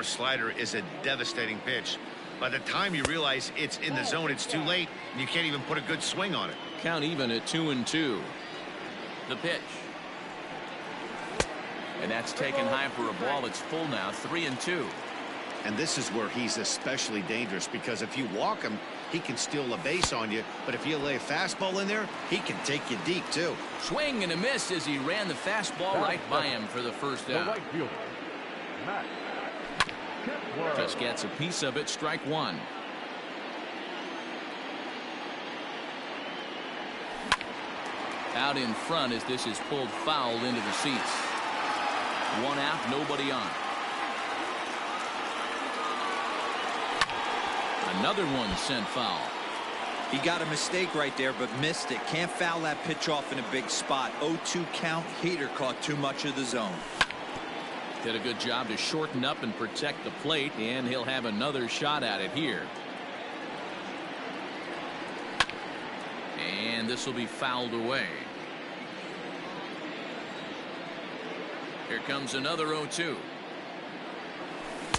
PS4 slider is a devastating pitch. By the time you realize it's in the zone, it's too late, and you can't even put a good swing on it. Count even at 2-2. The pitch. And that's taken high for a ball. It's full now, 3-2. And this is where he's especially dangerous, because if you walk him, he can steal a base on you. But if you lay a fastball in there, he can take you deep, too. Swing and a miss as he ran the fastball right by him for the first out. Just gets a piece of it, strike one. Out in front as this is pulled foul into the seats. One out, nobody on. Another one sent foul. He got a mistake right there, but missed it. Can't foul that pitch off in a big spot. 0-2 count. Heater caught too much of the zone. Did a good job to shorten up and protect the plate, and he'll have another shot at it here. And this will be fouled away. Here comes another 0-2.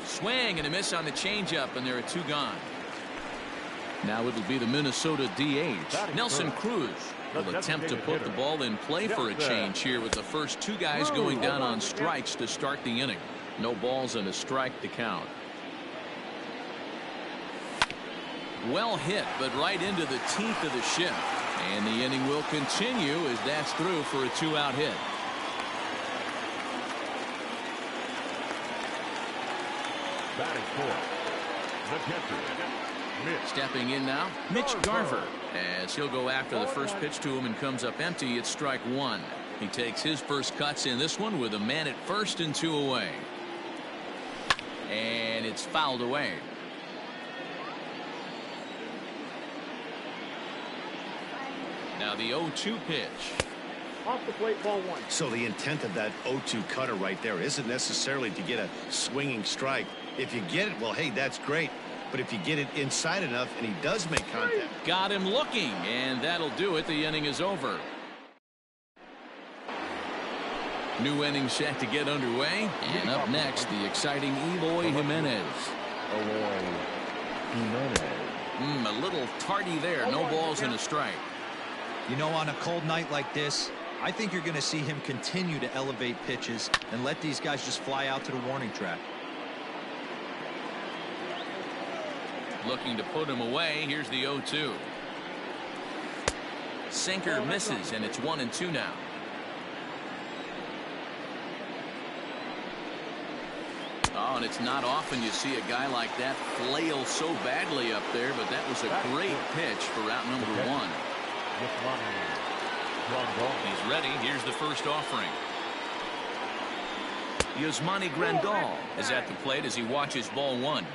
Swing and a miss on the changeup, and there are two gone. Now it'll be the Minnesota DH. Nelson Cruz will attempt to put the ball in play for a change here with the first two guys going down on strikes to start the inning. No balls and a strike to count. Well hit, but right into the teeth of the shift. And the inning will continue as that's through for a two-out hit. Batting fourth, the catcher. Stepping in now, Mitch Garver, as he'll go after the first pitch to him and comes up empty. It's strike one. He takes his first cuts in this one with a man at first and two away. And it's fouled away. Now the 0-2 pitch. Off the plate, ball one. So the intent of that 0-2 cutter right there isn't necessarily to get a swinging strike. If you get it, well, hey, that's great. But if you get it inside enough and he does make contact. Got him looking, and that'll do it. The inning is over. New inning set to get underway. And up next, the exciting Eloy Jimenez. A little tardy there. No balls and a strike. You know, on a cold night like this, I think you're going to see him continue to elevate pitches and let these guys just fly out to the warning track. Looking to put him away. Here's the 0-2. Sinker misses, and it's 1-2 now. Oh, and it's not often you see a guy like that flail so badly up there, but that was a great pitch for out number one. He's ready. Here's the first offering. Yasmani Grandal is at the plate as he watches ball one.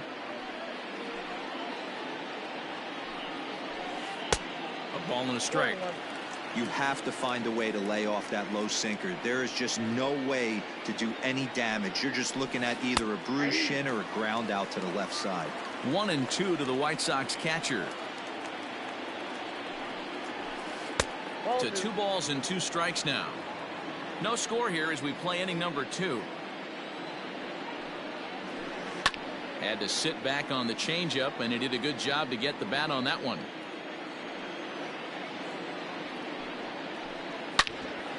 A ball and a strike. You have to find a way to lay off that low sinker. There is just no way to do any damage. You're just looking at either a bruised shin or a ground out to the left side. 1-2 to the White Sox catcher. To 2 balls and 2 strikes now. No score here as we play inning number 2. Had to sit back on the changeup, and he did a good job to get the bat on that one.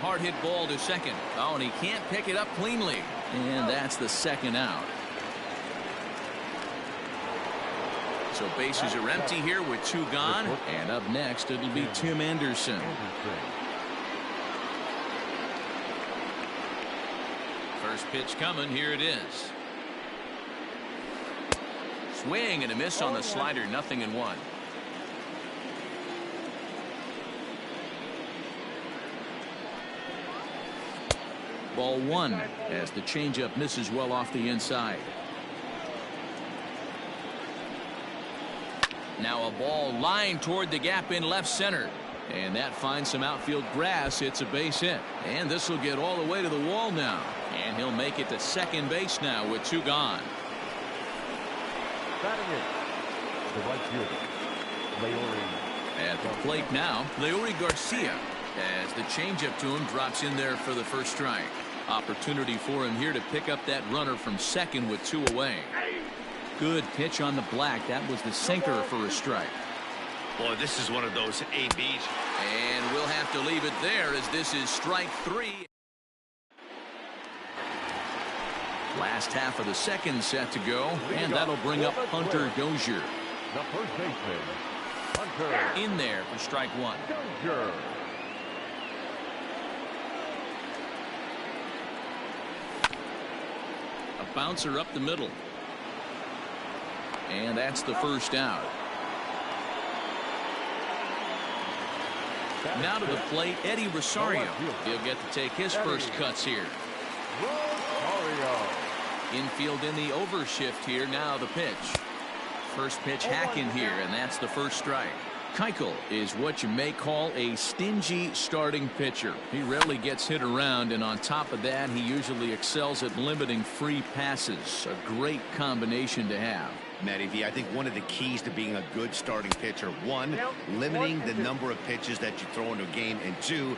Hard hit ball to second. Oh, and he can't pick it up cleanly. And that's the second out. So bases are empty here with 2 gone. And up next, it'll be Tim Anderson. First pitch coming. Here it is. Swing and a miss on the slider. 0-1. Ball 1 as the changeup misses well off the inside. Now a ball lined toward the gap in left center. And that finds some outfield grass. It's a base hit. And this will get all the way to the wall now. And he'll make it to second base now with 2 gone. Batting it, the right fielder, Leori. At the plate now, Leori Garcia, as the changeup to him drops in there for the first strike. Opportunity for him here to pick up that runner from second with 2 away. Good pitch on the black. That was the sinker for a strike. Boy, this is one of those ABs. And we'll have to leave it there as this is strike 3. Last half of the second set to go, and that'll bring up Hunter Dozier. The first baseman, Hunter. In there for strike 1. Dozier. A bouncer up the middle. And that's the first out. Now to the plate, Eddie Rosario. He'll get to take his first cuts here. Rosario. Infield in the overshift here. Now the pitch. First pitch hack in here, and that's the first strike. Keuchel is what you may call a stingy starting pitcher. He rarely gets hit around, and on top of that, he usually excels at limiting free passes. A great combination to have. Matty V, I think one of the keys to being a good starting pitcher, one, limiting the number of pitches that you throw into a game, and two,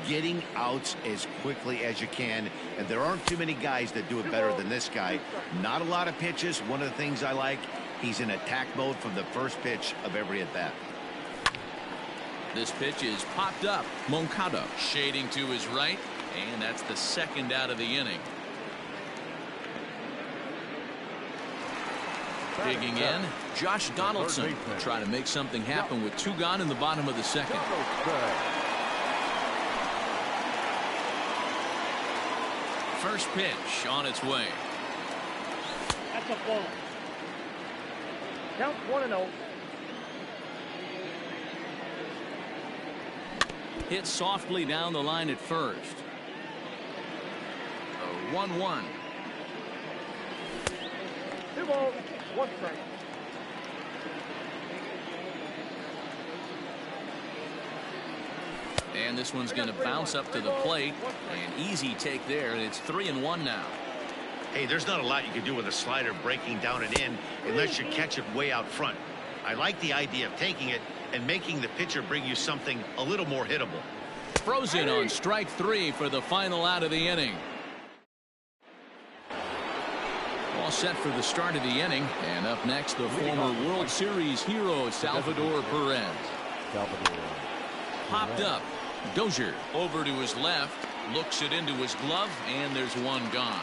getting outs as quickly as you can. And there aren't too many guys that do it better than this guy. Not a lot of pitches. One of the things I like, he's in attack mode from the first pitch of every at-bat. This pitch is popped up. Moncada shading to his right, and that's the second out of the inning. Digging in, Josh Donaldson trying to make something happen with 2 gone in the bottom of the second. First pitch on its way. That's a ball. Count 1-0. Hit softly down the line at first. A 1-1. 2 balls, 1 strike. And this one's going to bounce up to the plate. An easy take there, and it's 3-1 now. Hey, there's not a lot you can do with a slider breaking down and in unless you catch it way out front. I like the idea of taking it and making the pitcher bring you something a little more hittable. Frozen on strike 3 for the final out of the inning. All set for the start of the inning, and up next the former World Series hero Salvador Perez. Popped up. Dozier over to his left, looks it into his glove, and there's 1 gone.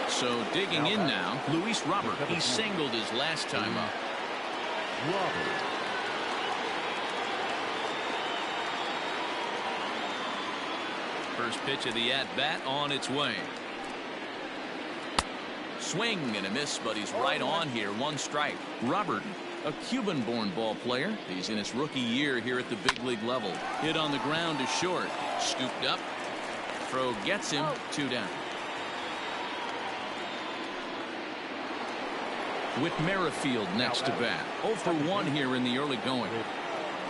So digging in now, Luis Robert. He singled his last time up. First pitch of the at-bat on its way. Swing and a miss, but he's right on here. 1 strike. Robert, a Cuban-born ball player. He's in his rookie year here at the big league level. Hit on the ground to short. Scooped up. Throw gets him. 2 down. With Merrifield next to bat. 0 for 1 here in the early going.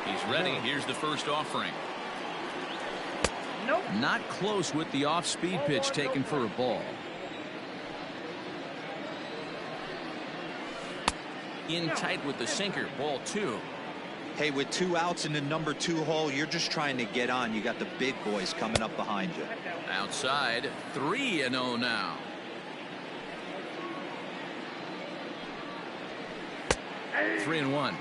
He's ready. Here's the first offering. Nope. Not close with the off-speed pitch taken for a ball. In tight with the sinker. Ball 2. Hey, with 2 outs in the number 2 hole, you're just trying to get on. You got the big boys coming up behind you. Outside. 3-0 now. 3-1.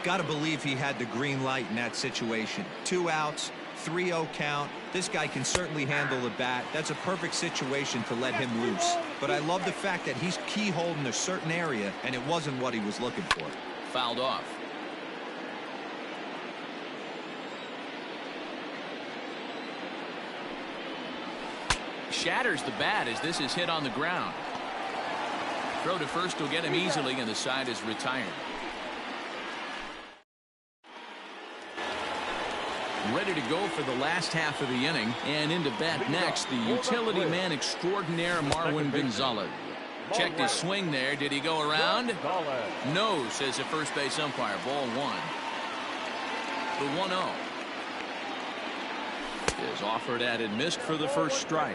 Got to believe he had the green light in that situation. 2 outs, 3-0 count. This guy can certainly handle the bat. That's a perfect situation to let him loose. But I love the fact that he's keyholed in a certain area, and it wasn't what he was looking for. Fouled off. Shatters the bat as this is hit on the ground. Throw to first will get him easily, and the side is retired. Ready to go for the last half of the inning, and into bat next, the utility man extraordinaire Marwin Gonzalez. Checked his swing there. Did he go around? No, says the first base umpire. Ball 1. The 1-0 is offered at and missed for the first strike.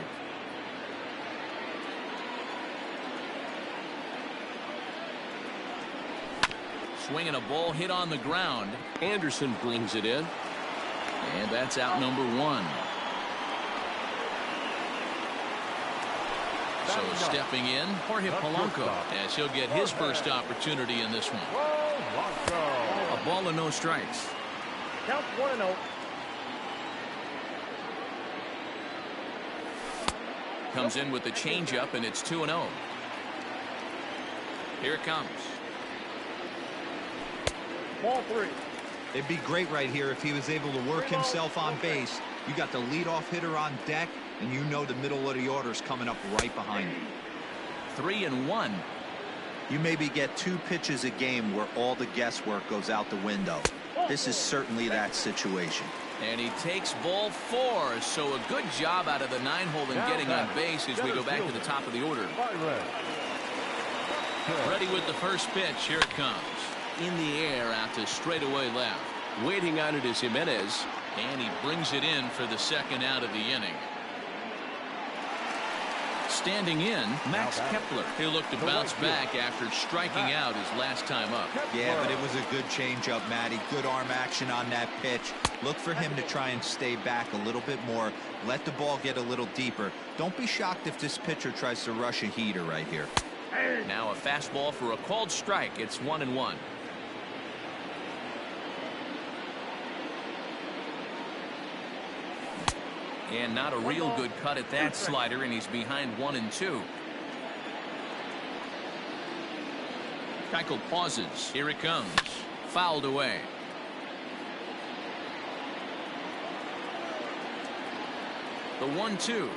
Swinging a ball hit on the ground. Anderson brings it in. And that's out number 1. So stepping in, Jorge Polanco, as he'll get his first opportunity in this one. A ball and no strikes. Count 1-0. Comes in with the changeup, and it's 2-0. Here it comes. Ball 3. It'd be great right here if he was able to work himself on base. You got the leadoff hitter on deck, and you know the middle of the order's coming up right behind you. 3-1. You maybe get 2 pitches a game where all the guesswork goes out the window. This is certainly that situation. And he takes ball 4, so a good job out of the 9-hole in getting on base as we go back to the top of the order. Ready with the first pitch. Here it comes. In the air out to straightaway left. Waiting on it is Jimenez, and he brings it in for the second out of the inning. Standing in, Max Kepler. He'll look to bounce back after striking out his last time up. Yeah, but it was a good changeup, Matty. Good arm action on that pitch. Look for him to try and stay back a little bit more. Let the ball get a little deeper. Don't be shocked if this pitcher tries to rush a heater right here. Now a fastball for a called strike. It's 1-1. And not a real good cut at that slider, and he's behind 1-2. Keuchel pauses. Here it comes. Fouled away. The 1-2.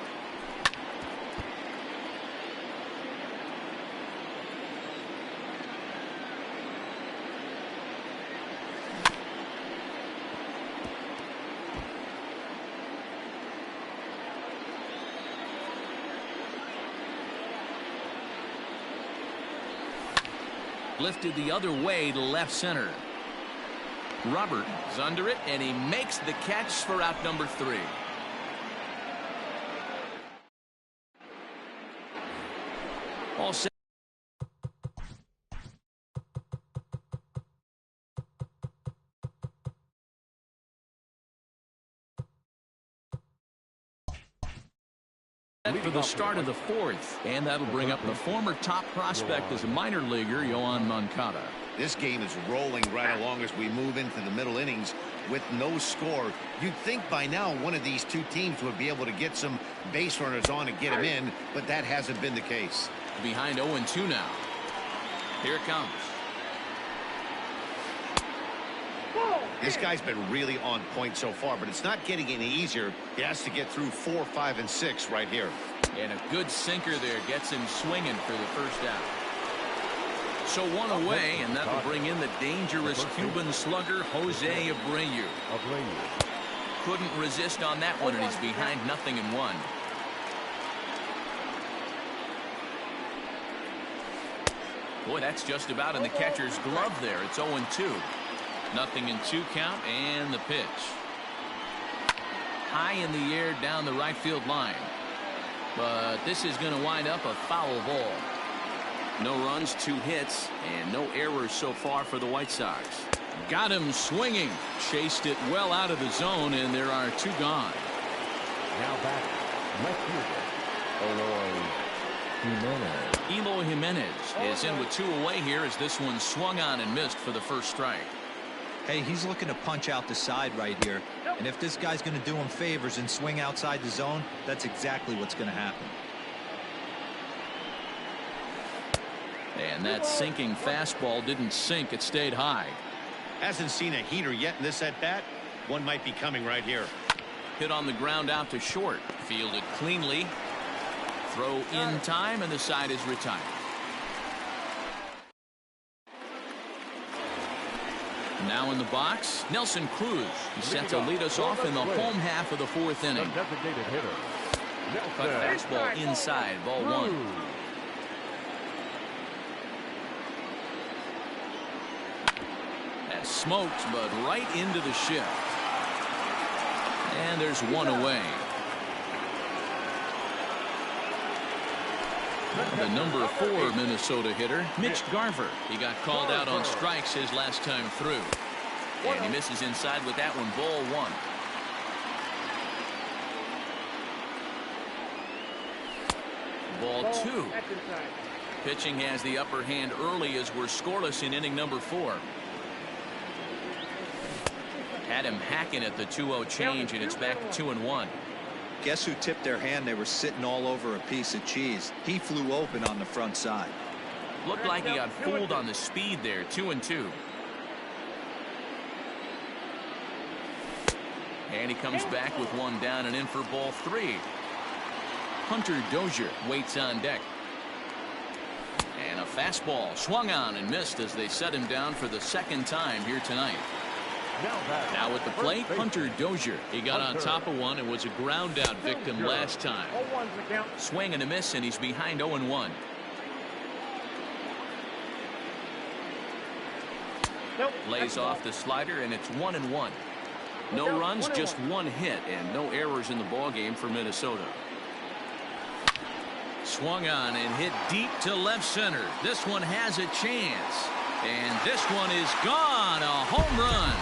Lifted the other way to left center. Robert is under it, and he makes the catch for out number 3. All set. For the start of the 4th, and that'll bring up the former top prospect as a minor leaguer, Yohan Moncada. This game is rolling right along as we move into the middle innings with no score. You'd think by now one of these two teams would be able to get some base runners on and get them in, but that hasn't been the case. Behind 0-2 now. Here it comes. This guy's been really on point so far, but it's not getting any easier. He has to get through 4, 5, and 6 right here. And a good sinker there gets him swinging for the first out. So one away, and that will bring in the dangerous Cuban slugger, Jose Abreu. Couldn't resist on that one, and he's behind 0-1. Boy, that's just about in the catcher's glove there. It's 0-2. 0-2 count, and the pitch. High in the air down the right field line. But this is going to wind up a foul ball. No runs, 2 hits, and no errors so far for the White Sox. Got him swinging. Chased it well out of the zone, and there are 2 gone. Now back, left fielder, Eloy Jimenez is in with 2 away here as this one swung on and missed for the first strike. Hey, he's looking to punch out the side right here. And if this guy's going to do him favors and swing outside the zone, that's exactly what's going to happen. And that sinking fastball didn't sink. It stayed high. Hasn't seen a heater yet in this at-bat. One might be coming right here. Hit on the ground out to short. Fielded cleanly. Throw in time, and the side is retired. Now in the box, Nelson Cruz. He's set to lead us off in the home half of the 4th inning. designated hitter. Cut fastball inside, ball 1. That smoked, but right into the shift. And there's 1 away. The number 4 Minnesota hitter, Mitch Garver. He got called out on strikes his last time through. And he misses inside with that one, ball 1. Ball 2. Action time. Pitching has the upper hand early as we're scoreless in inning number 4. Had him hacking at the 2-0 change, and it's back to 2-1. Guess who tipped their hand? They were sitting all over a piece of cheese. He flew open on the front side. Looked like he got fooled on the speed there. 2-2. And he comes back with one down and in for ball 3. Hunter Dozier waits on deck. And a fastball swung on and missed as they set him down for the second time here tonight. Now at the plate, Hunter Dozier. He got on top of one and was a ground out victim last time. 0-1's the count. Swing and a miss, and he's behind 0-1. Nope. Lays off the slider, and it's 1-1. No runs, just one hit, and no errors in the ballgame for Minnesota. Swung on and hit deep to left center. This one has a chance. And this one is gone. A home run.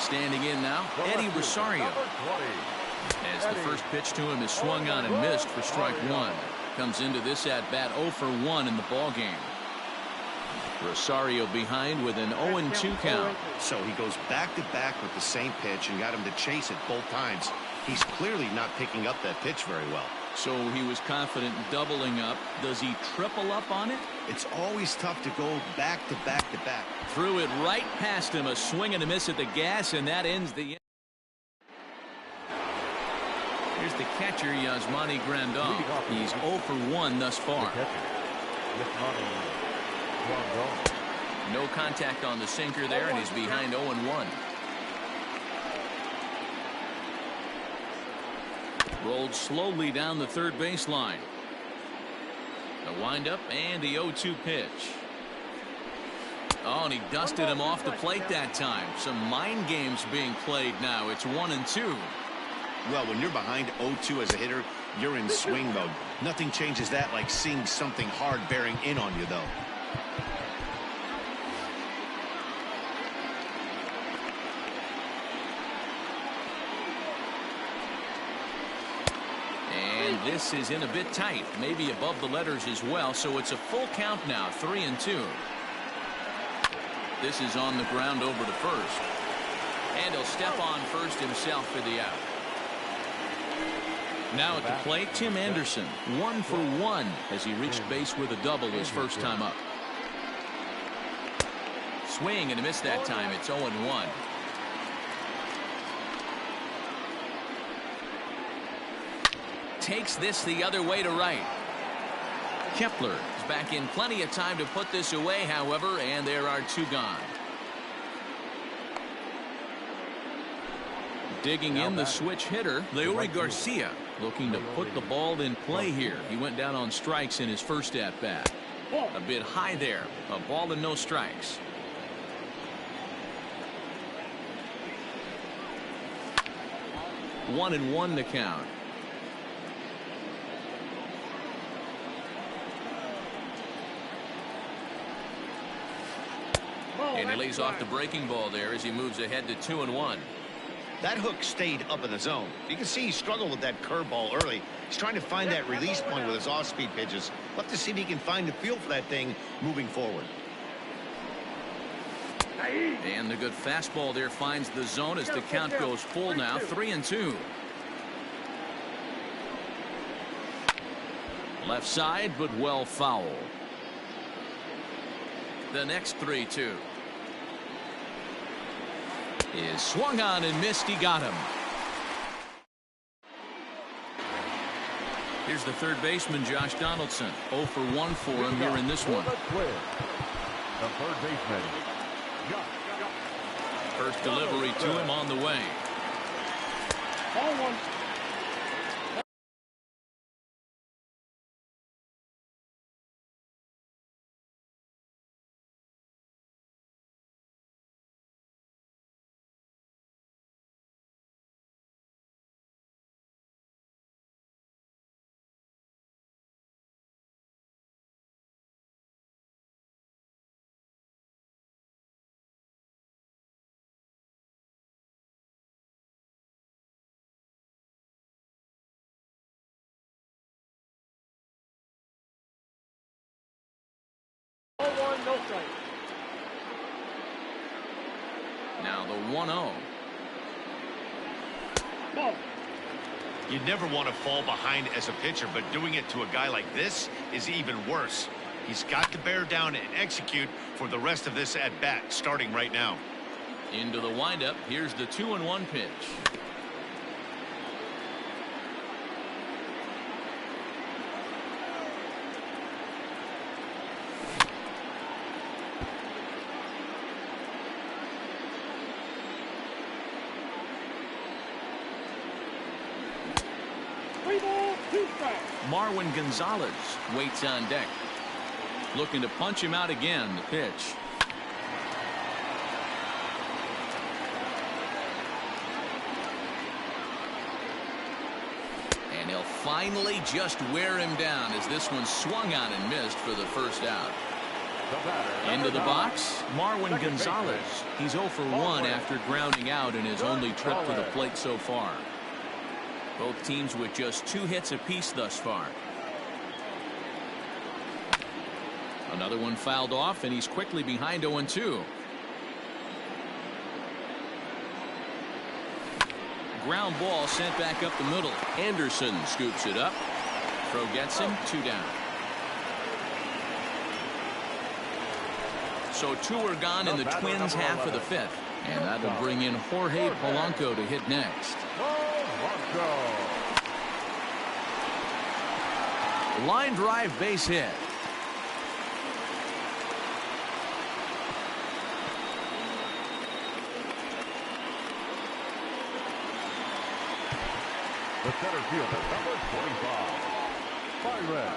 Standing in now, Eddie Rosario. As the first pitch to him is swung on and missed for strike 1. Comes into this at bat 0 for 1 in the ballgame. Rosario behind with an 0-2 count. So he goes back-to-back with the same pitch and got him to chase it both times. He's clearly not picking up that pitch very well. So he was confident in doubling up. Does he triple up on it? It's always tough to go back-to-back-to-back. Threw it right past him. A swing and a miss at the gas, and that ends the inning. Here's the catcher, Yasmani Grandal. He's 0 for 1 thus far. No contact on the sinker there, and he's behind 0-1. Rolled slowly down the third baseline. The windup and the 0-2 pitch. Oh, and he dusted him off the plate that time. Some mind games being played now. It's 1-2. Well, when you're behind 0-2 as a hitter, you're in swing mode. Nothing changes that like seeing something hard bearing in on you, though. And this is in a bit tight, maybe above the letters as well, so it's a full count now, 3-2. This is on the ground over to first. And he'll step on first himself for the out. Now at the plate, Tim Anderson, 1 for 1 as he reached base with a double his first time up. Swing and a miss that time. It's 0-1. Takes this the other way to right. Kepler is back in plenty of time to put this away, however, and there are 2 gone. Digging in the switch hitter, Leury Garcia, looking to put the ball in play here. He went down on strikes in his first at bat. A bit high there. A ball and no strikes. One and one to count. And he lays off the breaking ball there as he moves ahead to 2-1. That hook stayed up in the zone. You can see he struggled with that curveball early. He's trying to find that release point with his off-speed pitches. We'll have to see if he can find the feel for that thing moving forward. And the good fastball there finds the zone as the count goes full now, 3-2. Left side, but well foul. The next 3-2 is swung on and missed. He got him. Here's the third baseman, Josh Donaldson. 0 for 1 for him here in this one. The third baseman. First delivery to him on the way. 0-1. the 1-0. Ball. You never want to fall behind as a pitcher, but doing it to a guy like this is even worse. He's got to bear down and execute for the rest of this at-bat, starting right now. Into the windup. Here's the 2-1 pitch. Marwin Gonzalez waits on deck. Looking to punch him out again. The pitch. And he'll finally just wear him down as this one swung on and missed for the first out. Into the box, Marwin Gonzalez. He's 0 for 1 after grounding out in his only trip to the plate so far. Both teams with just 2 hits apiece thus far. Another one fouled off, and he's quickly behind 0-2. Ground ball sent back up the middle. Anderson scoops it up. Throw gets him, 2 down. So 2 are gone in the Twins' half of the 5th. And that'll bring in Jorge Polanco to hit next. Line drive base hit. The center fielder, number 25, Byron.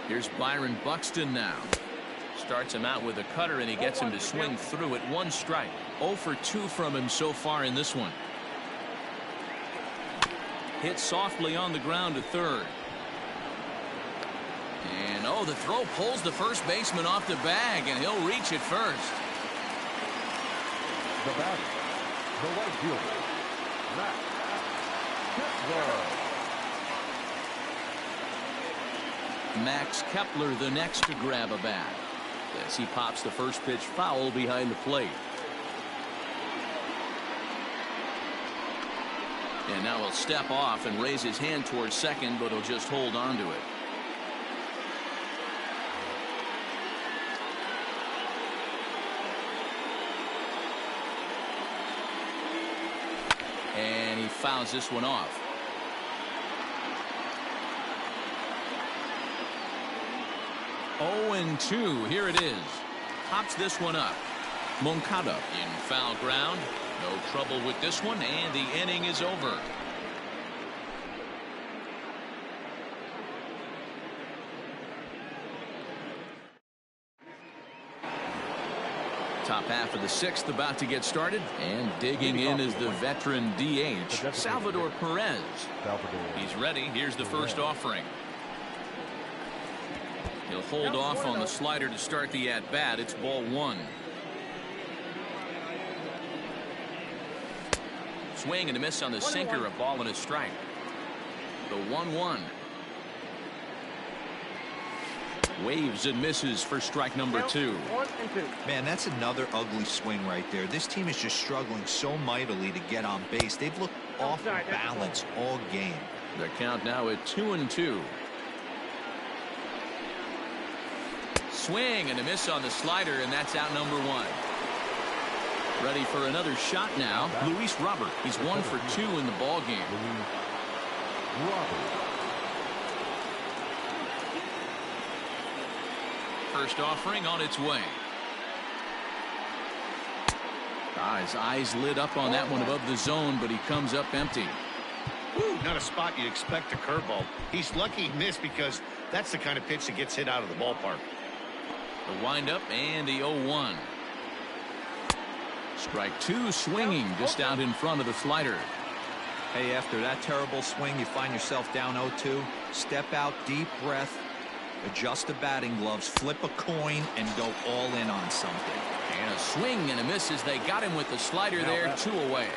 Here's Byron Buxton now. Starts him out with a cutter, and he gets him to swing through it. 1 strike. 0 for 2 from him so far in this one. Hit softly on the ground to third. And oh, the throw pulls the first baseman off the bag, and he'll reach it first. The batter, the right fielder, Max Kepler. Max Kepler the next to grab a bat as he pops the first pitch foul behind the plate. And now he'll step off and raise his hand towards second, but he'll just hold on to it. And he fouls this one off. Oh, and 2. Here it is. Pops this one up. Moncada in foul ground. No trouble with this one, and the inning is over. Top half of the 6th about to get started, and digging in is the veteran DH, Salvador Perez. He's ready. Here's the first offering. He'll hold off on the slider to start the at-bat. It's ball 1. Swing and a miss on the sinker, a ball and a strike. The 1-1. Waves and misses for strike number 2. Man, that's another ugly swing right there. This team is just struggling so mightily to get on base. They've looked off balance all game. The count now at 2-2. Swing and a miss on the slider, and that's out number 1. Ready for another shot now. Luis Robert. He's 1 for 2 in the ball game. First offering on its way. His eyes lit up on that one above the zone, but he comes up empty. Woo, not a spot you'd expect a curveball. He's lucky he missed because that's the kind of pitch that gets hit out of the ballpark. The windup and the 0-1. Strike 2 swinging just out in front of the slider. Hey, after that terrible swing, you find yourself down 0-2. Step out, deep breath, adjust the batting gloves, flip a coin, and go all in on something. And a swing and a miss as they got him with the slider there, 2 away.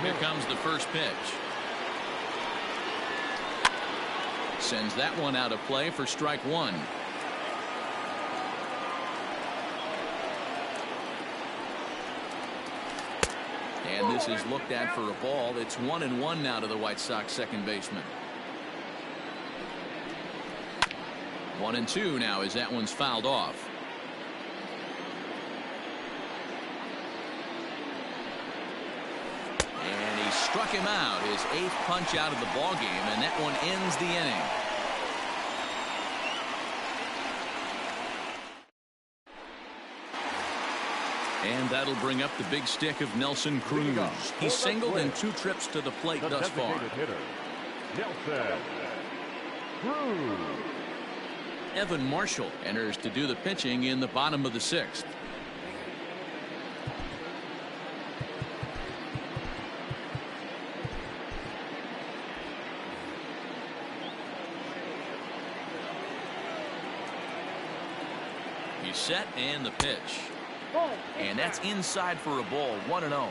Here comes the first pitch. Sends that one out of play for strike one. And this is looked at for a ball. It's 1-1 now to the White Sox second baseman. 1-2 now as that one's fouled off. And he struck him out, his 8th punch out of the ball game, and that one ends the inning. And that'll bring up the big stick of Nelson Cruz. He's singled in 2 trips to the plate thus far. Nelson Cruz. Evan Marshall enters to do the pitching in the bottom of the 6th. He's set and the pitch. And that's inside for a ball. 1-0.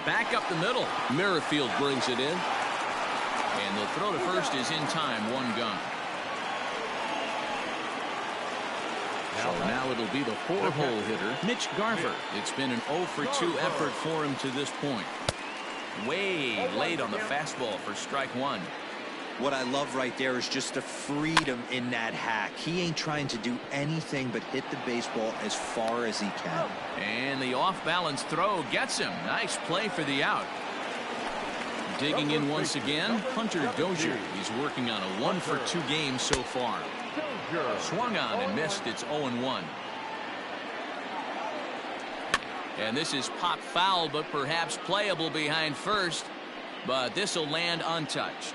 Back up the middle. Merrifield brings it in. And the throw to first is in time. 1 gone. So now it'll be the 4-hole hitter, Mitch Garver. It's been an 0-for-2 effort for him to this point. Way late on the fastball for strike one. What I love right there is just the freedom in that hack. He ain't trying to do anything but hit the baseball as far as he can. And the off-balance throw gets him. Nice play for the out. Digging in once again, Hunter Dozier. He's working on a 1-for-2 game so far. Swung on and missed. It's 0-1. And this is pop foul, but perhaps playable behind first. But this will land untouched.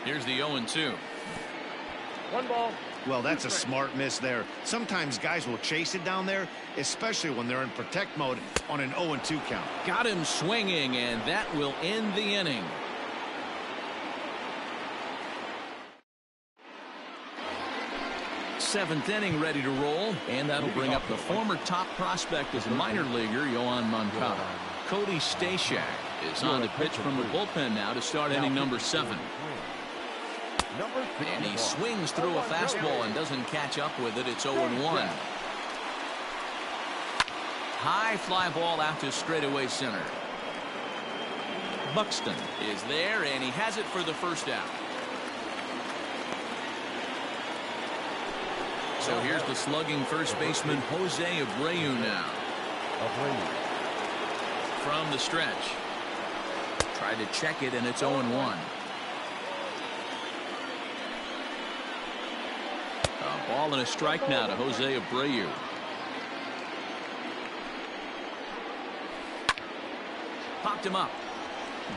Here's the 0-2. 1 ball. Well, that's a smart miss there. Sometimes guys will chase it down there, especially when they're in protect mode on an 0-2 count. Got him swinging, and that will end the inning. Seventh inning ready to roll, and that'll bring up the former top prospect as a minor leaguer, Yohan Moncada. Cody Stashak is on the pitch from the bullpen now to start inning number 7. And he swings through a fastball and doesn't catch up with it. It's 0-1. High fly ball out to straightaway center. Buxton is there, and he has it for the first out. So here's the slugging first baseman Jose Abreu now. From the stretch. Tried to check it, and it's 0-1. A ball and a strike now to Jose Abreu. Popped him up.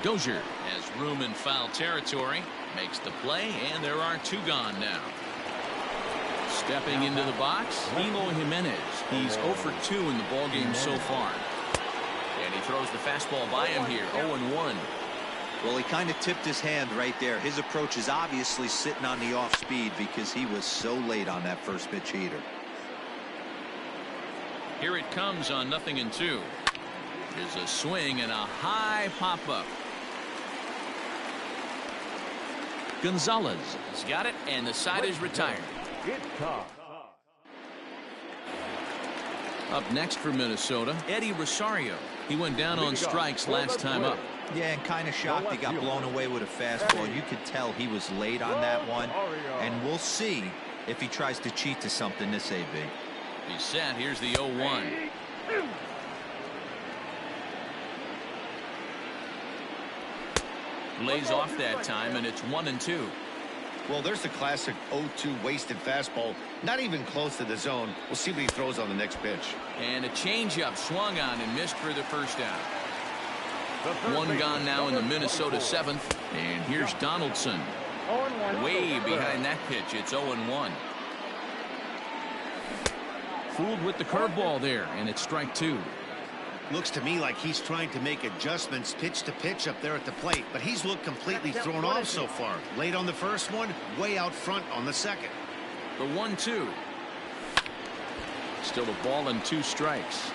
Dozier has room in foul territory. Makes the play, and there are 2 gone now. Stepping into the box, Eloy Jimenez. He's 0-for-2 in the ballgame so far. And he throws the fastball by him here. 0-1. Well, he kind of tipped his hand right there. His approach is obviously sitting on the off speed because he was so late on that first pitch heater. Here it comes on 0-2. There's a swing and a high pop-up. Gonzalez has got it, and the side is retired. Up next for Minnesota, Eddie Rosario. He went down on strikes last time up. Yeah, and kind of shocked he got blown away with a fastball. You could tell he was late on that one. And we'll see if he tries to cheat to something this AB. He's set. Here's the 0-1. Lays off that time, and it's 1-2. Well, there's the classic 0-2 wasted fastball. Not even close to the zone. We'll see what he throws on the next pitch. And a changeup swung on and missed for the first out. 1 gone now in the Minnesota 7th. And here's Donaldson. Way behind that pitch. It's 0-1. Fooled with the curveball there, and it's strike 2. Looks to me like he's trying to make adjustments pitch to pitch up there at the plate, but he's looked completely thrown off so far. Late on the first one, way out front on the second. The 1-2. Still a ball and 2 strikes.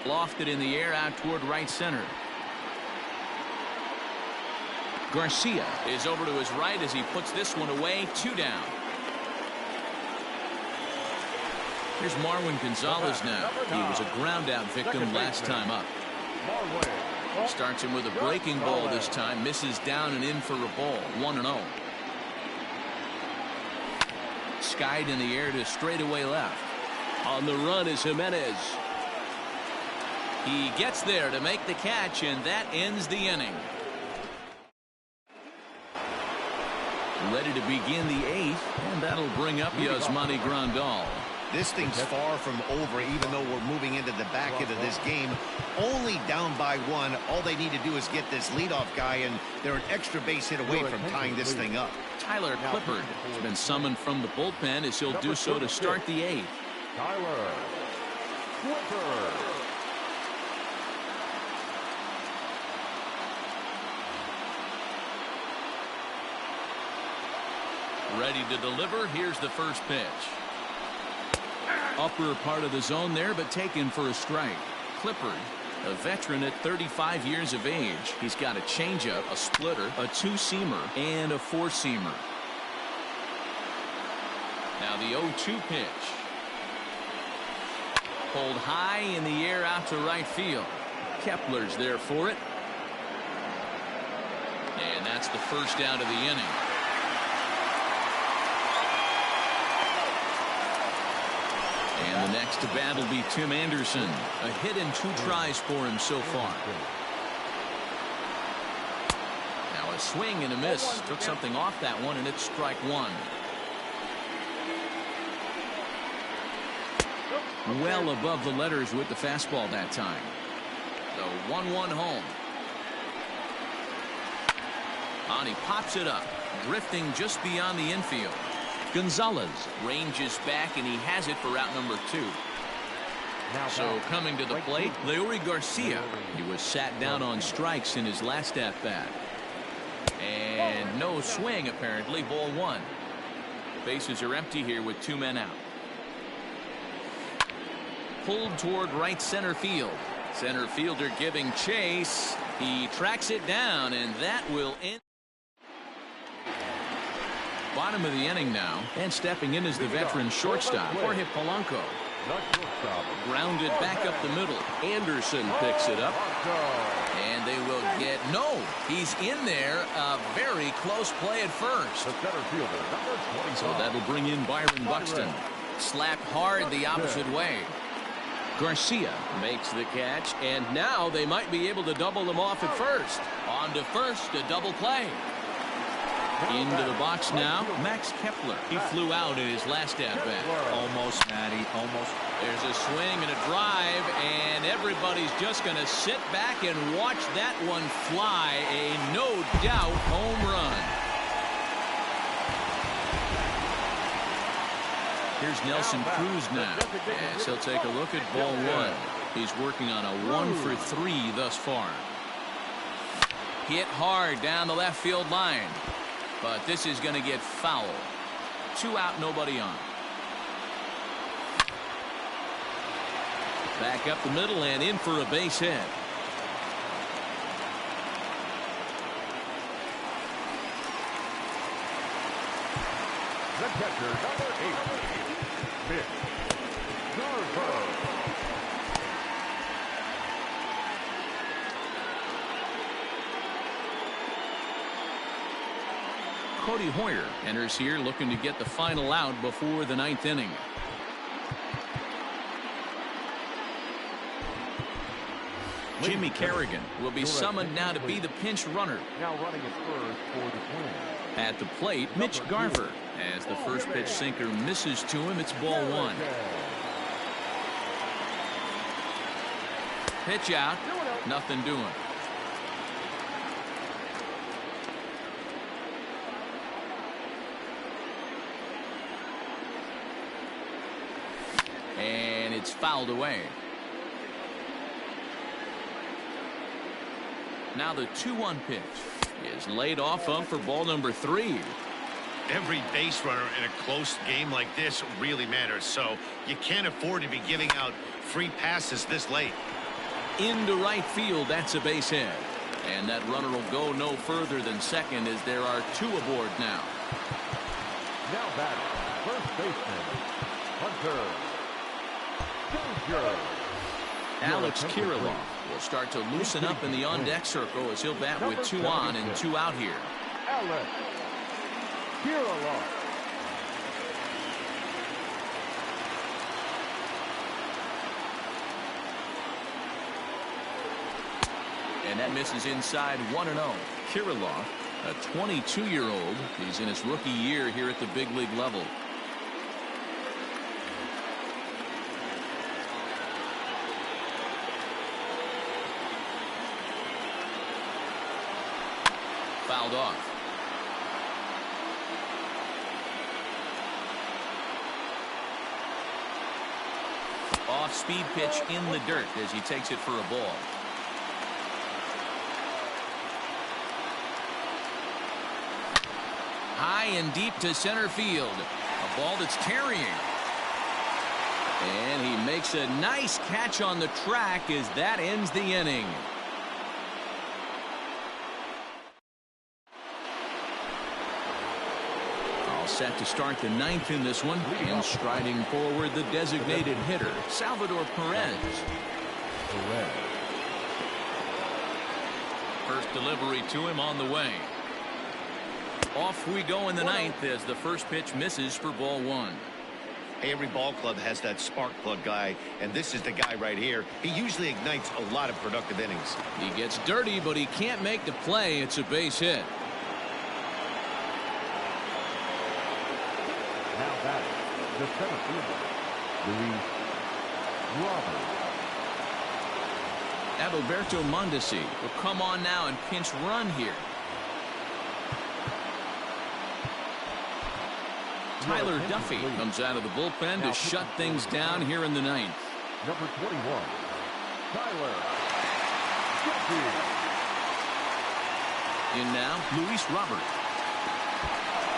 Lofted in the air out toward right center. Garcia is over to his right as he puts this one away. 2 down. Here's Marwin Gonzalez now. He was a ground out victim last time up. Starts him with a breaking ball this time. Misses down and in for a ball. 1-0. Skied in the air to straightaway left. On the run is Jimenez. He gets there to make the catch, and that ends the inning. Ready to begin the 8th, and that'll bring up Yasmani Grandal. This thing's far from over, even though we're moving into the back end of this game. Only down by 1. All they need to do is get this leadoff guy, and they're an extra base hit away from tying this thing up. Tyler Clippard has been summoned from the bullpen as he'll do so to start the 8th. Tyler Clippard. Ready to deliver. Here's the first pitch. Upper part of the zone there, but taken for a strike. Clippard, a veteran at 35 years of age. He's got a changeup, a splitter, a 2-seamer, and a 4-seamer. Now the 0-2 pitch. Pulled high in the air out to right field. Kepler's there for it. And that's the first out of the inning. And the next to bat will be Tim Anderson. A hit and 2 tries for him so far. Now a swing and a miss. Took something off that one, and it's strike 1. Well above the letters with the fastball that time. The 1-1 home. And he pops it up, drifting just beyond the infield. Gonzalez ranges back, and he has it for out number 2. So coming to the plate, Leury Garcia. He was sat down on strikes in his last at-bat. And no swing, apparently. Ball 1. Bases are empty here with 2 men out. Pulled toward right center field. Center fielder giving chase. He tracks it down, and that will end. Bottom of the inning now, and stepping in is the veteran shortstop, Jorge Polanco. Grounded back up the middle. Anderson picks it up, and they will get he's in there. A very close play at first. So that'll bring in Byron Buxton. Slapped hard the opposite way. Garcia makes the catch, and now they might be able to double them off at first. On to first, a double play. Into the box now, Max Kepler. He flew out in his last at-bat. Almost, Matty, almost. There's a swing and a drive, and everybody's just going to sit back and watch that one fly. A no-doubt home run. Here's Nelson Cruz now, as he'll take a look at ball 1. He's working on a 1 for 3 thus far. Hit hard down the left field line. But this is going to get foul. 2 out, nobody on. Back up the middle and in for a base hit. The catcher, number 8, Vic Garver. Cody Hoyer enters here looking to get the final out before the 9th inning. Jimmy Kerrigan will be summoned now to be the pinch runner. Now running at first for the Twins. At the plate, Mitch Garver. As the first pitch sinker misses to him, it's ball 1. Pitch out, nothing doing. And it's fouled away. Now the 2-1 pitch is laid off for ball number 3. Every base runner in a close game like this really matters, so you can't afford to be giving out free passes this late. Into right field, that's a base hit. And that runner will go no further than second as there are 2 aboard now. Now batting, first baseman, Hunter Dozier. Alex Kirilloff will start to loosen up in the on-deck circle as he'll bat with 2 on and 2 out here. Alex Kirilloff. And that misses inside 1-0. Kirilloff, a 22-year-old. He's in his rookie year here at the big league level. Fouled off. Off-speed pitch in the dirt as he takes it for a ball. High and deep to center field. A ball that's carrying. And he makes a nice catch on the track as that ends the inning. All set to start the 9th in this one. And striding forward, the designated hitter, Salvador Perez. First delivery to him on the way. Off we go in the 9th as the first pitch misses for ball 1. Hey, every ball club has that spark plug guy, and this is the guy right here. He usually ignites a lot of productive innings. He gets dirty, but he can't make the play. It's a base hit. Now batting, the center fielder, Luis Robert. Adalberto Mondesi will come on now and pinch run here. Tyler Duffy comes out of the bullpen to shut things down here in the 9th. Number 21, Tyler Duffy. In now, Luis Robert.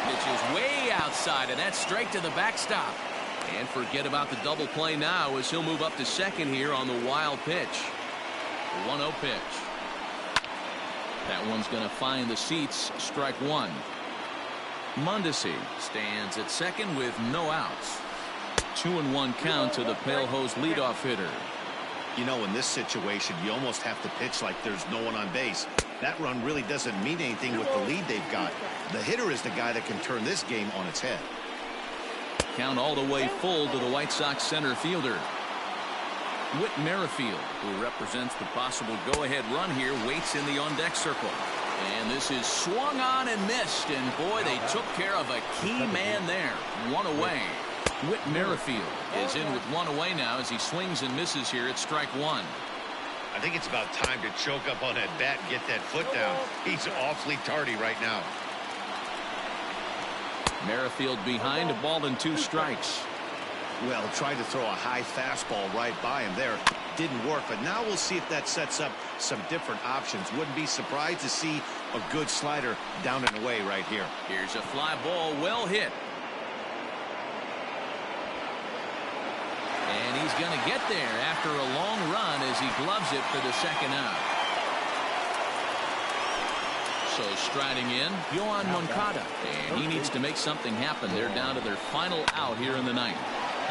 Pitch is way outside, and that's straight to the backstop. And forget about the double play now as he'll move up to second here on the wild pitch. 1-0 pitch. That one's going to find the seats. Strike 1. Mondesi stands at second with no outs. 2-1 count to the Pale Hose leadoff hitter. You know, in this situation, you almost have to pitch like there's no one on base. That run really doesn't mean anything with the lead they've got. The hitter is the guy that can turn this game on its head. Count all the way full to the White Sox center fielder. Whit Merrifield, who represents the possible go-ahead run here, waits in the on-deck circle. And this is swung on and missed, and boy, they took care of a key man there. 1 away. Whit Merrifield is in with 1 away now as he swings and misses here at strike 1. I think it's about time to choke up on that bat and get that foot down. He's awfully tardy right now. Merrifield behind, a ball and 2 strikes. Well, tried to throw a high fastball right by him there. Didn't work, but now we'll see if that sets up some different options. Wouldn't be surprised to see a good slider down and away right here. Here's a fly ball, well hit. And he's going to get there after a long run as he gloves it for the second out. So striding in, Yohan Moncada. And he needs to make something happen. They're down to their final out here in the 9th.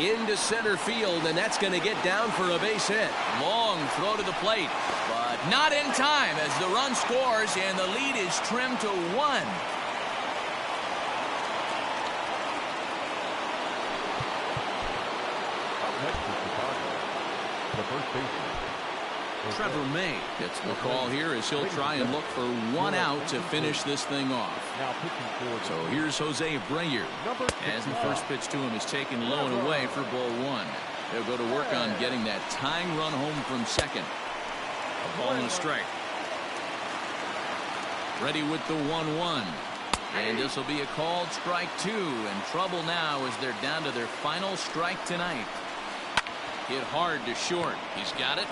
Into center field, and that's going to get down for a base hit. Long throw to the plate, but not in time as the run scores, and the lead is trimmed to 1. Up next is Chicago, the first baseman. Trevor May gets the call here as he'll try and look for 1 out to finish this thing off. Now pitching for So here's Jose Abreu as the first pitch to him is taken low and away for ball 1. They'll go to work on getting that tying run home from second. A ball and a strike. Ready with the 1-1. And this will be a called strike 2. In trouble now as they're down to their final strike tonight. Hit hard to short. He's got it.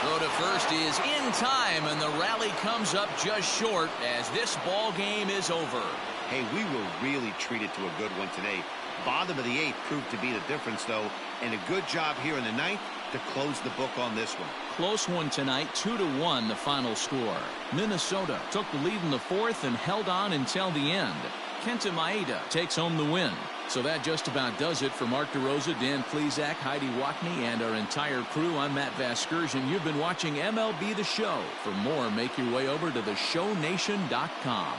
Throw to first is in time, and the rally comes up just short as this ball game is over. Hey, we were really treated to a good one today. Bottom of the 8th proved to be the difference, though, and a good job here in the 9th to close the book on this one. Close one tonight, 2-1 the final score. Minnesota took the lead in the 4th and held on until the end. Kenta Maeda takes home the win. So that just about does it for Mark DeRosa, Dan Plesac, Heidi Wackney, and our entire crew. I'm Matt Vasgersian. You've been watching MLB The Show. For more, make your way over to theshownation.com.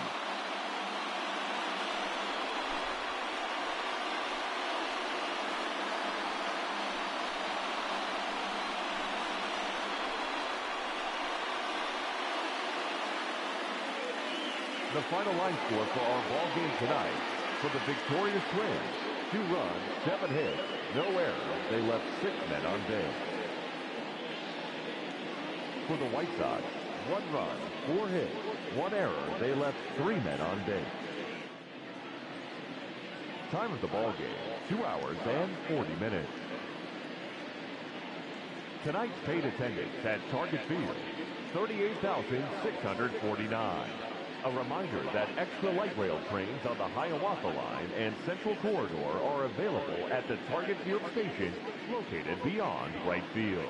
The final line score for our ball game tonight. For the victorious Twins, 2 runs, 7 hits, no errors. They left 6 men on base. For the White Sox, 1 run, 4 hits, 1 error. They left 3 men on base. Time of the ball game, 2 hours and 40 minutes. Tonight's paid attendance at Target Field, 38,649. A reminder that extra light rail trains on the Hiawatha Line and Central Corridor are available at the Target Field station located beyond right field.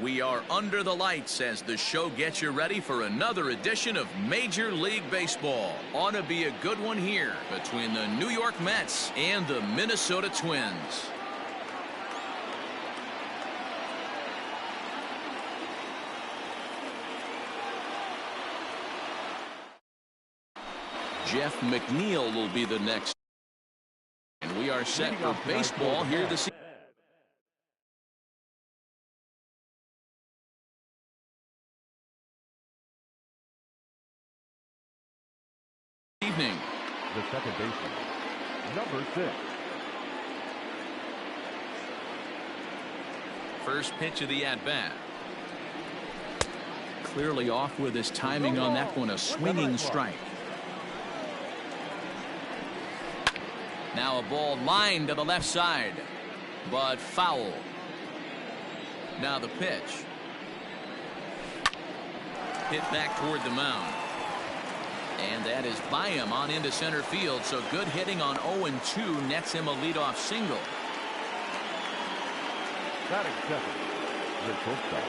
We are under the lights as the show gets you ready for another edition of Major League Baseball. Ought to be a good one here between the New York Mets and the Minnesota Twins. Jeff McNeil will be the next. And we are set for baseball here this evening. The second baseman, number 6. First pitch of the at-bat. Clearly off with his timing on that one, a swinging strike. Now a ball lined to the left side, but foul. Now the pitch. Hit back toward the mound. And that is by him on into center field, so good hitting on 0-2 nets him a leadoff single. Batting second, the shortstop,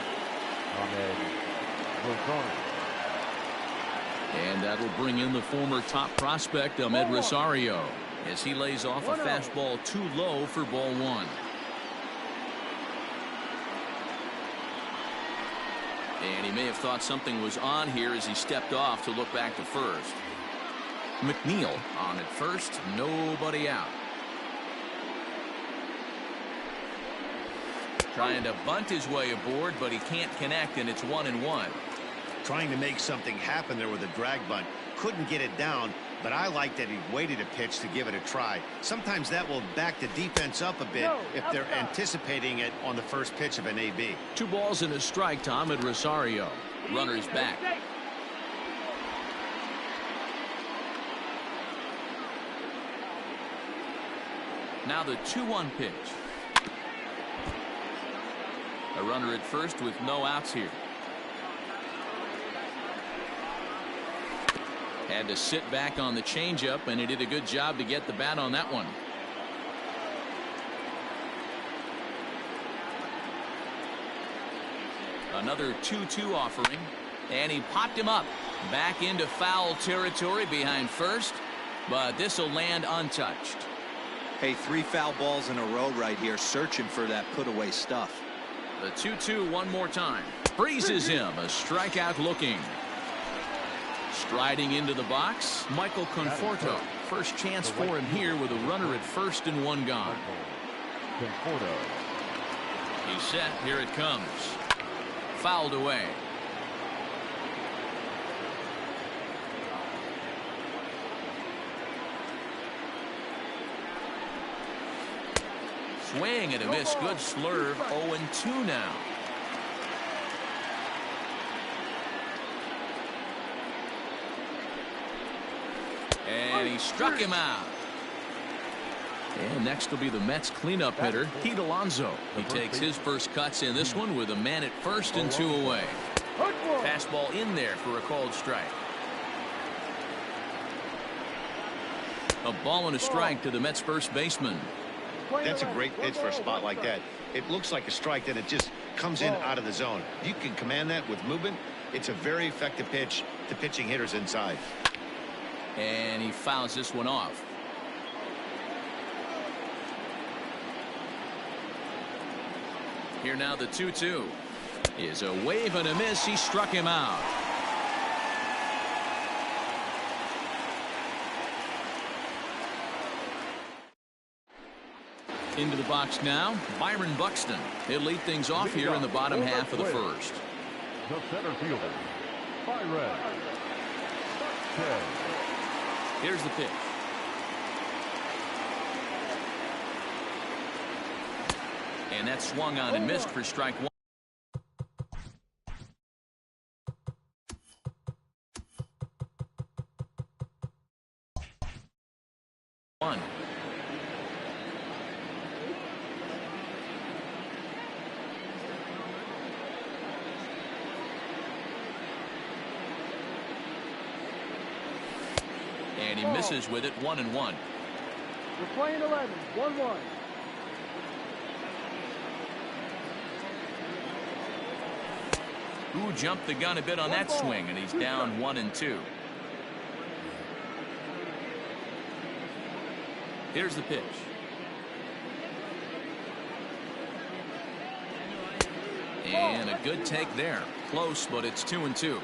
Ahmed Rosario. And that'll bring in the former top prospect, Ahmed Rosario, as he lays off a fastball too low for ball 1. And he may have thought something was on here as he stepped off to look back to first. McNeil on at first, nobody out. Trying to bunt his way aboard, but he can't connect, and it's 1-1. Trying to make something happen there with a drag bunt. Couldn't get it down, but I like that he waited a pitch to give it a try. Sometimes that will back the defense up a bit if they're anticipating it on the first pitch of an AB. 2 balls and a strike to Ahmed Rosario. Runners back. Now the 2-1 pitch. A runner at first with no outs here. Had to sit back on the changeup, and he did a good job to get the bat on that one. Another 2-2 offering, and he popped him up back into foul territory behind first, but this will land untouched. Hey, 3 foul balls in a row right here, searching for that put-away stuff. The 2-2 one more time. Freezes him, a strikeout looking. Striding into the box, Michael Conforto. First chance for him here with a runner at first and 1 gone. Conforto. He's set, here it comes. Fouled away. Swing and a miss, good slurve, 0-2 now. And he struck him out. And next will be the Mets cleanup hitter, Pete Alonso. He takes his first cuts in this one with a man at first and 2 away. Fastball in there for a called strike. A ball and a strike to the Mets first baseman. That's a great pitch for a spot like that. It looks like a strike, then it just comes in out of the zone. You can command that with movement. It's a very effective pitch to pitching hitters inside. And he fouls this one off. Here now the 2-2 is a wave and a miss. He struck him out. Into the box now, Byron Buxton. He'll lead things off here in the bottom half of the first. The center fielder, Byron. Here's the pitch. And that swung on and missed for strike 1. And he misses with it, 1-1. We're playing 11, 1-1. Who jumped the gun a bit on that swing, and he's down 1-2. Here's the pitch. And a good take there. Close, but it's 2-2.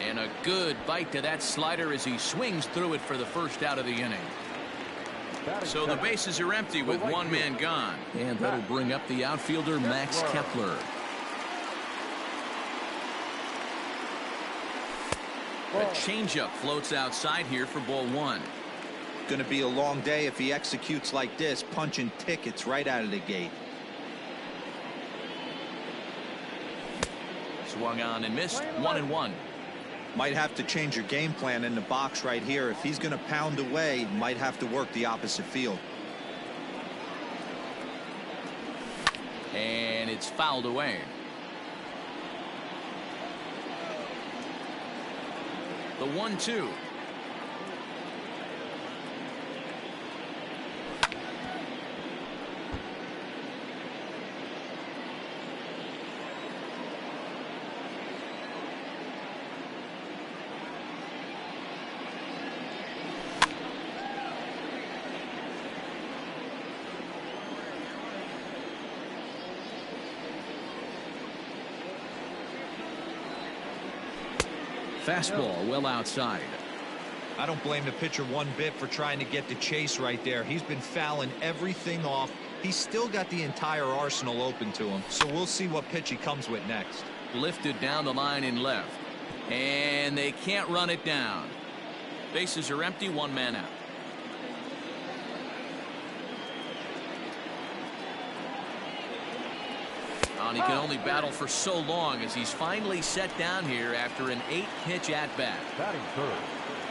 And a good bite to that slider as he swings through it for the first out of the inning. So the bases are empty with one man gone. And that'll bring up the outfielder, Max Kepler. A changeup floats outside here for ball one. Going to be a long day if he executes like this, punching tickets right out of the gate. Swung on and missed. 1-1. Might have to change your game plan in the box right here. If he's going to pound away, might have to work the opposite field. And it's fouled away. The 1-2. Fastball well outside. I don't blame the pitcher one bit for trying to get the chase right there. He's been fouling everything off. He's still got the entire arsenal open to him. So we'll see what pitch he comes with next. Lifted down the line in left. And they can't run it down. Bases are empty, one man out. And he can only battle for so long as he's finally set down here after an 8-pitch at-bat.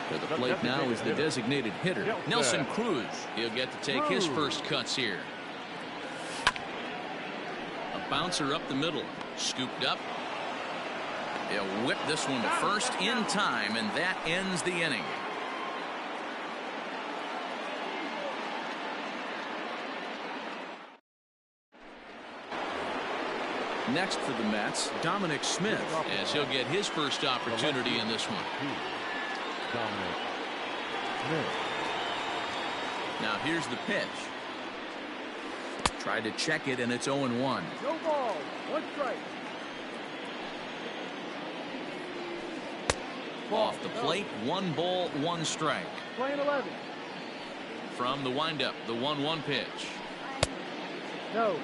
To the plate now is the designated hitter, Nelson Cruz. He'll get to take his first cuts here. A bouncer up the middle, scooped up. He'll whip this one to first in time, and that ends the inning. Next for the Mets, Dominic Smith, as he'll get his first opportunity in this one. Now here's the pitch. Tried to check it, and it's 0-1. No ball, one strike. Off the plate, 1 ball, 1 strike. Playing 11. From the windup, the 1-1 pitch. No.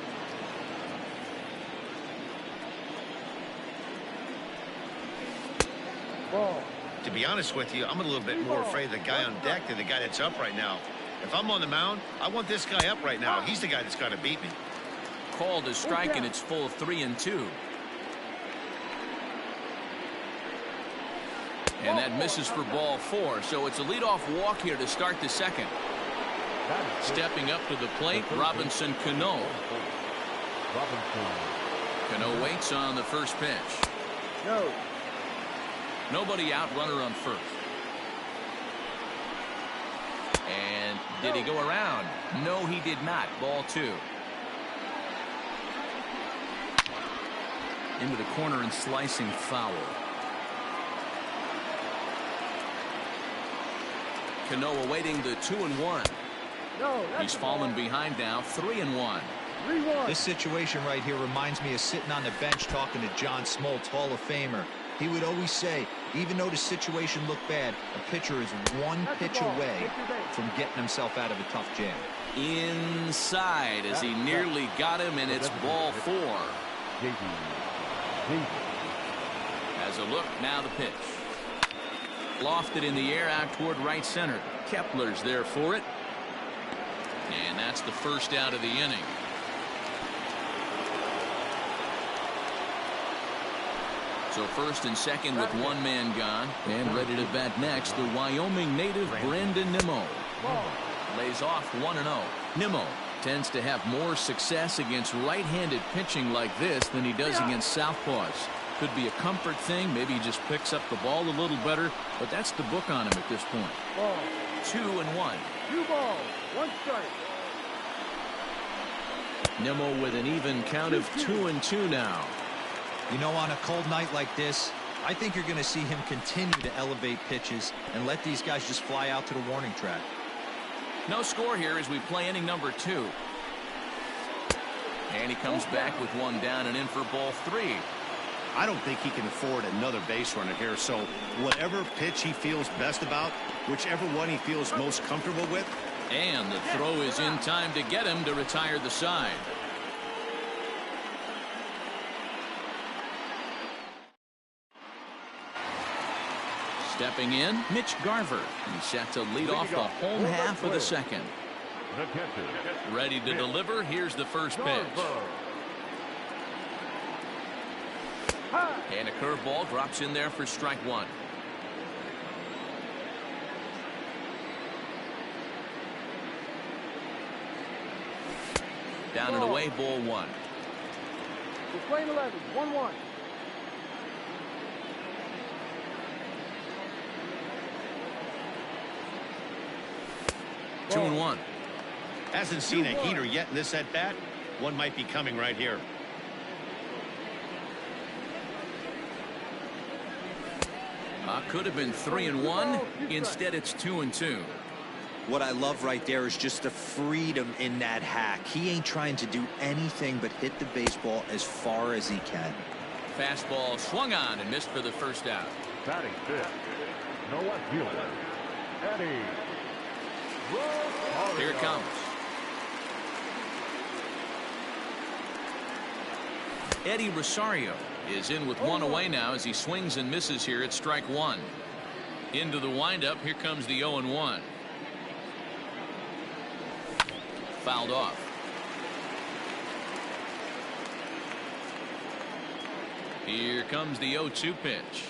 Ball. To be honest with you, I'm a little bit more afraid of the guy on deck than the guy that's up right now. If I'm on the mound, I want this guy up right now. He's the guy that's got to beat me. Called a strike, and it's full of 3-2. And that misses for ball 4, so it's a leadoff walk here to start the second. Stepping up to the plate, Robinson Cano. Cano waits on the first pitch. No. Nobody out, runner on first. And did he go around? No, he did not. Ball 2. Into the corner and slicing foul. Cano awaiting the 2-1. No, he's fallen behind now, 3-1. 3-1. This situation right here reminds me of sitting on the bench talking to John Smoltz, Hall of Famer. He would always say, even though the situation looked bad, a pitcher is one pitch away from getting himself out of a tough jam. Inside as he nearly got him, and it's ball 4. As a look, now the pitch. Lofted in the air out toward right center. Kepler's there for it. And that's the first out of the inning. So first and second with one man gone. And ready to bat next, the Wyoming native Brandon Nimmo. Lays off 1-0. Nimmo tends to have more success against right-handed pitching like this than he does against southpaws. Could be a comfort thing. Maybe he just picks up the ball a little better. But that's the book on him at this point. 2-1. 2 balls, 1 strike. Nimmo with an even count of 2-2 now. You know, on a cold night like this, I think you're going to see him continue to elevate pitches and let these guys just fly out to the warning track. No score here as we play inning number 2. And he comes back with one down and in for ball 3. I don't think he can afford another base runner here, so whatever pitch he feels best about, whichever one he feels most comfortable with. And the throw is in time to get him to retire the side. Stepping in, Mitch Garver. He's set to lead off the home half of the second. Ready to deliver. Here's the first pitch. And a curveball drops in there for strike 1. Down and away, ball 1. We're playing 11, 1-1. Two and 1. Hasn't seen a heater yet in this at bat. One might be coming right here. Could have been 3-1. Instead, it's 2-2. What I love right there is just the freedom in that hack. He ain't trying to do anything but hit the baseball as far as he can. Fastball swung on and missed for the first out. Batting fifth, the left fielder, Eddie. Here it comes. Eddie Rosario is in with one away now as he swings and misses here at strike 1. Into the windup. Here comes the 0-1. Fouled off. Here comes the 0-2 pitch.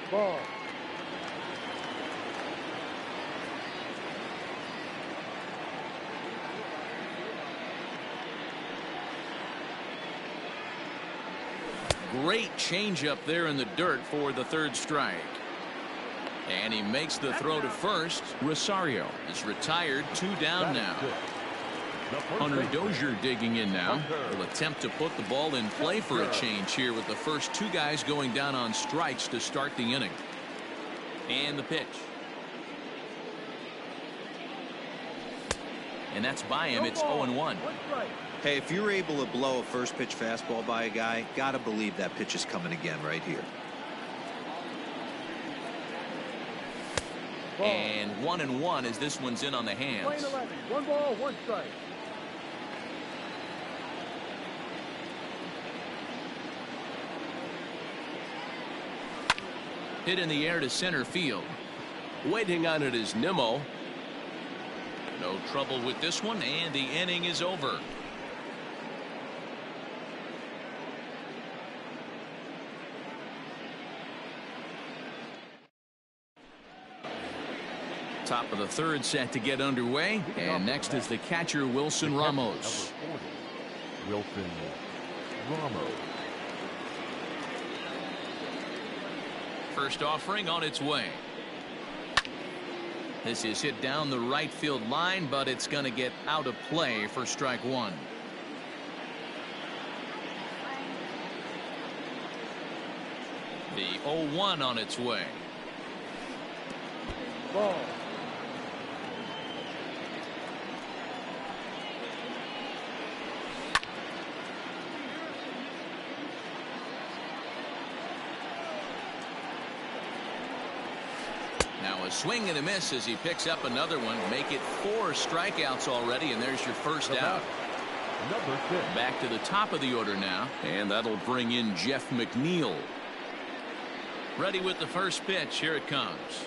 Ball. Great changeup there in the dirt for the third strike. And he makes the throw to first. Rosario is retired. 2 down now. Hunter Dozier digging in now. Will attempt to put the ball in play for a change here with the first 2 guys going down on strikes to start the inning. And the pitch. And that's by him. It's 0-1. Hey, if you're able to blow a first pitch fastball by a guy, gotta believe that pitch is coming again right here. And 1-1 as this one's in on the hands. Playing 11, 1 ball, 1 strike. Hit in the air to center field. Waiting on it is Nimmo. No trouble with this one, and the inning is over. Top of the third set to get underway, and next is the catcher Wilson Ramos. Wilson Ramos. First offering on its way. This is hit down the right field line, but it's going to get out of play for strike 1. The 0-1 on its way. Ball. Now a swing and a miss as he picks up another one. Make it 4 strikeouts already, and there's your first out. Number 6. Back to the top of the order now, and that'll bring in Jeff McNeil. Ready with the first pitch. Here it comes.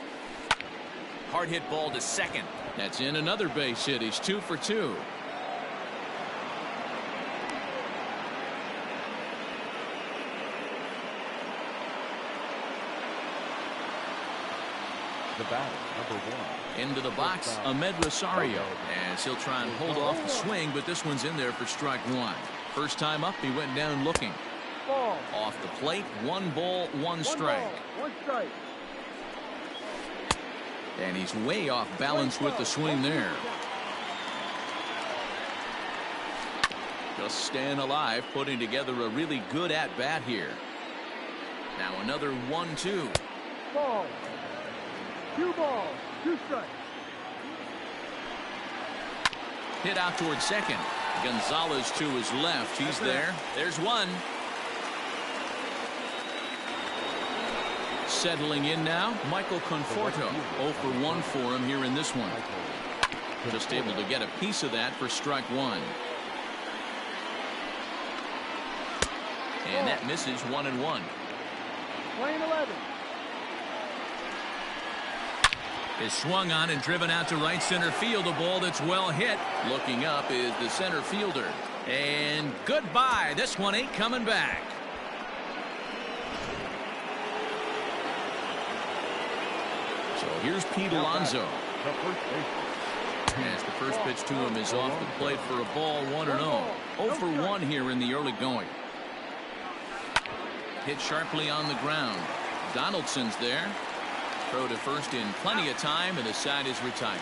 Hard hit ball to second. That's in another base hit. He's 2 for 2. The batter, number 1. Into the box, Ahmed Rosario, as he'll try and hold off the swing, but this one's in there for strike 1. First time up, he went down looking. Ball. Off the plate, 1 ball, 1 strike. 1 strike. And he's way off balance with the swing there. Just staying alive, putting together a really good at-bat here. Now another 1-2. Ball. 2 balls, 2 strikes. Hit out towards second. Gonzalez to his left. He's there. There's one. Settling in now, Michael Conforto. 0 for 1 for him here in this one. Just able to get a piece of that for strike 1. And that misses 1-1. Playing 11. Is swung on and driven out to right center field. A ball that's well hit. Looking up is the center fielder. And goodbye. This one ain't coming back. So here's Pete Alonso. As the first pitch to him is off the plate for a ball, 1-0. 0 for 1 here in the early going. Hit sharply on the ground. Donaldson's there. Throw to first in plenty of time, and the side is retired.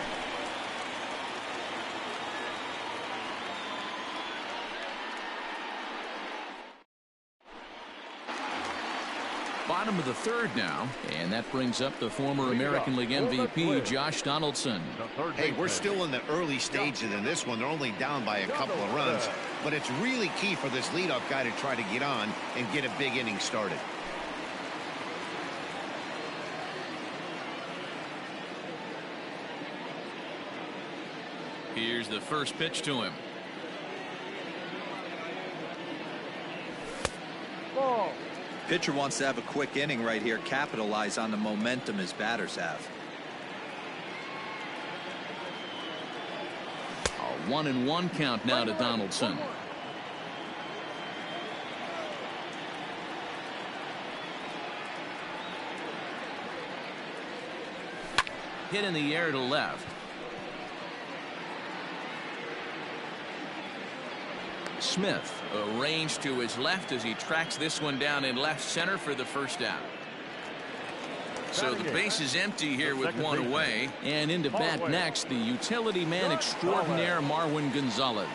Bottom of the third now, and that brings up the former American League MVP, Josh Donaldson. Hey, we're still in the early stages in this one. They're only down by a couple of runs, but it's really key for this leadoff guy to try to get on and get a big inning started. Here's the first pitch to him. Ball. Pitcher wants to have a quick inning right here, capitalize on the momentum his batters have. A 1-1 count now to Donaldson. Hit in the air to left. Smith arranged to his left as he tracks this one down in left center for the first out. So the base is empty here with one away, and into bat next, the utility man extraordinaire Marwin Gonzalez.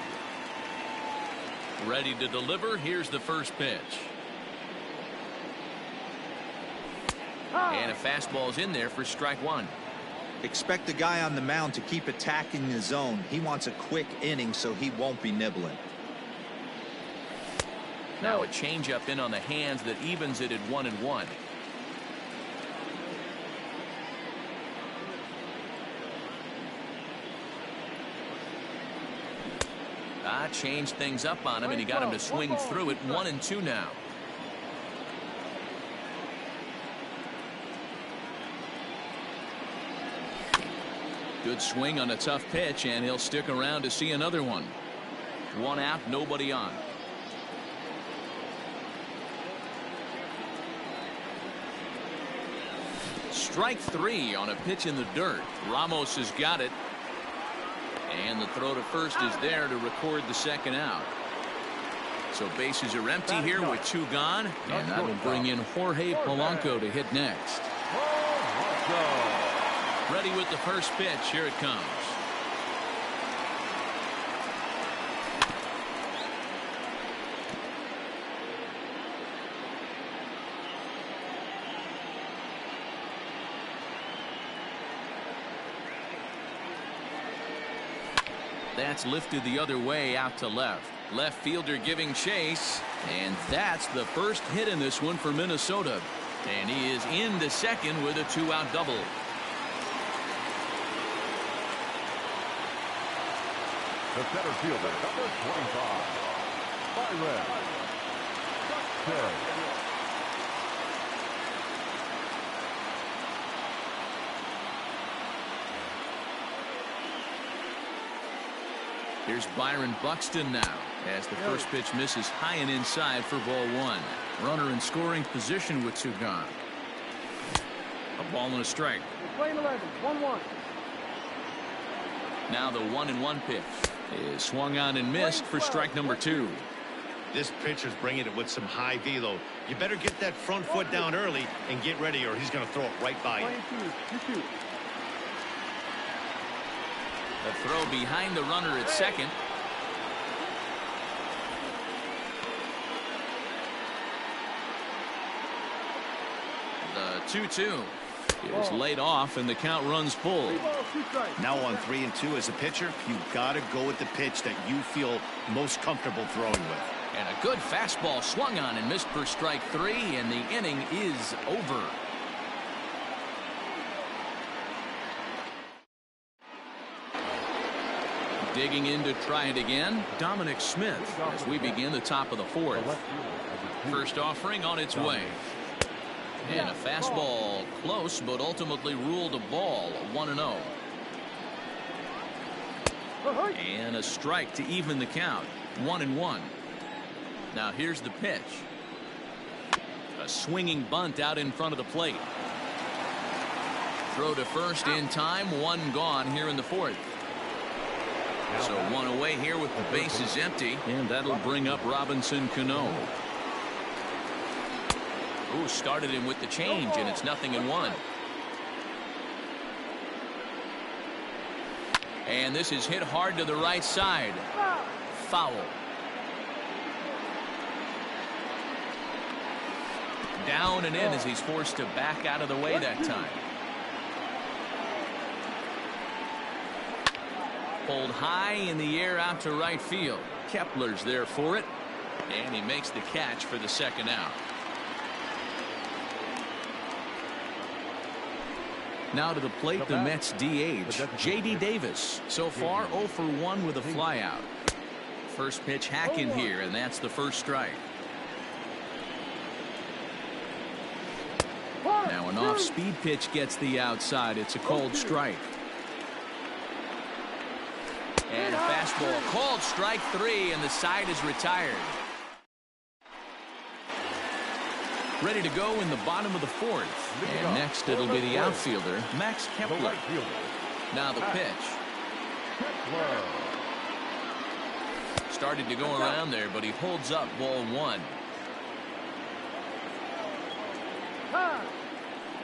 Ready to deliver. Here's the first pitch. And a fastball's in there for strike 1. Expect the guy on the mound to keep attacking the zone. He wants a quick inning so he won't be nibbling. Now a changeup in on the hands that evens it at 1-1. Changed things up on him, and he got him to swing through it. 1-2 now. Good swing on a tough pitch, and he'll stick around to see another one. 1 out, nobody on. Strike 3 on a pitch in the dirt. Ramos has got it. And the throw to first is there to record the second out. So bases are empty here with 2 gone. And that will bring in Jorge Polanco to hit next. Ready with the first pitch. Here it comes. That's lifted the other way out to left. Left fielder giving chase. And that's the first hit in this one for Minnesota. And he is into second with a 2-out double. The center fielder, number 25, Byron. Here's Byron Buxton now as the first pitch misses high and inside for ball 1. Runner in scoring position with 2 gone. A ball and a strike. Playing 11, 1-1. Now the 1-1 pitch is swung on and missed for strike number 2. This pitcher's bringing it with some high velo. You better get that front foot down early and get ready, or he's going to throw it right by you. Playing 2, 2-2. The throw behind the runner at second. The 2-2 is laid off, and the count runs full. Now on 3-2 as a pitcher, you've got to go with the pitch that you feel most comfortable throwing with. And a good fastball swung on and missed for strike 3, and the inning is over. Digging in to try it again, Dominic Smith, as we begin the top of the 4th. First offering on its way. And a fastball close, but ultimately ruled a ball, 1-0. And a strike to even the count, 1-1. Now here's the pitch. A swinging bunt out in front of the plate. Throw to first in time, 1 gone here in the 4th. So 1 away here with the bases empty, and that'll bring up Robinson Cano. Ooh, started him with the change, and it's 0-1. And this is hit hard to the right side. Foul. Down and in as he's forced to back out of the way that time. Pulled high in the air out to right field. Kepler's there for it, and he makes the catch for the second out. Now to the plate, the Mets DH, J.D. Davis. So far, 0 for 1 with a flyout. First pitch hacking here, and that's the first strike. Now an off-speed pitch gets the outside. It's a cold strike. And a fastball called strike 3, and the side is retired. Ready to go in the bottom of the 4th. And next it'll be the outfielder, Max Kepler. Now the pitch. Started to go around there, but he holds up ball 1.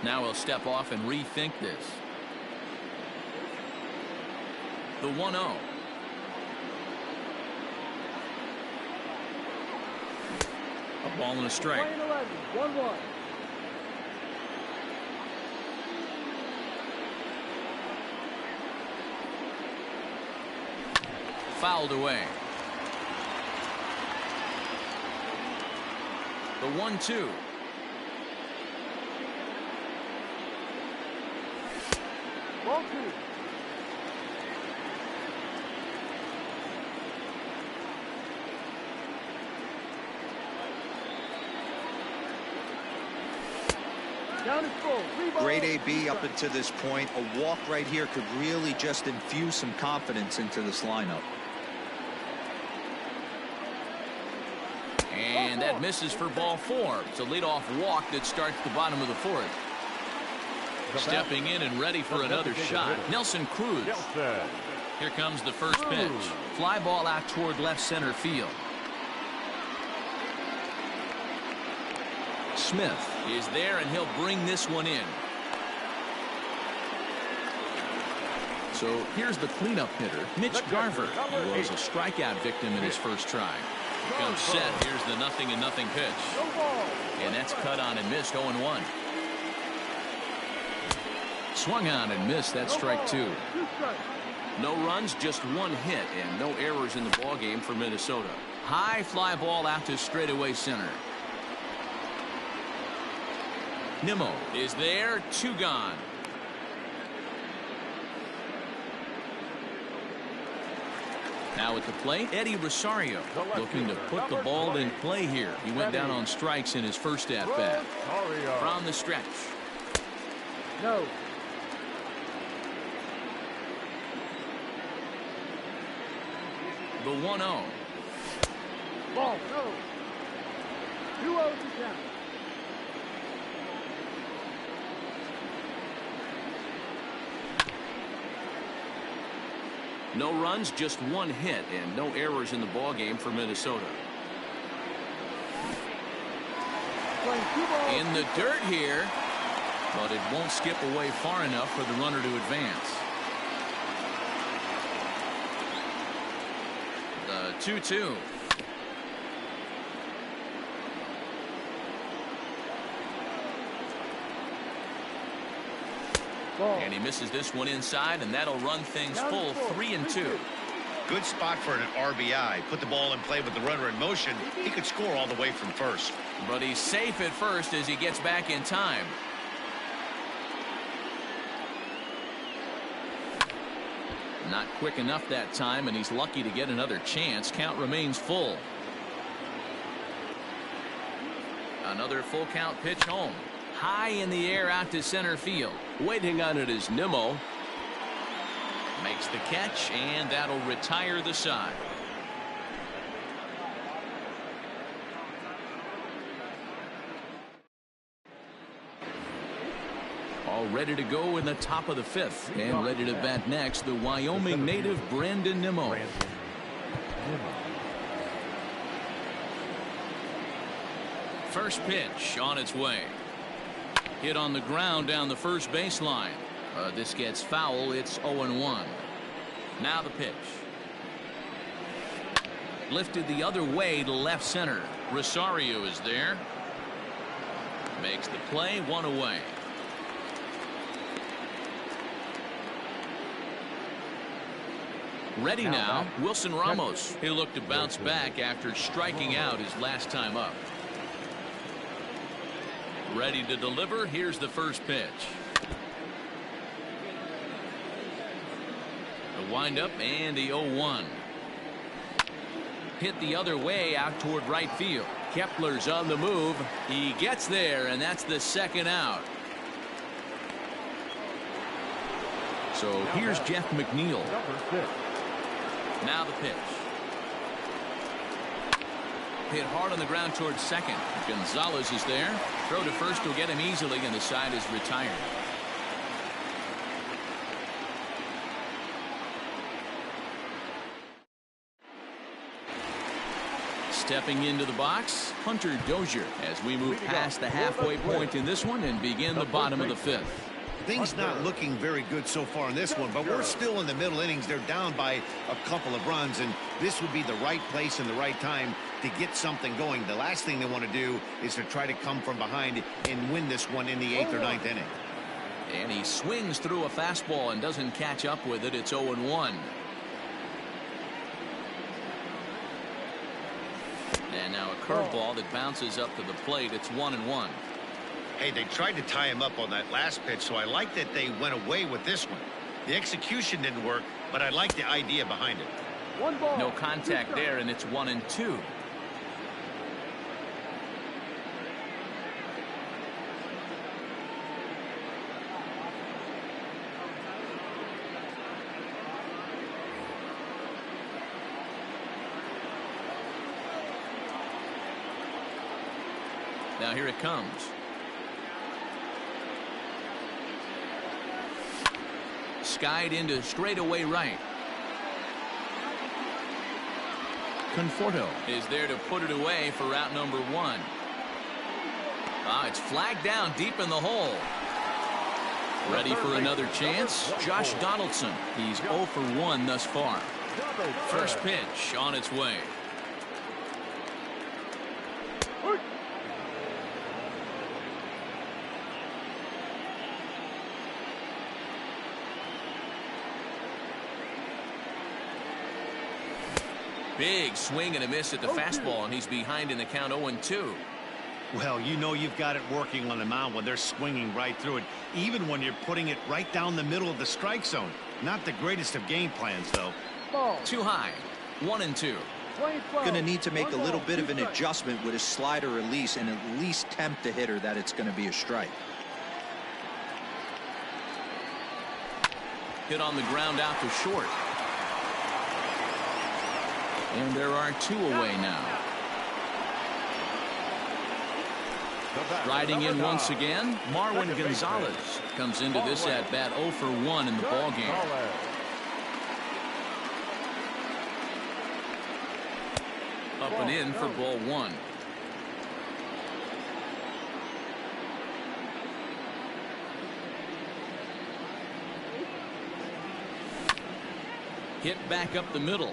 Now he'll step off and rethink this. The 1-0. A ball and a strike. 1-1. Fouled away. The 1-2. Ball 2. Down is full. Great AB up until this point. A walk right here could really just infuse some confidence into this lineup. And that misses for ball 4. It's a leadoff walk that starts the bottom of the 4th. Stepping in and ready for another shot, Nelson Cruz. Here comes the first pitch. Fly ball out toward left center field. Smith is there, and he'll bring this one in. So here's the cleanup hitter, Mitch Garver. He was a strikeout victim in his first try. Here comes set. Here's the 0-0 pitch. And that's cut on and missed, 0-1. Swung on and missed. That's strike 2. No runs, just 1 hit, and no errors in the ballgame for Minnesota. High fly ball out to straightaway center. Nimmo is there, 2 gone. Now at the plate, Eddie Rosario looking to put the ball in play here. He went down on strikes in his first at-bat. From the stretch. No. The 1-0. Ball, no. 2-0 to count. No runs, just 1 hit, and no errors in the ballgame for Minnesota. In the dirt here, but it won't skip away far enough for the runner to advance. 2-2. And he misses this one inside, and that'll run things full 3-2. Good spot for an RBI. Put the ball in play with the runner in motion. He could score all the way from first. But he's safe at first as he gets back in time. Not quick enough that time, and he's lucky to get another chance. Count remains full. Another full count pitch home. High in the air out to center field. Waiting on it is Nimmo. Makes the catch, and that'll retire the side. All ready to go in the top of the fifth, and ready to bat next, the Wyoming native Brandon Nimmo. First pitch on its way. Hit on the ground down the first baseline. This gets foul. It's 0-1. Now the pitch. Lifted the other way to left center. Rosario is there. Makes the play, one away. Ready now, Wilson Ramos. He'll look to bounce back after striking out his last time up. Ready to deliver. Here's the first pitch. The windup and the 0-1. Hit the other way out toward right field. Kepler's on the move. He gets there, and that's the second out. So here's Jeff McNeil. Now the pitch. Hit hard on the ground towards second. Gonzalez is there. Throw to first will get him easily, and the side is retired. Stepping into the box, Hunter Dozier, as we move past the halfway point in this one and begin the bottom of the fifth. Things not looking very good so far in this one, but we're still in the middle innings. They're down by a couple of runs, and this would be the right place and the right time to get something going. The last thing they want to do is to try to come from behind and win this one in the 8th or 9th inning. And he swings through a fastball and doesn't catch up with it. It's 0-1. And now a curveball that bounces up to the plate. It's 1-1. Hey, they tried to tie him up on that last pitch, so I like that they went away with this one. The execution didn't work, but I like the idea behind it. No contact there, and it's 1-2. Now here it comes. Skied into straightaway right. Conforto is there to put it away for route number 1. It's flagged down deep in the hole. Ready for another chance. Josh Donaldson. He's 0 for 1 thus far. First pitch on its way. Big swing and a miss at the fastball, and he's behind in the count 0-2. Well, you know you've got it working on the mound when they're swinging right through it, even when you're putting it right down the middle of the strike zone. Not the greatest of game plans, though. Too high. 1-2. Going to need to make a little bit of an adjustment with his slider release and at least tempt the hitter that it's going to be a strike. Hit on the ground out to short. And there are 2 away now. Riding in once again, Marwin Gonzalez comes into this at bat 0 for 1 in the ballgame. Up and in for ball 1. Hit back up the middle.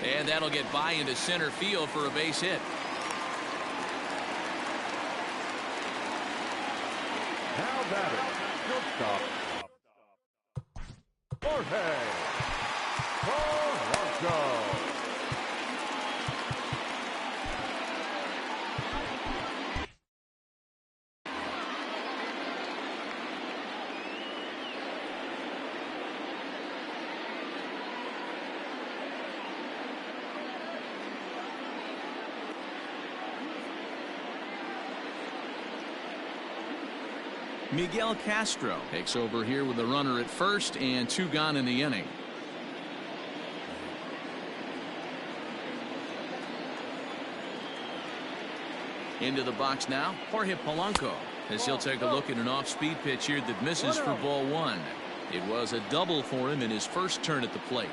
And that'll get by into center field for a base hit. Now batting, shortstop, Jorge Polanco. Miguel Castro takes over here with the runner at first and 2 gone in the inning. Into the box now, Jorge Polanco, as he'll take a look at an off-speed pitch here that misses for ball 1. It was a double for him in his first turn at the plate.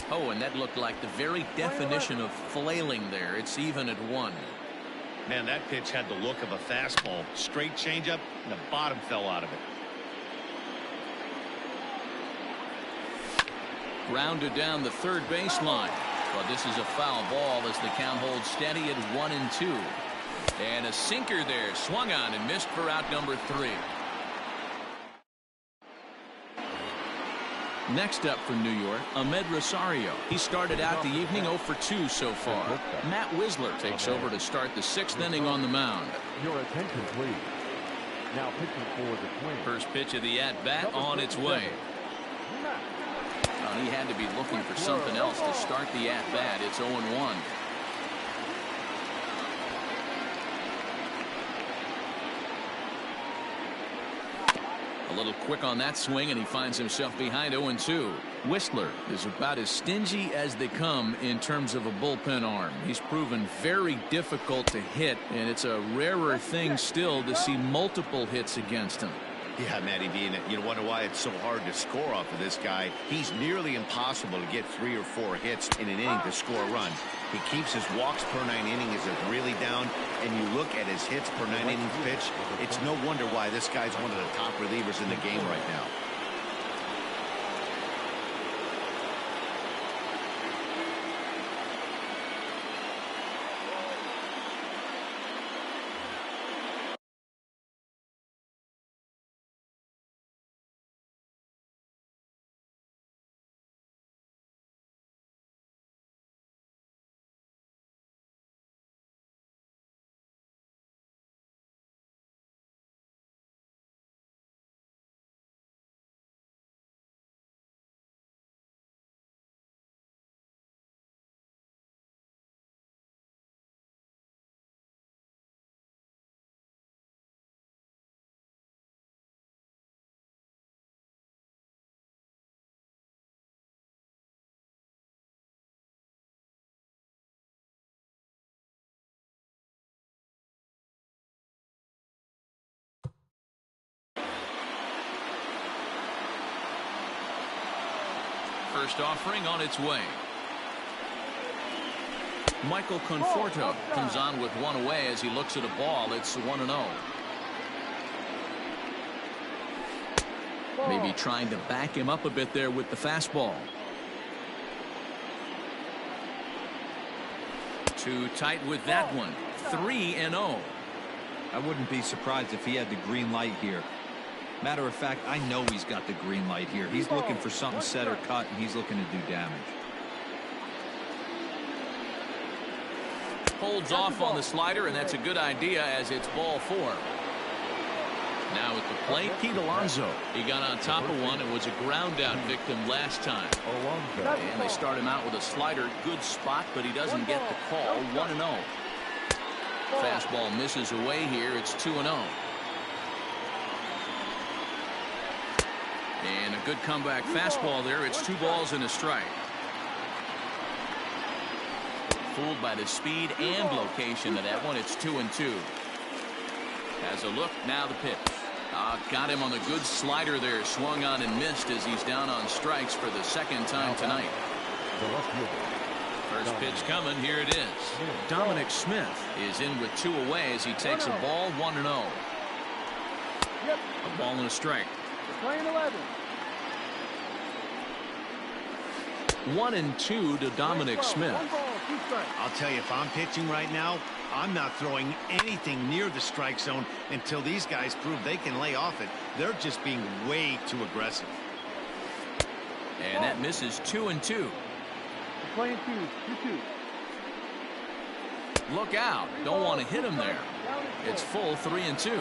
Oh, and that looked like the very definition of flailing there. It's even at 1. Man, that pitch had the look of a fastball. Straight changeup, and the bottom fell out of it. Grounded down the third baseline. But this is a foul ball as the count holds steady at 1-2. And a sinker there, swung on and missed for out number 3. Next up from New York, Ahmed Rosario. He started out the evening 0 for 2 so far. Matt Wisler takes over to start the 6th inning on the mound. Your attention, please. Now pitching for the Twins. First pitch of the at-bat on its way. He had to be looking for something else to start the at-bat. It's 0-1. A little quick on that swing, and he finds himself behind 0-2. Whistler is about as stingy as they come in terms of a bullpen arm. He's proven very difficult to hit, and it's a rarer thing still to see multiple hits against him. Yeah, Matty B, and you wonder why it's so hard to score off of this guy. He's nearly impossible to get 3 or 4 hits in an inning to score a run. He keeps his walks per 9 innings is really down, and you look at his hits per 9 innings pitch, it's no wonder why this guy's one of the top relievers in the game right now. First offering on its way. Michael Conforto comes on with 1 away as he looks at a ball. It's 1-0. Maybe trying to back him up a bit there with the fastball. Too tight with that one. 3-0. I wouldn't be surprised if he had the green light here. Matter of fact, I know he's got the green light here. He's looking for something set or cut, and he's looking to do damage. Holds off on the slider, and that's a good idea as it's ball 4. Now at the plate, Pete Alonso. He got on top of one and was a ground out victim last time. And they start him out with a slider. Good spot, but he doesn't get the call. 1-0. Fastball misses away here. It's 2-0. And a good comeback fastball there. It's 2 balls and a strike. Fooled by the speed and location of that one. It's 2-2. Has a look. Now the pitch. Got him on the good slider there. Swung on and missed as he's down on strikes for the 2nd time tonight. First pitch coming. Here it is. Dominic Smith is in with 2 away as he takes a ball. 1-0. A ball and a strike. Playing 11. 1-2 to Dominic Smith. One ball, 2 strikes. I'll tell you, if I'm pitching right now, I'm not throwing anything near the strike zone until these guys prove they can lay off it. They're just being way too aggressive. And that misses 2-2. Playing 2-2. Look out. Don't want to hit him there. It's full 3-2.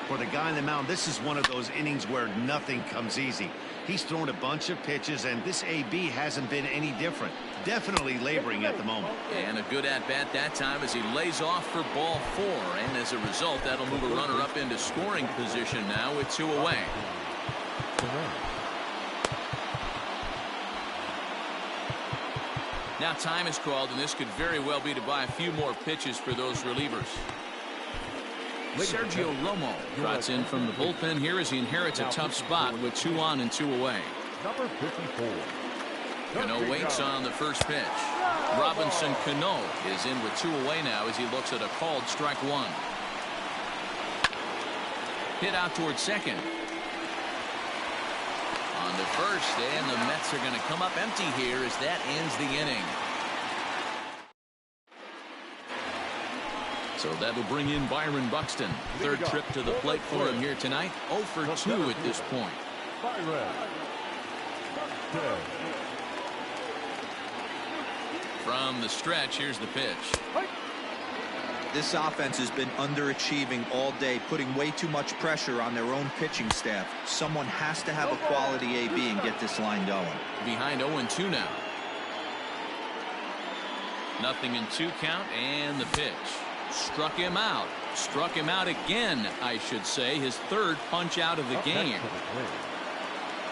For the guy on the mound, this is one of those innings where nothing comes easy. He's thrown a bunch of pitches, and this AB hasn't been any different. Definitely laboring at the moment. And a good at-bat that time as he lays off for ball 4. And as a result, that'll move a runner up into scoring position now with 2 away. Now time is called, and this could very well be to buy a few more pitches for those relievers. Sergio Romo trots in from the bullpen here as he inherits a tough spot with 2 on and 2 away. Number 54. Cano waits on the first pitch. Robinson Cano is in with 2 away now as he looks at a called strike 1. Hit out towards second. On to first, and the Mets are going to come up empty here as that ends the inning. So that'll bring in Byron Buxton. Third trip to the plate for him here tonight. 0 for 2 at this point. From the stretch, here's the pitch. This offense has been underachieving all day, putting way too much pressure on their own pitching staff. Someone has to have a quality AB and get this line going. Behind 0-2 now. 0-2 count, and the pitch. Struck him out. Struck him out again, I should say. His third punch out of the game.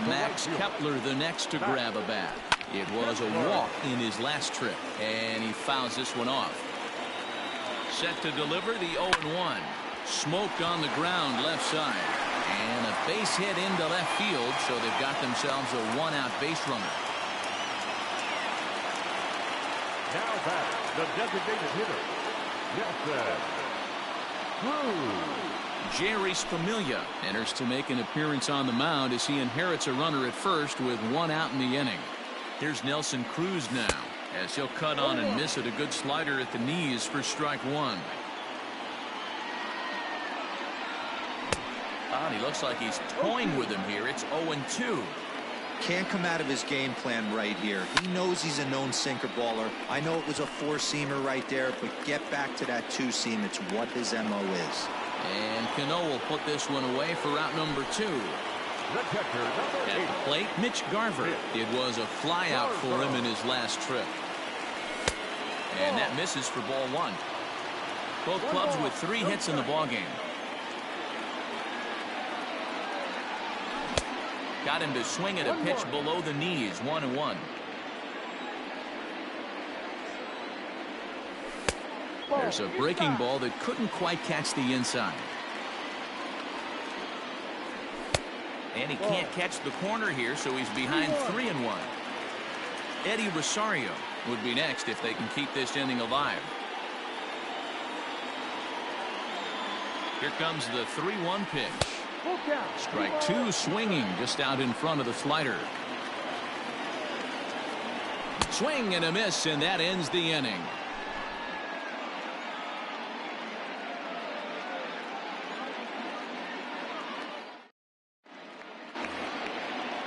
Max Kepler the next to grab a bat. It was a walk in his last trip, and he fouls this one off. Set to deliver the 0-1. Smoke on the ground left side. And a base hit into left field, so they've got themselves a 1-out base runner. Now back, the designated hitter, Nelson Cruz. Jerry Familia enters to make an appearance on the mound as he inherits a runner at first with 1 out in the inning. Here's Nelson Cruz now, as he'll cut on and miss at a good slider at the knees for strike 1. And he looks like he's toying with him here. It's 0-2. Can't come out of his game plan right here. He knows he's a known sinker baller. I know it was a 4-seamer right there, but get back to that 2-seam. It's what his MO is. And Cano will put this one away for out number 2. At the plate, Mitch Garver. It was a fly out for him in his last trip. And that misses for ball 1. Both clubs with 3 hits in the ballgame. Got him to swing at a pitch below the knees. 1-1. There's a breaking ball that couldn't quite catch the inside. And he can't catch the corner here, so he's behind 3-1. Eddie Rosario would be next if they can keep this inning alive. Here comes the 3-1 pitch. Strike 2, swinging just out in front of the slider. Swing and a miss, and that ends the inning.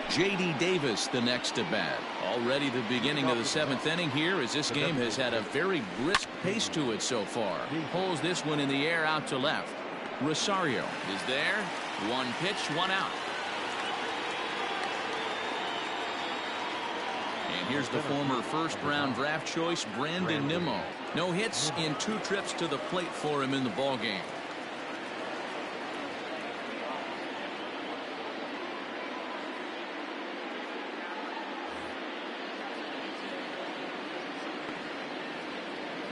J.D. Davis the next to bat. Already the beginning of the 7th inning here, as this game has had a very brisk pace to it so far. Pulls this one in the air out to left. Rosario is there. 1 pitch, 1 out. And here's the former first-round draft choice, Brandon Nimmo. No hits in 2 trips to the plate for him in the ballgame.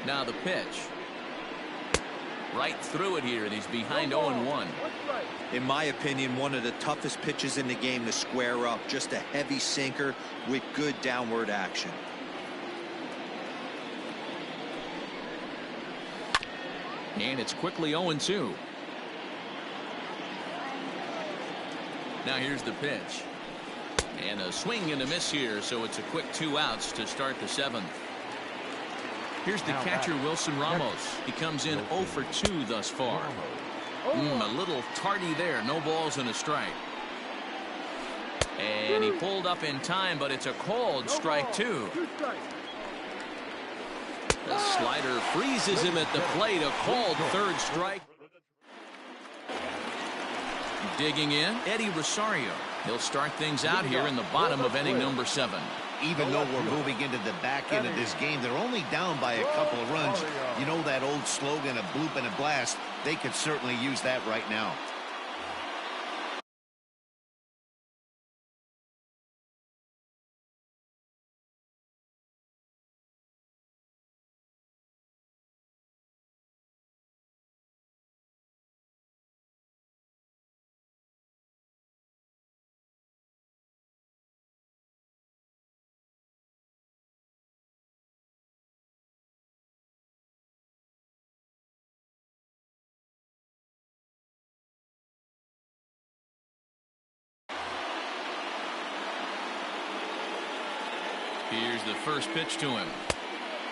Now the pitch. Right through it here, and he's behind 0-1. In my opinion, one of the toughest pitches in the game to square up. Just a heavy sinker with good downward action. And it's quickly 0-2. Now here's the pitch. And a swing and a miss here, so it's a quick 2 outs to start the 7th. Here's the catcher, Wilson Ramos. He comes in 0 for 2 thus far. A little tardy there. No balls and a strike. And he pulled up in time, but it's a called strike 2. The slider freezes him at the plate. A called 3rd strike. Digging in, Eddie Rosario. He'll start things out here in the bottom of inning number 7. Even though we're moving into the back end of this game, they're only down by a couple of runs. You know that old slogan, a bloop and a blast? They could certainly use that right now. Here's the first pitch to him.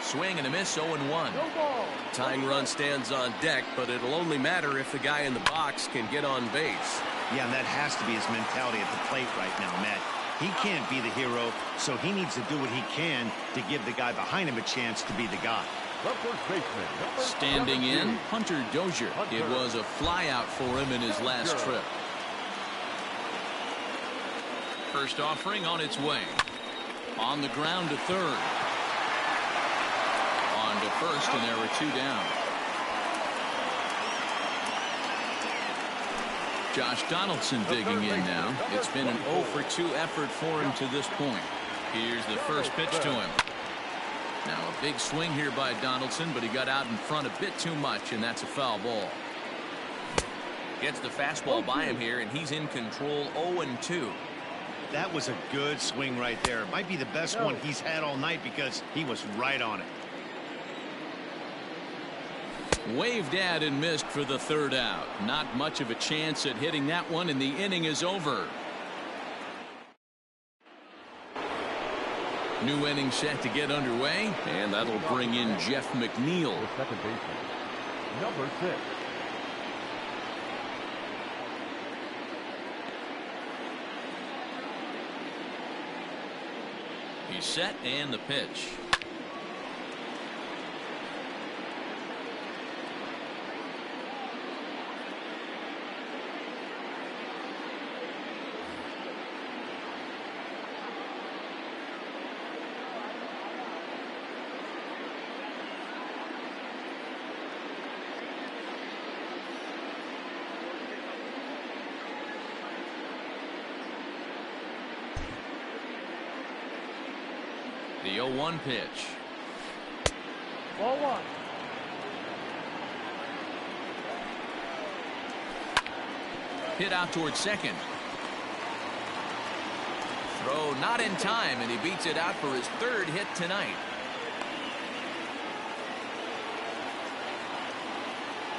Swing and a miss, 0-1. Tying run stands on deck, but it'll only matter if the guy in the box can get on base. Yeah, and that has to be his mentality at the plate right now, Matt. He can't be the hero, so he needs to do what he can to give the guy behind him a chance to be the guy. Standing in, Hunter Dozier. It was a flyout for him in his last trip. First offering on its way. On the ground to 3rd. On to 1st, and there were 2 down. Josh Donaldson digging in now. It's been an 0 for 2 effort for him to this point. Here's the first pitch to him. Now a big swing here by Donaldson, but he got out in front a bit too much, and that's a foul ball. Gets the fastball by him here, and he's in control. 0-2. That was a good swing right there. Might be the best one he's had all night because he was right on it. Waved at and missed for the 3rd out. Not much of a chance at hitting that one, and the inning is over. New inning set to get underway, and that'll bring in Jeff McNeil. Second baseman, number 6. He's set, and the pitch. The 0-1 pitch. Ball 1. Hit out towards second. Throw not in time, and he beats it out for his 3rd hit tonight.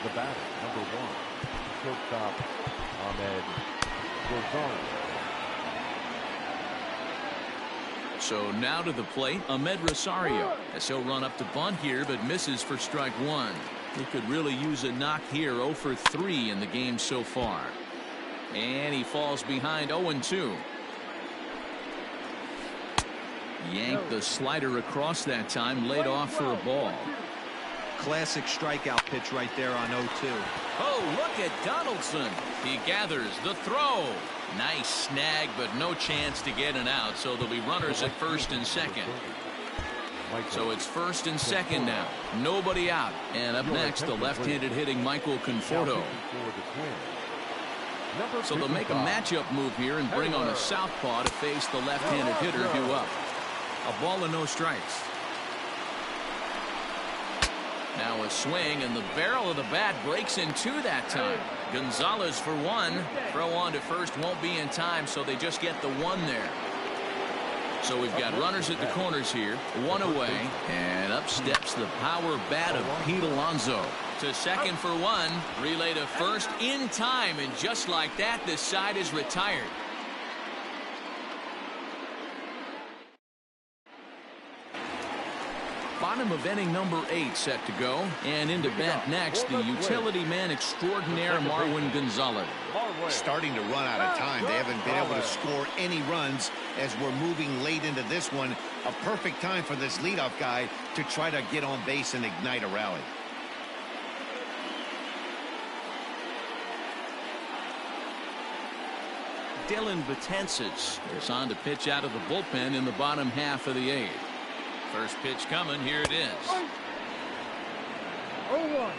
The batter, number 1, shortstop Ahmed Rosario. So now to the plate, Ahmed Rosario, as he'll run up to bunt here, but misses for strike 1. He could really use a knock here. 0 for 3 in the game so far. And he falls behind. 0-2. Yanked the slider across that time, laid off for a ball. Classic strikeout pitch right there on 0-2. Oh, look at Donaldson. He gathers the throw. Nice snag, but no chance to get an out, so there'll be runners at 1st and 2nd. So it's 1st and 2nd now. Nobody out. And up next, the left-handed hitting Michael Conforto. So they'll make a matchup move here and bring on a southpaw to face the left-handed hitter due up. A ball and no strikes. Now a swing, and the barrel of the bat breaks in 2 that time. Gonzalez for 1. Throw on to 1st won't be in time, so they just get the 1 there. So we've got runners at the corners here. 1 away, and up steps the power bat of Pete Alonso. To 2nd for 1. Relay to 1st in time, and just like that, this side is retired. bottom of inning number 8 set to go. And into bat next, the utility man extraordinaire, Marwin Gonzalez. Starting to run out of time. They haven't been able to score any runs as we're moving late into this one. A perfect time for this leadoff guy to try to get on base and ignite a rally. Dylan Betances is on to pitch out of the bullpen in the bottom half of the 8th. First pitch coming. Here it is. 0-1.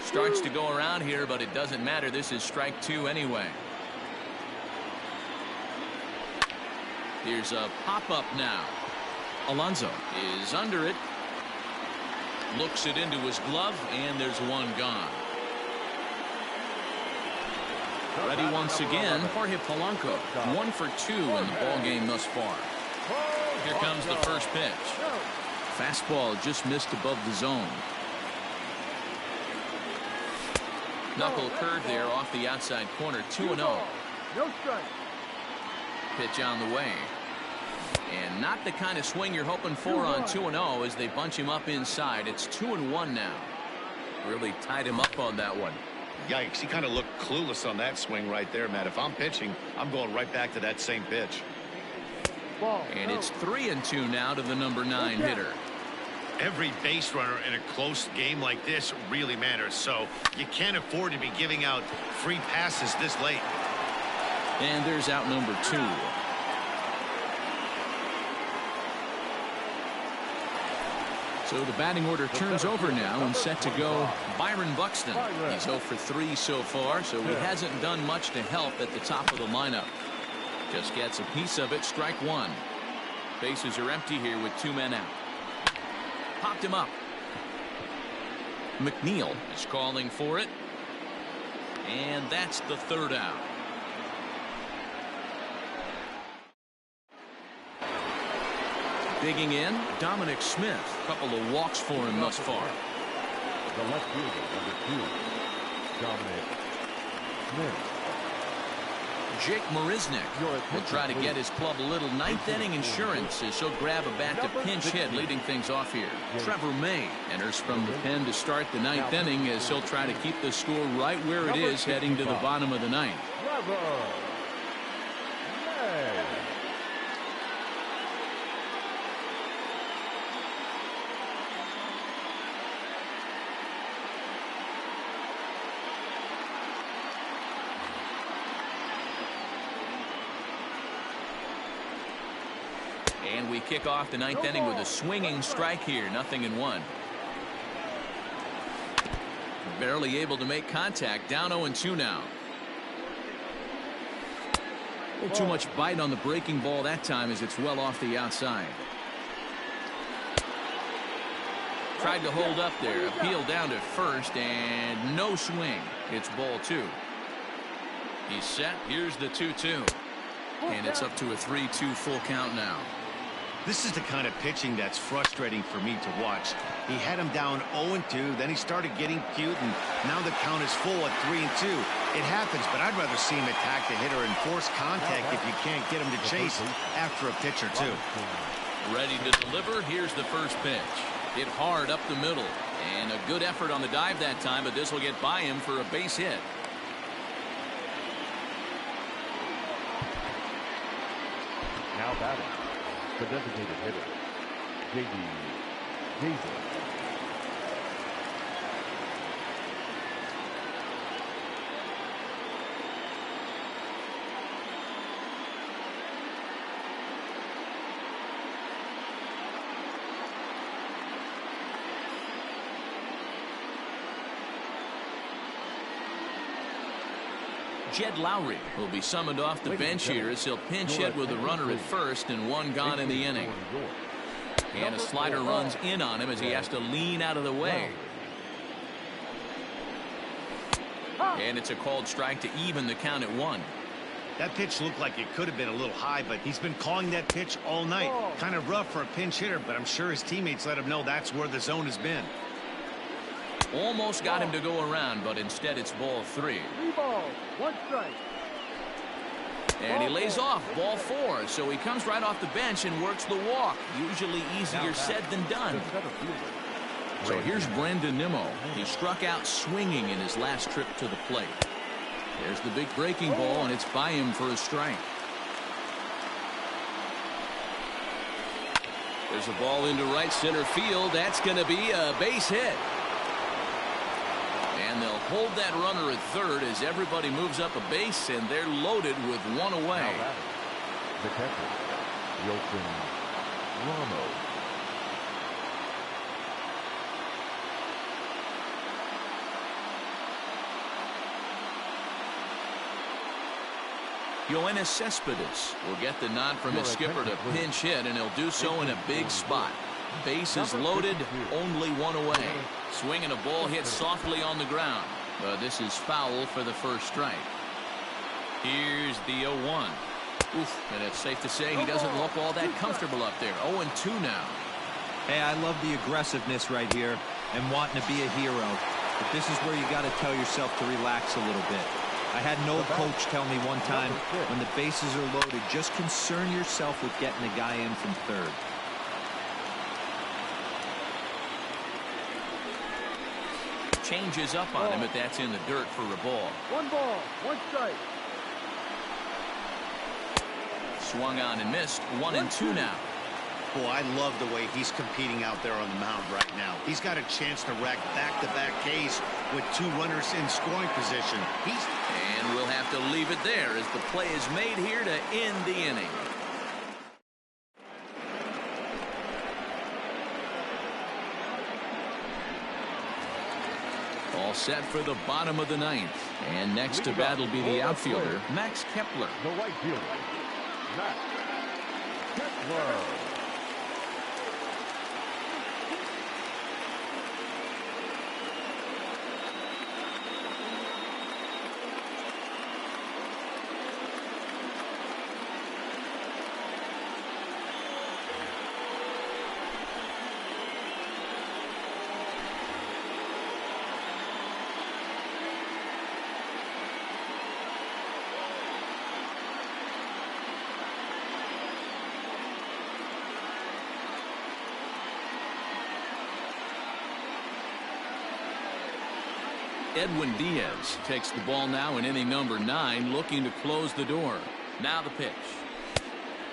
Starts to go around here, but it doesn't matter. This is strike 2 anyway. Here's a pop-up now. Alonso is under it. Looks it into his glove, and there's one gone. Ready once again, Jorge Polanco. 1 for 2 in the ball game thus far. Here comes the first pitch. Fastball just missed above the zone. Knuckle curve there off the outside corner. 2-0. No strike. Pitch on the way. And not the kind of swing you're hoping for on 2-0 as they bunch him up inside. It's 2-1 now. Really tied him up on that one. Yikes, he kind of looked clueless on that swing right there, Matt. If I'm pitching, I'm going right back to that same pitch. And it's 3-2 now to the number 9 hitter. Every base runner in a close game like this really matters, so you can't afford to be giving out free passes this late. And there's out number 2. So the batting order turns over now and set to go Byron Buxton. He's 0 for 3 so far, so he hasn't done much to help at the top of the lineup. Just gets a piece of it. Strike 1. Bases are empty here with 2 men out. Popped him up. McNeil is calling for it. And that's the 3rd out. Digging in, Dominic Smith. A couple of walks for him thus far. The left fielder, number 2, Dominic Smith. Jake Marisnick will try to get his club a little 9th inning insurance as he'll grab a bat to pinch hit, leading things off here. Trevor May enters from the pen to start the 9th inning as he'll try to keep the score right where it is heading to the bottom of the 9th. And we kick off the 9th inning with a swinging strike here. 0-1. Barely able to make contact. Down 0-2 now. A little too much bite on the breaking ball that time as it's well off the outside. Tried to hold up there. Appeal down to first and no swing. It's ball 2. He's set. Here's the 2-2. And it's up to a 3-2 full count now. This is the kind of pitching that's frustrating for me to watch. He had him down 0-2, then he started getting cute, and now the count is full at 3-2. It happens, but I'd rather see him attack the hitter and force contact if you can't get him to chase after a pitch or 2. Ready to deliver. Here's the first pitch. Hit hard up the middle. And a good effort on the dive that time, but this will get by him for a base hit. Now batting, the designated hitter, J.D. Davis. Jed Lowry will be summoned off the bench here as he'll pinch hit with a runner at first and 1 gone in the inning. And a slider runs in on him as he has to lean out of the way. And it's a called strike to even the count at 1. That pitch looked like it could have been a little high, but he's been calling that pitch all night. Kind of rough for a pinch hitter, but I'm sure his teammates let him know that's where the zone has been. Almost got him to go around, but instead it's ball 3. 3 balls, 1 strike. And he lays off ball 4, so he comes right off the bench and works the walk. Usually easier said than done. So here's Brandon Nimmo. He struck out swinging in his last trip to the plate. There's the big breaking ball, and it's by him for a strike. There's a ball into right center field. That's going to be a base hit. And they'll hold that runner at third as everybody moves up a base, and they're loaded with one away. The catcher, Wilson Ramos. Yoenis Cespedes will get the nod from his skipper to pinch hit, and he'll do so in a big spot. Bases loaded, only one away. Swinging a ball hit softly on the ground, but this is foul for the first strike. Here's the 0-1. Oof, and it's safe to say he doesn't look all that comfortable up there. 0-2 now. Hey, I love the aggressiveness right here and wanting to be a hero. But this is where you got to tell yourself to relax a little bit. I had an old coach tell me one time, when the bases are loaded, just concern yourself with getting the guy in from third. Changes up on him, but that's in the dirt for a ball. 1 ball, 1 strike. Swung on and missed. 1-2 now. Boy, I love the way he's competing out there on the mound right now. He's got a chance to rack back-to-back Ks with 2 runners in scoring position. And we'll have to leave it there as the play is made here to end the inning. All set for the bottom of the 9th. And next to bat will be the outfielder, Max Kepler. The right fielder, Max Kepler. Edwin Diaz takes the ball now in inning number 9, looking to close the door. Now the pitch.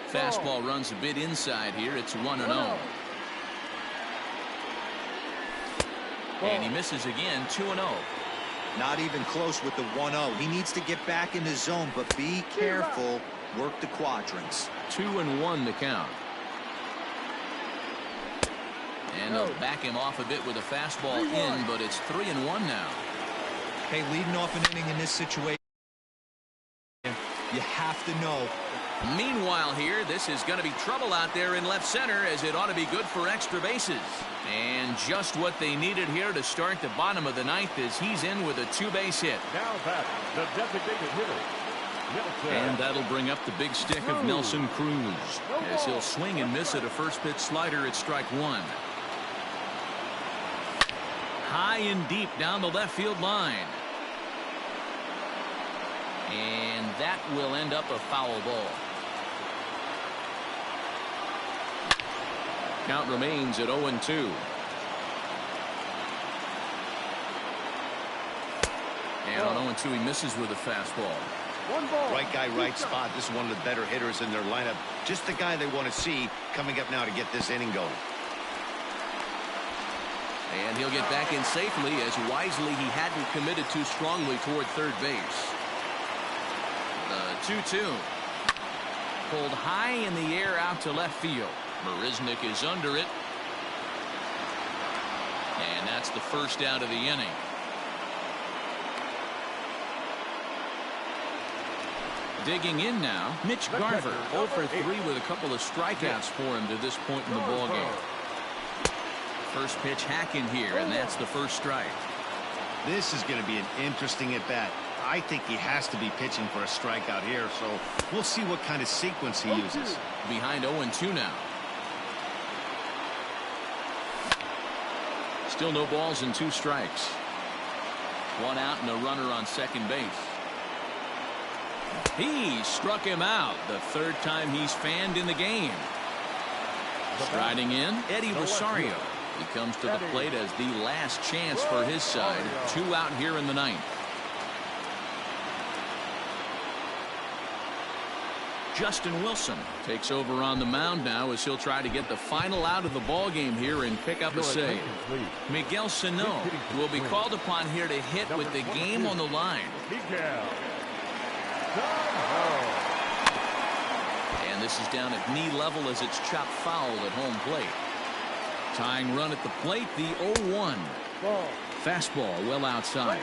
Fastball runs a bit inside here. It's 1-0. And he misses again. 2-0. Not even close with the 1-0. He needs to get back in the zone, but be careful. Work the quadrants. 2-1 the count. And they'll back him off a bit with a fastball in, but it's 3-1 now. Hey, leading off an inning in this situation, you have to know. Meanwhile here, this is going to be trouble out there in left center, as it ought to be good for extra bases. And just what they needed here to start the bottom of the 9th, as he's in with a 2-base hit. Now batting, the designated hitter, Nelson. And that'll bring up the big stick of Nelson Cruz, as he'll swing and miss at a first pitch slider at strike 1. High and deep down the left field line. And that will end up a foul ball. Count remains at 0-2. And on 0-2, he misses with a fastball. 1 ball. Right guy, right spot. This is one of the better hitters in their lineup. Just the guy they want to see coming up now to get this inning going. And he'll get back in safely, as wisely he hadn't committed too strongly toward third base. The 2-2. Pulled high in the air out to left field. Marisnick is under it. And that's the first out of the inning. Digging in now, Mitch Garver, 0 for 3 with a couple of strikeouts for him to this point in the ballgame. First pitch hacking here, and that's the first strike. This is going to be an interesting at-bat. I think he has to be pitching for a strikeout here, so we'll see what kind of sequence he uses. Behind 0-2 now. Still no balls and 2 strikes. 1 out and a runner on second base. He struck him out, the third time he's fanned in the game. Striding in, Eddie Rosario. He comes to the plate as the last chance for his side. 2 out here in the ninth. Justin Wilson takes over on the mound now as he'll try to get the final out of the ball game here and pick up a save. Miguel Sano will be called upon here to hit with the game on the line. And this is down at knee level as it's chopped foul at home plate. Tying run at the plate, the 0-1. Fastball well outside.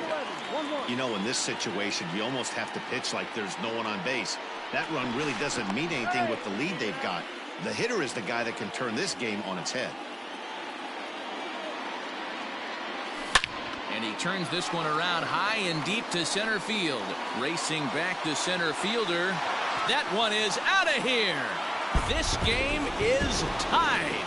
You know, in this situation, you almost have to pitch like there's no one on base. That run really doesn't mean anything with the lead they've got. The hitter is the guy that can turn this game on its head. And he turns this one around high and deep to center field. Racing back to center fielder. That one is out of here. This game is tied.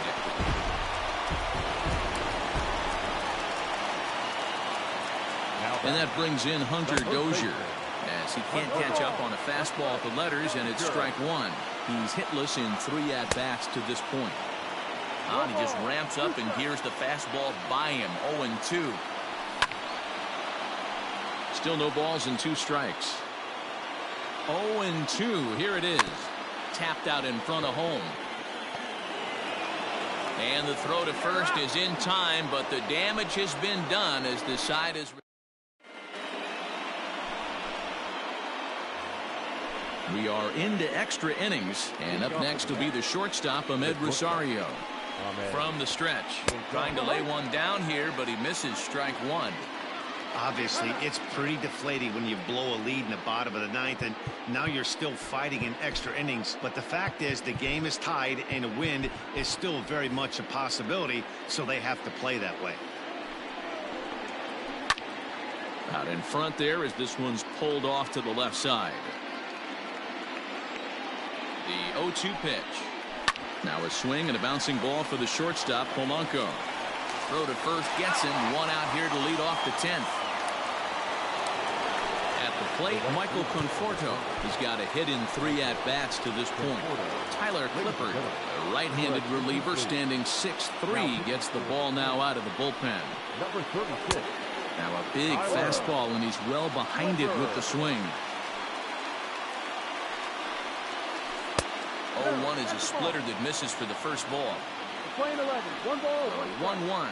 And that brings in Hunter Dozier, as he can't catch up on a fastball at the letters, and it's strike one. He's hitless in 3 at-bats to this point. And he just ramps up and gears the fastball by him. 0-2. Still no balls and 2 strikes. 0-2. Here it is. Tapped out in front of home. And the throw to first is in time, but the damage has been done as the side is... We are into extra innings, and up next will be the shortstop, Ahmed Rosario. From the stretch, trying to lay one down here, but he misses strike one. Obviously, it's pretty deflating when you blow a lead in the bottom of the ninth, and now you're still fighting in extra innings. But the fact is, the game is tied, and a win is still very much a possibility, so they have to play that way. Out in front there as this one's pulled off to the left side. The 0-2 pitch. Now a swing and a bouncing ball for the shortstop, Polanco. Throw to first gets him. 1 out here to lead off the 10th. At the plate, Michael Conforto. He's got a hit in 3 at-bats to this point. Tyler Clippard, a right-handed reliever standing 6'3", gets the ball now out of the bullpen. Number 36. Now a big fastball, and he's well behind it with the swing. 0-1 is a splitter that misses for the first ball. Playing 11. 1 ball. 1-1.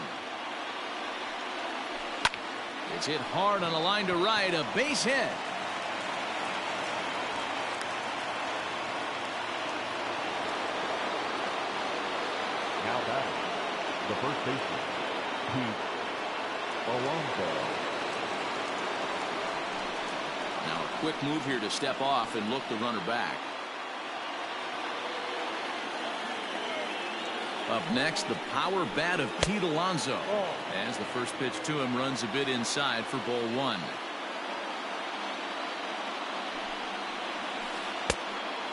It's hit hard on a line to right. A base hit. Now back, the first baseman, Pete Alonso. Now a quick move here to step off and look the runner back. Up next, the power bat of Pete Alonso. As the first pitch to him runs a bit inside for ball 1.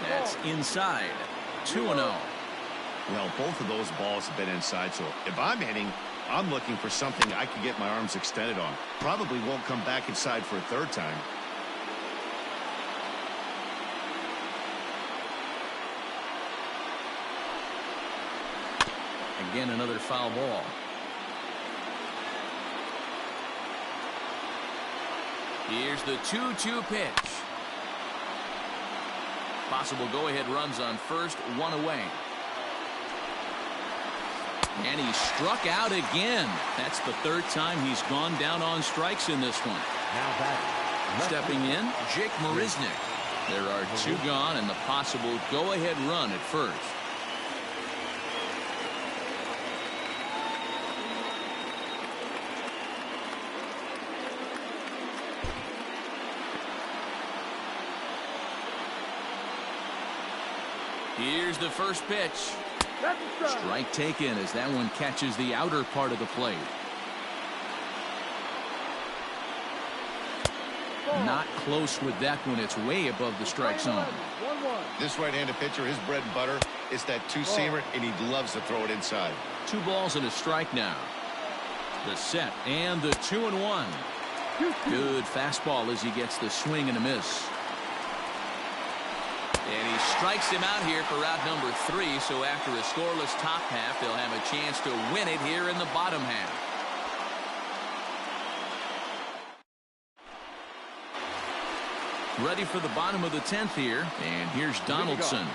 That's inside. 2-0. Well, both of those balls have been inside, so if I'm hitting, I'm looking for something I can get my arms extended on. Probably won't come back inside for a third time. Again, another foul ball. Here's the 2-2 pitch. Possible go-ahead runs on first, 1 away. And he struck out again. That's the 3rd time he's gone down on strikes in this one. Now back. Stepping in, Jake Marisnick. There are 2 gone and the possible go-ahead run at first. Here's the first pitch. Strike taken as that one catches the outer part of the plate. Not close with that one. It's way above the strike zone. This right-handed pitcher, his bread and butter is that two-seamer, and he loves to throw it inside. 2 balls and a strike now. The set and the 2-1. Good fastball as he gets the swing and a miss. And he strikes him out here for out number 3. So after a scoreless top half, they'll have a chance to win it here in the bottom half. Ready for the bottom of the 10th here. And here's Donaldson.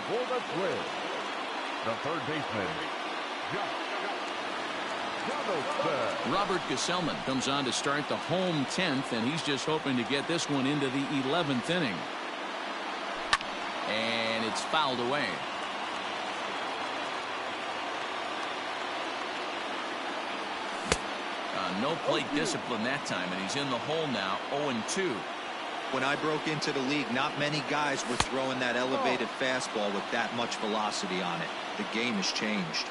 The third baseman, Robert Gesellman comes on to start the home 10th, and he's just hoping to get this one into the 11th inning. And it's fouled away. No plate discipline that time, and he's in the hole now, 0-2. When I broke into the league, not many guys were throwing that elevated fastball with that much velocity on it. The game has changed.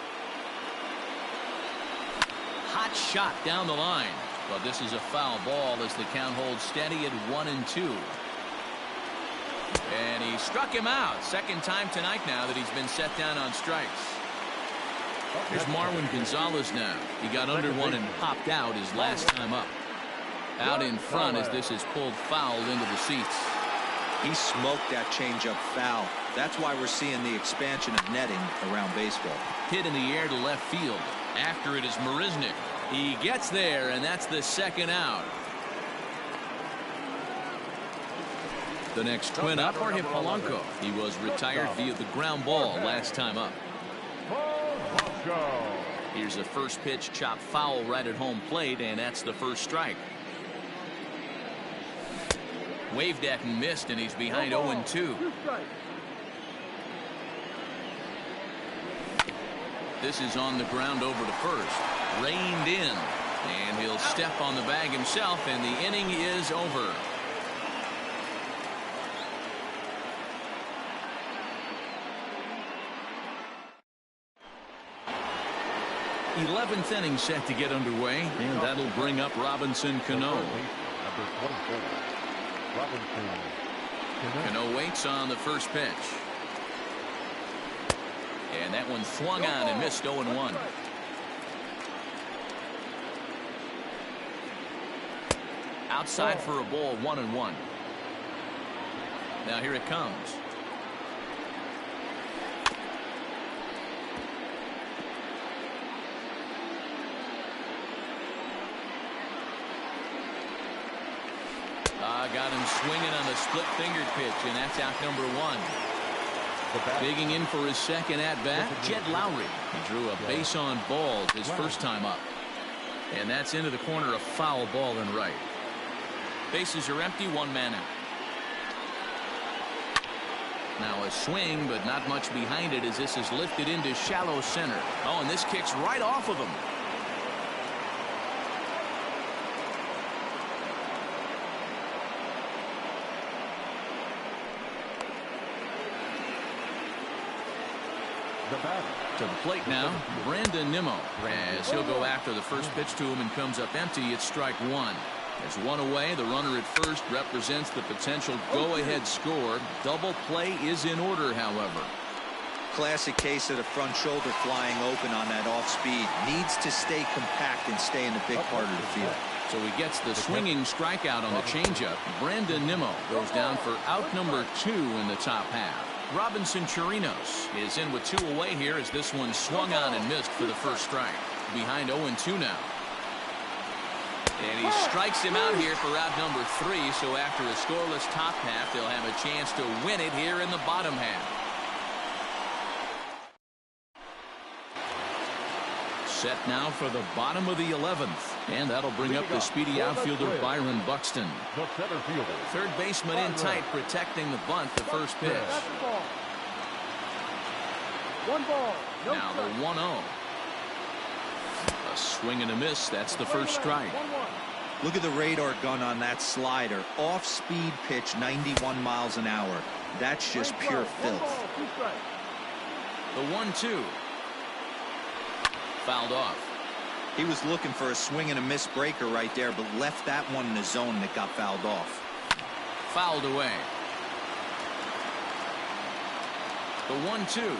Hot shot down the line, but this is a foul ball as the count holds steady at 1-2. And he struck him out. Second time tonight now that he's been set down on strikes. Here's Marwin Gonzalez now. He got under one and popped out his last time up. Out in front as this is pulled foul into the seats. He smoked that changeup foul. That's why we're seeing the expansion of netting around baseball. Hit in the air to left field. After it is Marisnik. He gets there, and that's the second out. The next twin up, Jorge Polanco. He was retired via the ground ball last time up. Here's a first pitch chop foul right at home plate, and that's the first strike. Waved at and missed, and he's behind 0-2. This is on the ground over to first. Reined in, and he'll step on the bag himself, and the inning is over. The 11th inning set to get underway, and that'll bring up Robinson Cano. Cano waits on the first pitch. And that one swung on and missed 0-1. Outside for a ball, 1-1. Now here it comes. Got him swinging on the split-fingered pitch, and that's out number 1. Digging in for his second at-bat, Jed Lowry. He drew a base-on ball his first time up. And that's into the corner, a foul ball and right. Bases are empty, 1 man out. Now a swing, but not much behind it as this is lifted into shallow center. Oh, and this kicks right off of him. To the plate now, Brandon Nimmo, as he'll go after the first pitch to him and comes up empty. It's strike 1. There's 1 away. The runner at first represents the potential go-ahead score. Double play is in order, however. Classic case of the front shoulder flying open on that off-speed. Needs to stay compact and stay in the big part of the field. So he gets the swinging strikeout on the changeup. Brandon Nimmo goes down for out number 2 in the top half. Robinson Chirinos is in with 2 away here as this one swung on and missed for the first strike. Behind 0-2 now. And he strikes him out here for out number 3. So after a scoreless top half, they'll have a chance to win it here in the bottom half. Set now for the bottom of the 11th. And that'll bring up the speedy outfielder Byron Buxton. Third baseman in tight, protecting the bunt, the first pitch. 1 ball. Now the 1-0. A swing and a miss. That's the first strike. Look at the radar gun on that slider. Off-speed pitch, 91 miles an hour. That's just pure filth. The 1-2. Fouled off. He was looking for a swing and a miss breaker right there, but left that one in the zone that got fouled off. Fouled away. The 1-2.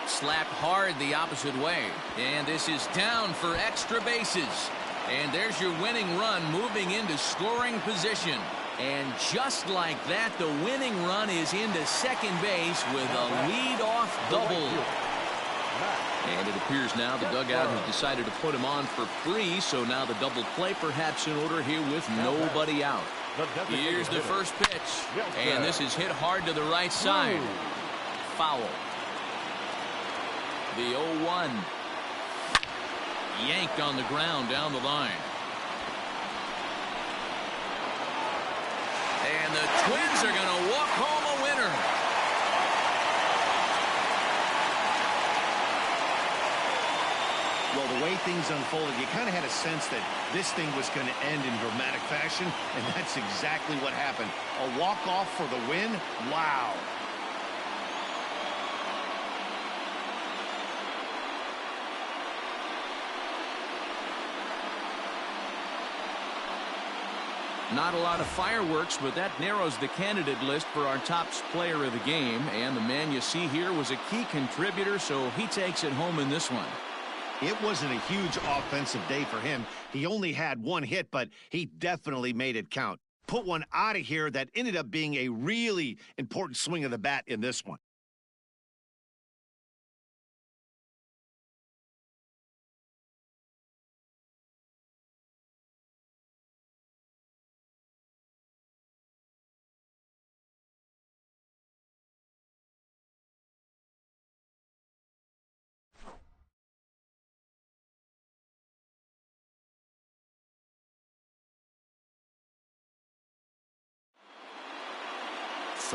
Slapped hard the opposite way. And this is down for extra bases. And there's your winning run moving into scoring position. And just like that, the winning run is into second base with a lead-off double. And it appears now the dugout has decided to put him on for free, so now the double play perhaps in order here with nobody out. Here's the first pitch, and this is hit hard to the right side. Foul. The 0-1. Yanked on the ground down the line. And the Twins are going to walk home a winner. Well, the way things unfolded, you kind of had a sense that this thing was going to end in dramatic fashion, and that's exactly what happened. A walk-off for the win? Wow. Not a lot of fireworks, but that narrows the candidate list for our top player of the game. And the man you see here was a key contributor, so he takes it home in this one. It wasn't a huge offensive day for him. He only had one hit, but he definitely made it count. Put one out of here that ended up being a really important swing of the bat in this one.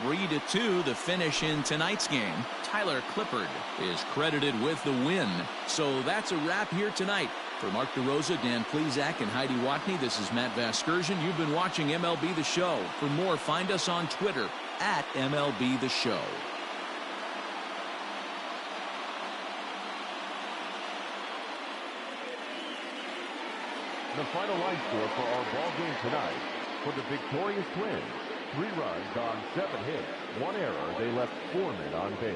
Three to 2, the finish in tonight's game. Tyler Clippard is credited with the win. So that's a wrap here tonight. For Mark DeRosa, Dan Plesac, and Heidi Watney, this is Matt Vasgersian. You've been watching MLB The Show. For more, find us on Twitter at MLB The Show. The final line score for our ball game tonight. For the victorious Twins, 3 runs on 7 hits, 1 error. They left 4 men on base.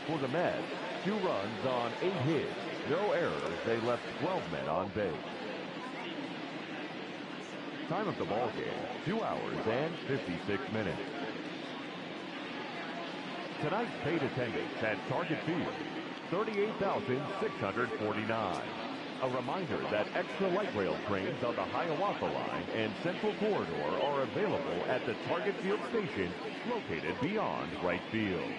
For the Mets, 2 runs on 8 hits, 0 errors. They left 12 men on base. Time of the ball game, 2 hours and 56 minutes. Tonight's paid attendance at Target Field, 38,649. A reminder that extra light rail trains on the Hiawatha Line and Central Corridor are available at the Target Field station located beyond right field.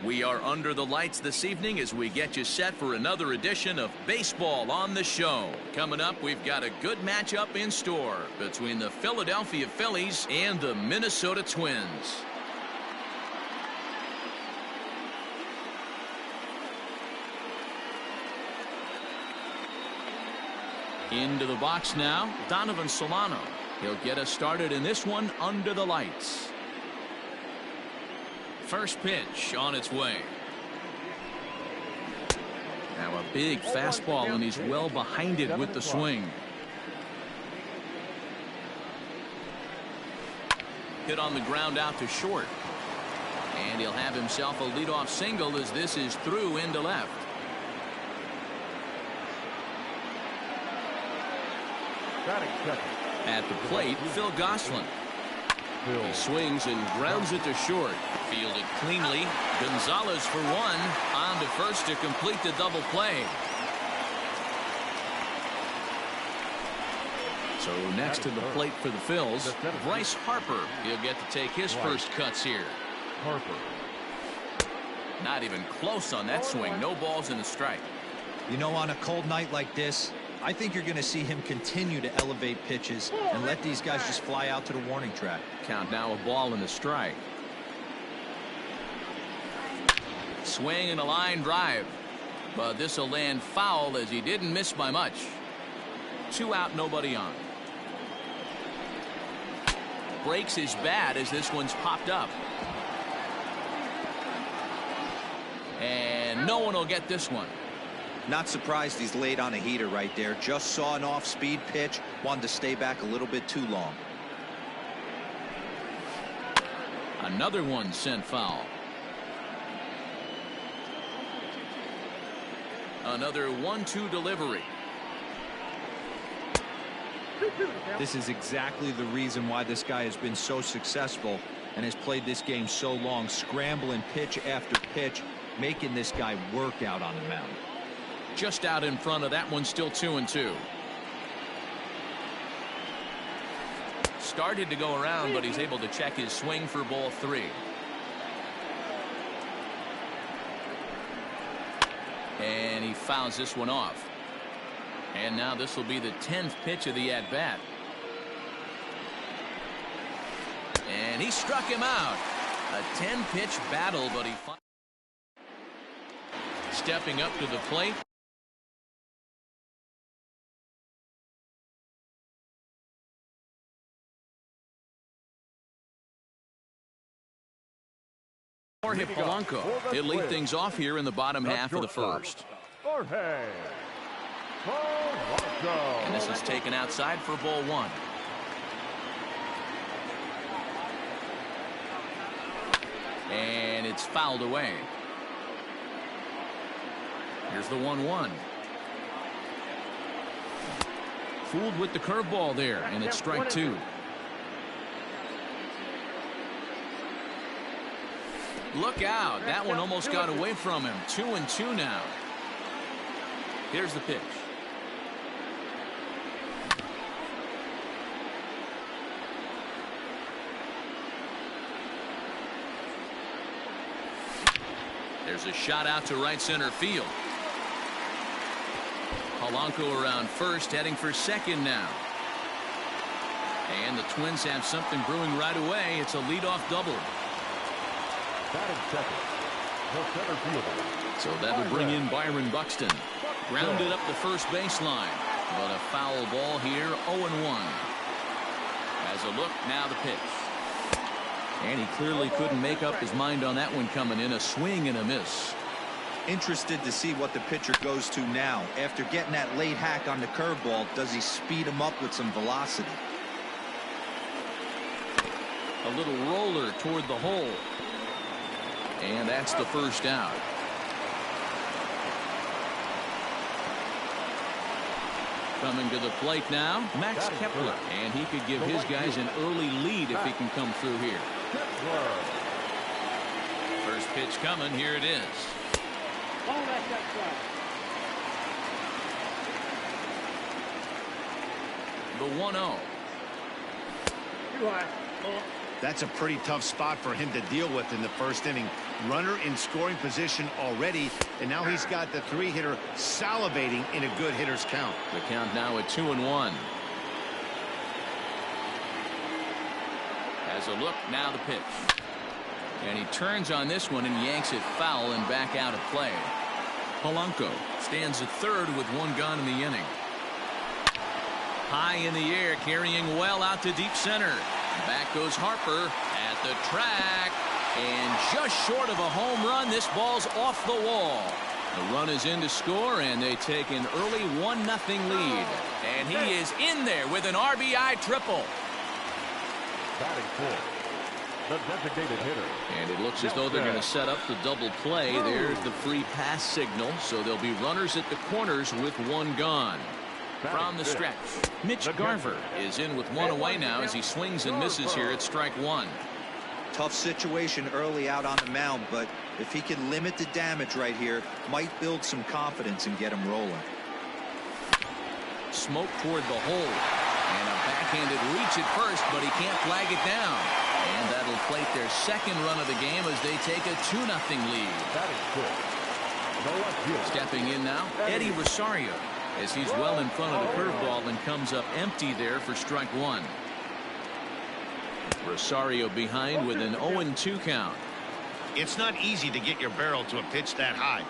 We are under the lights this evening as we get you set for another edition of Baseball on the Show. Coming up, we've got a good matchup in store between the Philadelphia Phillies and the Minnesota Twins. Into the box now, Donovan Solano. He'll get us started in this one under the lights. First pitch on its way. Now a big fastball, and he's well behind it with the swing. Hit on the ground out to short. And he'll have himself a leadoff single as this is through into left. At the plate, Phil Gosselin. He swings and grounds it to short. Fielded cleanly. Gonzalez for one. On to first to complete the double play. So next to the plate for the Phils, Bryce Harper. He'll get to take his first cuts here. Harper. Not even close on that swing. No balls in the strike. You know, on a cold night like this, I think you're going to see him continue to elevate pitches and let these guys just fly out to the warning track. Count now a ball and a strike. Swing and a line drive. But this will land foul as he didn't miss by much. 2 out, nobody on. Breaks his bat as this one's popped up. And no one will get this one. Not surprised he's laid on a heater right there. Just saw an off-speed pitch. Wanted to stay back a little bit too long. Another one sent foul. Another 1-2 delivery. This is exactly the reason why this guy has been so successful and has played this game so long. Scrambling pitch after pitch, making this guy work out on the mound. Just out in front of that one, still 2-2. Started to go around, but he's able to check his swing for ball 3. And he fouls this one off. And now this will be the 10th pitch of the at-bat. And he struck him out. A 10-pitch battle, but he stepping up to the plate. Jorge Polanco. He'll lead things off here in the bottom half of the first. And this is taken outside for ball 1. And it's fouled away. Here's the 1-1. Fooled with the curveball there, and it's strike 2. Look out. That one almost got away from him. 2-2 now. Here's the pitch. There's a shot out to right center field. Polanco around first, heading for second now. And the Twins have something brewing right away. It's a leadoff double. So that'll bring in Byron Buxton. Grounded up the first baseline. But a foul ball here, 0-1. As a look, now the pitch. And he clearly couldn't make up his mind on that one coming in. A swing and a miss. Interested to see what the pitcher goes to now. After getting that late hack on the curveball, does he speed him up with some velocity? A little roller toward the hole. And that's the first out. Coming to the plate now, Max Kepler. And he could give his guys an early lead if he can come through here. First pitch coming. Here it is. The 1-0. That's a pretty tough spot for him to deal with in the first inning. Runner in scoring position already, and now he's got the 3-hitter salivating in a good hitter's count. The count now at 2-1. Has a look, now the pitch. And he turns on this one and yanks it foul and back out of play. Polanco stands at third with 1 gone in the inning. High in the air, carrying well out to deep center. Back goes Harper at the track, and just short of a home run. This ball's off the wall. The run is in to score, and they take an early 1-0 lead. And he is in there with an RBI triple. Batting fourth, the designated hitter. And it looks as though they're going to set up the double play. There's the free pass signal, so there'll be runners at the corners with 1 gone. From the stretch, Mitch Garver is in with 1 away now as he swings and misses here at strike 1. Tough situation early out on the mound, but if he can limit the damage right here, might build some confidence and get him rolling. Smoke toward the hole, and a backhanded reach at first, but he can't flag it down. And that'll plate their second run of the game as they take a 2-0 lead. That is good. Stepping in now, Eddie Rosario, as he's well in front of the curveball and comes up empty there for strike 1. Rosario behind with an 0-2 count. It's not easy to get your barrel to a pitch that high.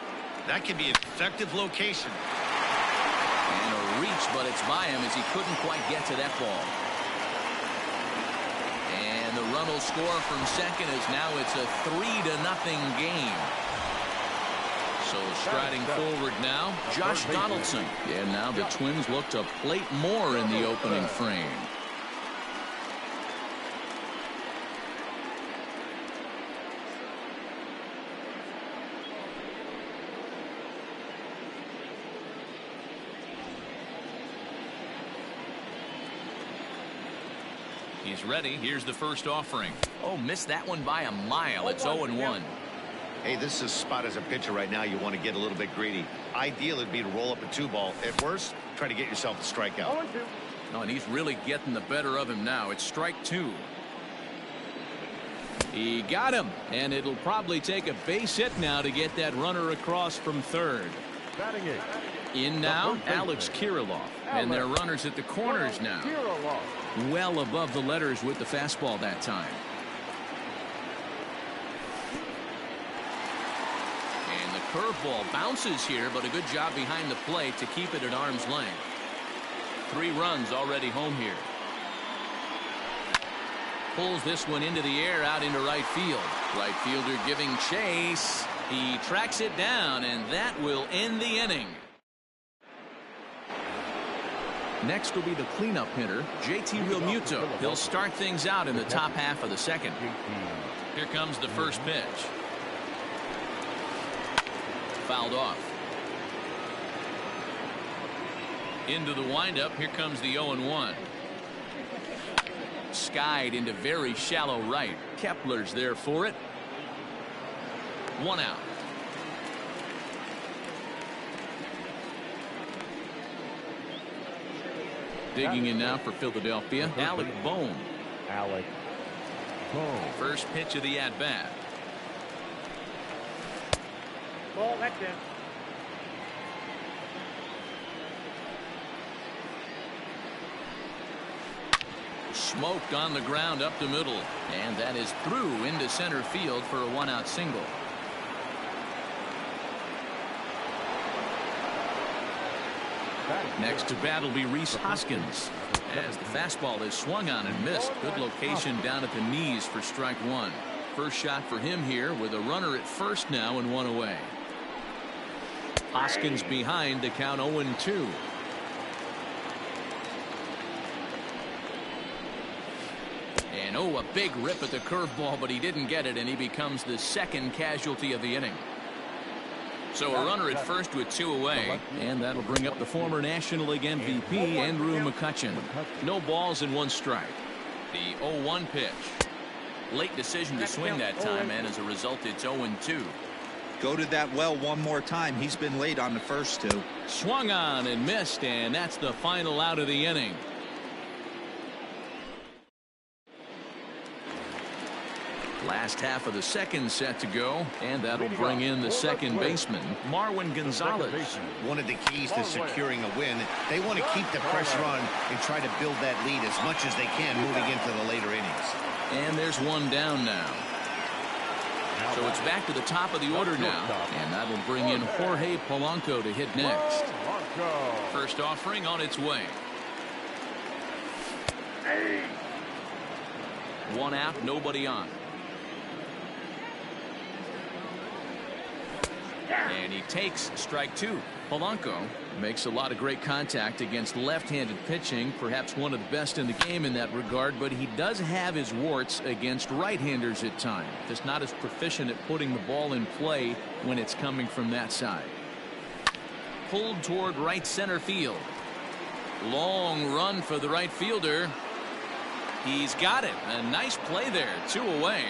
That can be an effective location. And a reach, but it's by him as he couldn't quite get to that ball. And the run will score from second as now it's a 3-0 game. So striding forward now, Josh Donaldson. And now the Twins look to plate more in the opening frame. He's ready. Here's the first offering. Oh, missed that one by a mile. It's 0-1. Hey, this is a spot as a pitcher right now. You want to get a little bit greedy. Ideal would be to roll up a 2-ball. At worst, try to get yourself a strikeout. Oh, and he's really getting the better of him now. It's strike 2. He got him, and it'll probably take a base hit now to get that runner across from third. Batting 8. In now, Alex Kirilloff, and their runners at the corners now. Well above the letters with the fastball that time. And the curveball bounces here, but a good job behind the plate to keep it at arm's length. 3 runs already home here. Pulls this one into the air out into right field. Right fielder giving chase. He tracks it down, and that will end the inning. Next will be the cleanup hitter, JT Realmuto. He'll start things out in the top half of the second. Here comes the first pitch. Fouled off. Into the windup. Here comes the 0-1. Skied into very shallow right. Kepler's there for it. 1 out. Digging in now for Philadelphia, Alec Bohm. First pitch of the at-bat. Ball, that's it. Smoked on the ground up the middle, and that is through into center field for a 1-out single. Next to bat will be Rhys Hoskins, as the fastball is swung on and missed. Good location down at the knees for strike 1. First shot for him here with a runner at first now and 1 away. Hoskins behind to count 0-2. And a big rip at the curveball, but he didn't get it, and he becomes the second casualty of the inning. So a runner at first with 2 away, and that'll bring up the former National League MVP, Andrew McCutchen. No balls and 1 strike. The 0-1 pitch. Late decision to swing that time, and as a result, it's 0-2. Go to that well one more time. He's been late on the first 2. Swung on and missed, and that's the final out of the inning. Last half of the second set to go, and that'll bring in the second baseman, Marwin Gonzalez. One of the keys to securing a win, they want to keep the pressure on and try to build that lead as much as they can moving into the later innings. And there's one down now. So it's back to the top of the order now, and that'll bring in Jorge Polanco to hit next. First offering on its way. One out, nobody on. And he takes strike two. Polanco makes a lot of great contact against left-handed pitching, perhaps one of the best in the game in that regard, but he does have his warts against right-handers at times. Just not as proficient at putting the ball in play when it's coming from that side. Pulled toward right center field. Long run for the right fielder. He's got it. A nice play there. 2 away.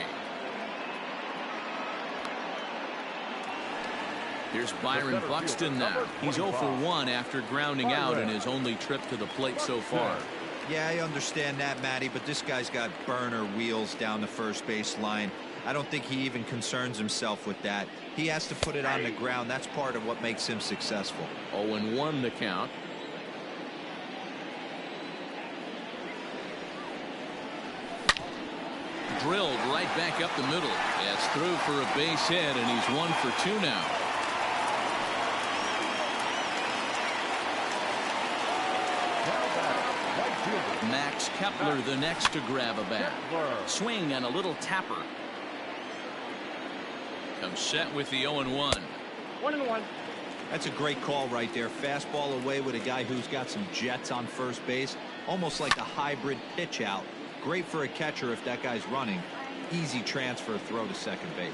Here's Byron Buxton now. He's 0 for 1 after grounding out in his only trip to the plate so far. Yeah, I understand that, Matty, but this guy's got burner wheels down the first base line. I don't think he even concerns himself with that. He has to put it on the ground. That's part of what makes him successful. 0-1 the count. Drilled right back up the middle. That's through for a base hit, and he's 1 for 2 now. Max Kepler the next to grab a bat. Swing and a little tapper. Comes set with the 0-1. 1-1. That's a great call right there. Fastball away with a guy who's got some jets on first base. Almost like a hybrid pitch out. Great for a catcher if that guy's running. Easy transfer throw to second base.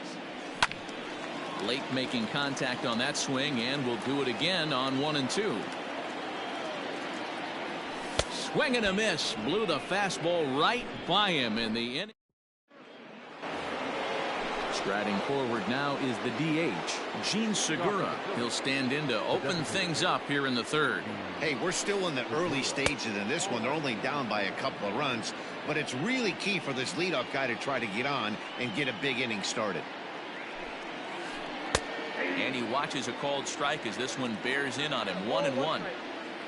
Late making contact on that swing, and will do it again on 1 and 2. Swing and a miss. Blew the fastball right by him in the inning. Striding forward now is the DH, Gene Segura. He'll stand in to open things up here in the third. Hey, we're still in the early stages in this one. They're only down by a couple of runs, but it's really key for this leadoff guy to try to get on and get a big inning started. And he watches a called strike as this one bears in on him. 1-1.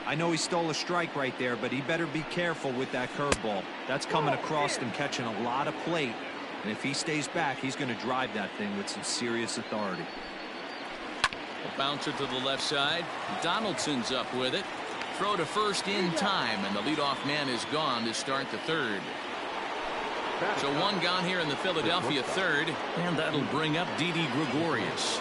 I know he stole a strike right there, but he better be careful with that curveball. That's coming across him, catching a lot of plate. And if he stays back, he's going to drive that thing with some serious authority. A bouncer to the left side. Donaldson's up with it. Throw to first in time, and the leadoff man is gone to start the third. So one gone here in the Philadelphia third, and that'll bring up Didi Gregorius.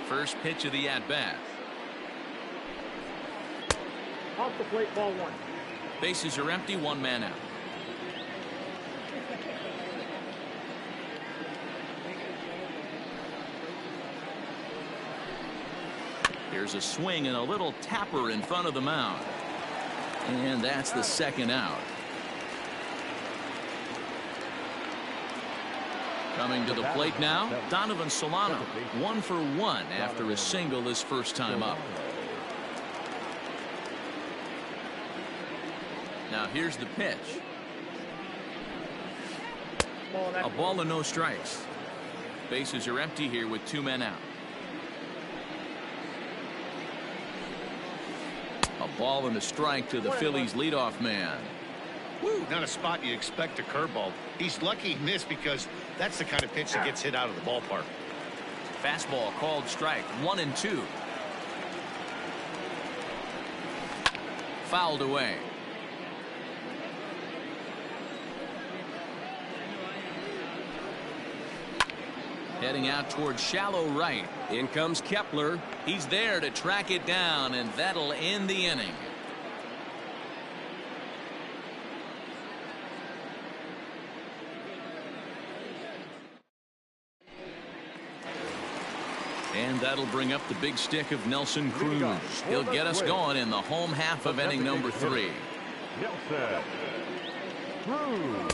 First pitch of the at-bat. Off the plate, ball 1. Bases are empty, 1 man out. Here's a swing and a little tapper in front of the mound. And that's the second out. Coming to the plate now, Donovan Solano. 1 for 1 after a single his first time up. Now here's the pitch. A ball and no strikes. Bases are empty here with 2 men out. A ball and a strike to the Phillies leadoff man. Woo, not a spot you'd expect a curveball. He's lucky he missed because that's the kind of pitch that gets hit out of the ballpark. Fastball called strike. 1-2. Fouled away. Heading out towards shallow right. In comes Kepler. He's there to track it down, and that'll end the inning. And that'll bring up the big stick of Nelson Cruz. He'll get us going in the home half of inning number 3. Nelson Cruz.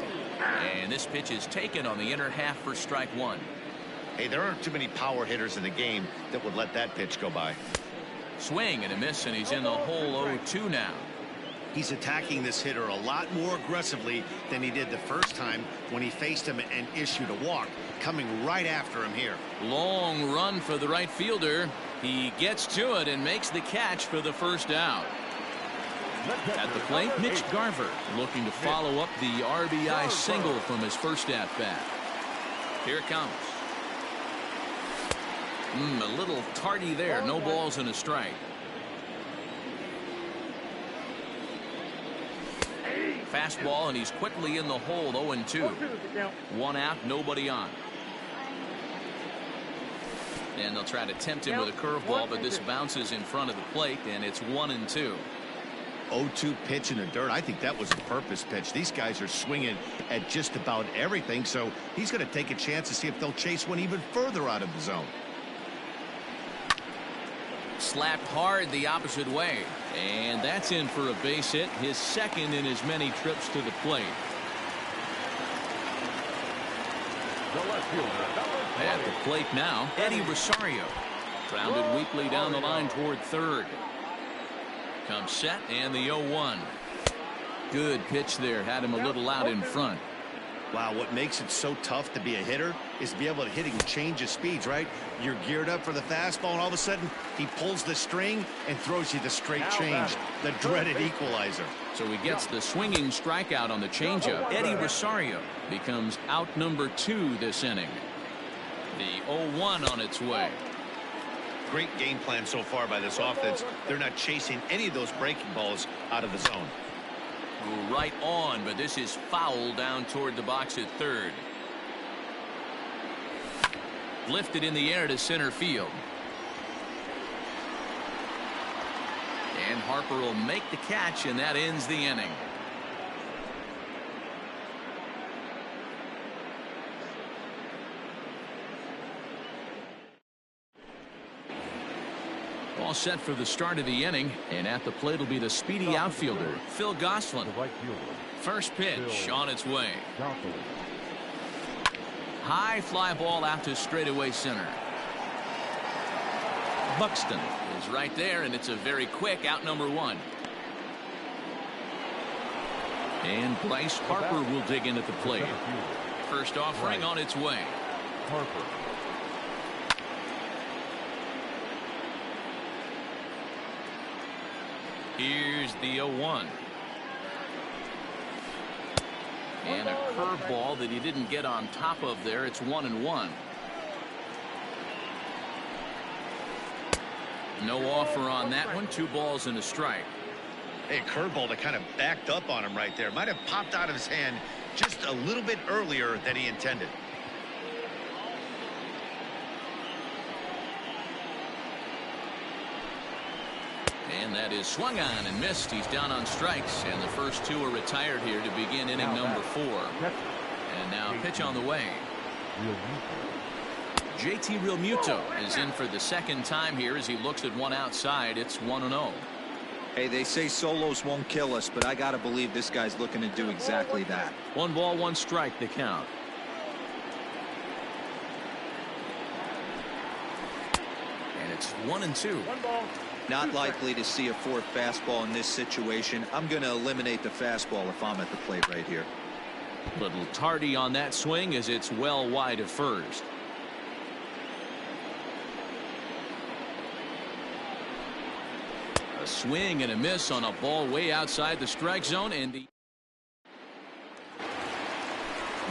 And this pitch is taken on the inner half for strike 1. Hey, there aren't too many power hitters in the game that would let that pitch go by. Swing and a miss, and he's in the hole 0-2 now. he's attacking this hitter a lot more aggressively than he did the first time when he faced him and issued a walk. Coming right after him here. Long run for the right fielder. He gets to it and makes the catch for the first out. At the plate, Mitch Garver looking to follow up the RBI single from his first at-bat. Here it comes. A little tardy there. No balls and a strike. Fastball, and he's quickly in the hole. 0-2. 1 out, nobody on. And they'll try to tempt him with a curveball, but this bounces in front of the plate, and it's 1-2. 0-2 pitch in the dirt. I think that was a purpose pitch. These guys are swinging at just about everything, so he's going to take a chance to see if they'll chase one even further out of the zone. Slapped hard the opposite way, and that's in for a base hit, his second in as many trips to the plate. At the plate now, Eddie Rosario. Grounded weakly down the line toward third. Comes set, and the 0-1. Good pitch there, had him a little out in front. Wow, what makes it so tough to be a hitter is to be able to hit and change of speeds, right? You're geared up for the fastball, and all of a sudden, he pulls the string and throws you the straight change, the dreaded equalizer. So he gets the swinging strikeout on the changeup. Eddie Rosario becomes out number 2 this inning. The 0-1 on its way. Great game plan so far by this offense. They're not chasing any of those breaking balls out of the zone. Right on, but this is foul down toward the box at third. Lifted in the air to center field. And Harper will make the catch, and that ends the inning. All set for the start of the inning, and at the plate will be the speedy outfielder, Phil Gosselin. First pitch on its way. High fly ball out to straightaway center. Buxton is right there, and it's a very quick out number 1. And Bryce Harper will dig in at the plate. First offering on its way. Harper. Here's the 0-1. And a curveball that he didn't get on top of there. It's 1-1. No offer on that one. 2 balls and a strike. Hey, curveball that kind of backed up on him right there. Might have popped out of his hand just a little bit earlier than he intended. And that is swung on and missed. He's down on strikes, and the first 2 are retired here to begin inning number 4. And now pitch on the way. JT Realmuto is in for the second time here as he looks at one outside. It's 1-0. Hey, they say solos won't kill us, but I gotta believe this guy's looking to do exactly that. 1 ball, 1 strike, the count. And it's 1-2. Not likely to see a 4th fastball in this situation. I'm going to eliminate the fastball if I'm at the plate right here. Little tardy on that swing as it's well wide of first. A swing and a miss on a ball way outside the strike zone, and the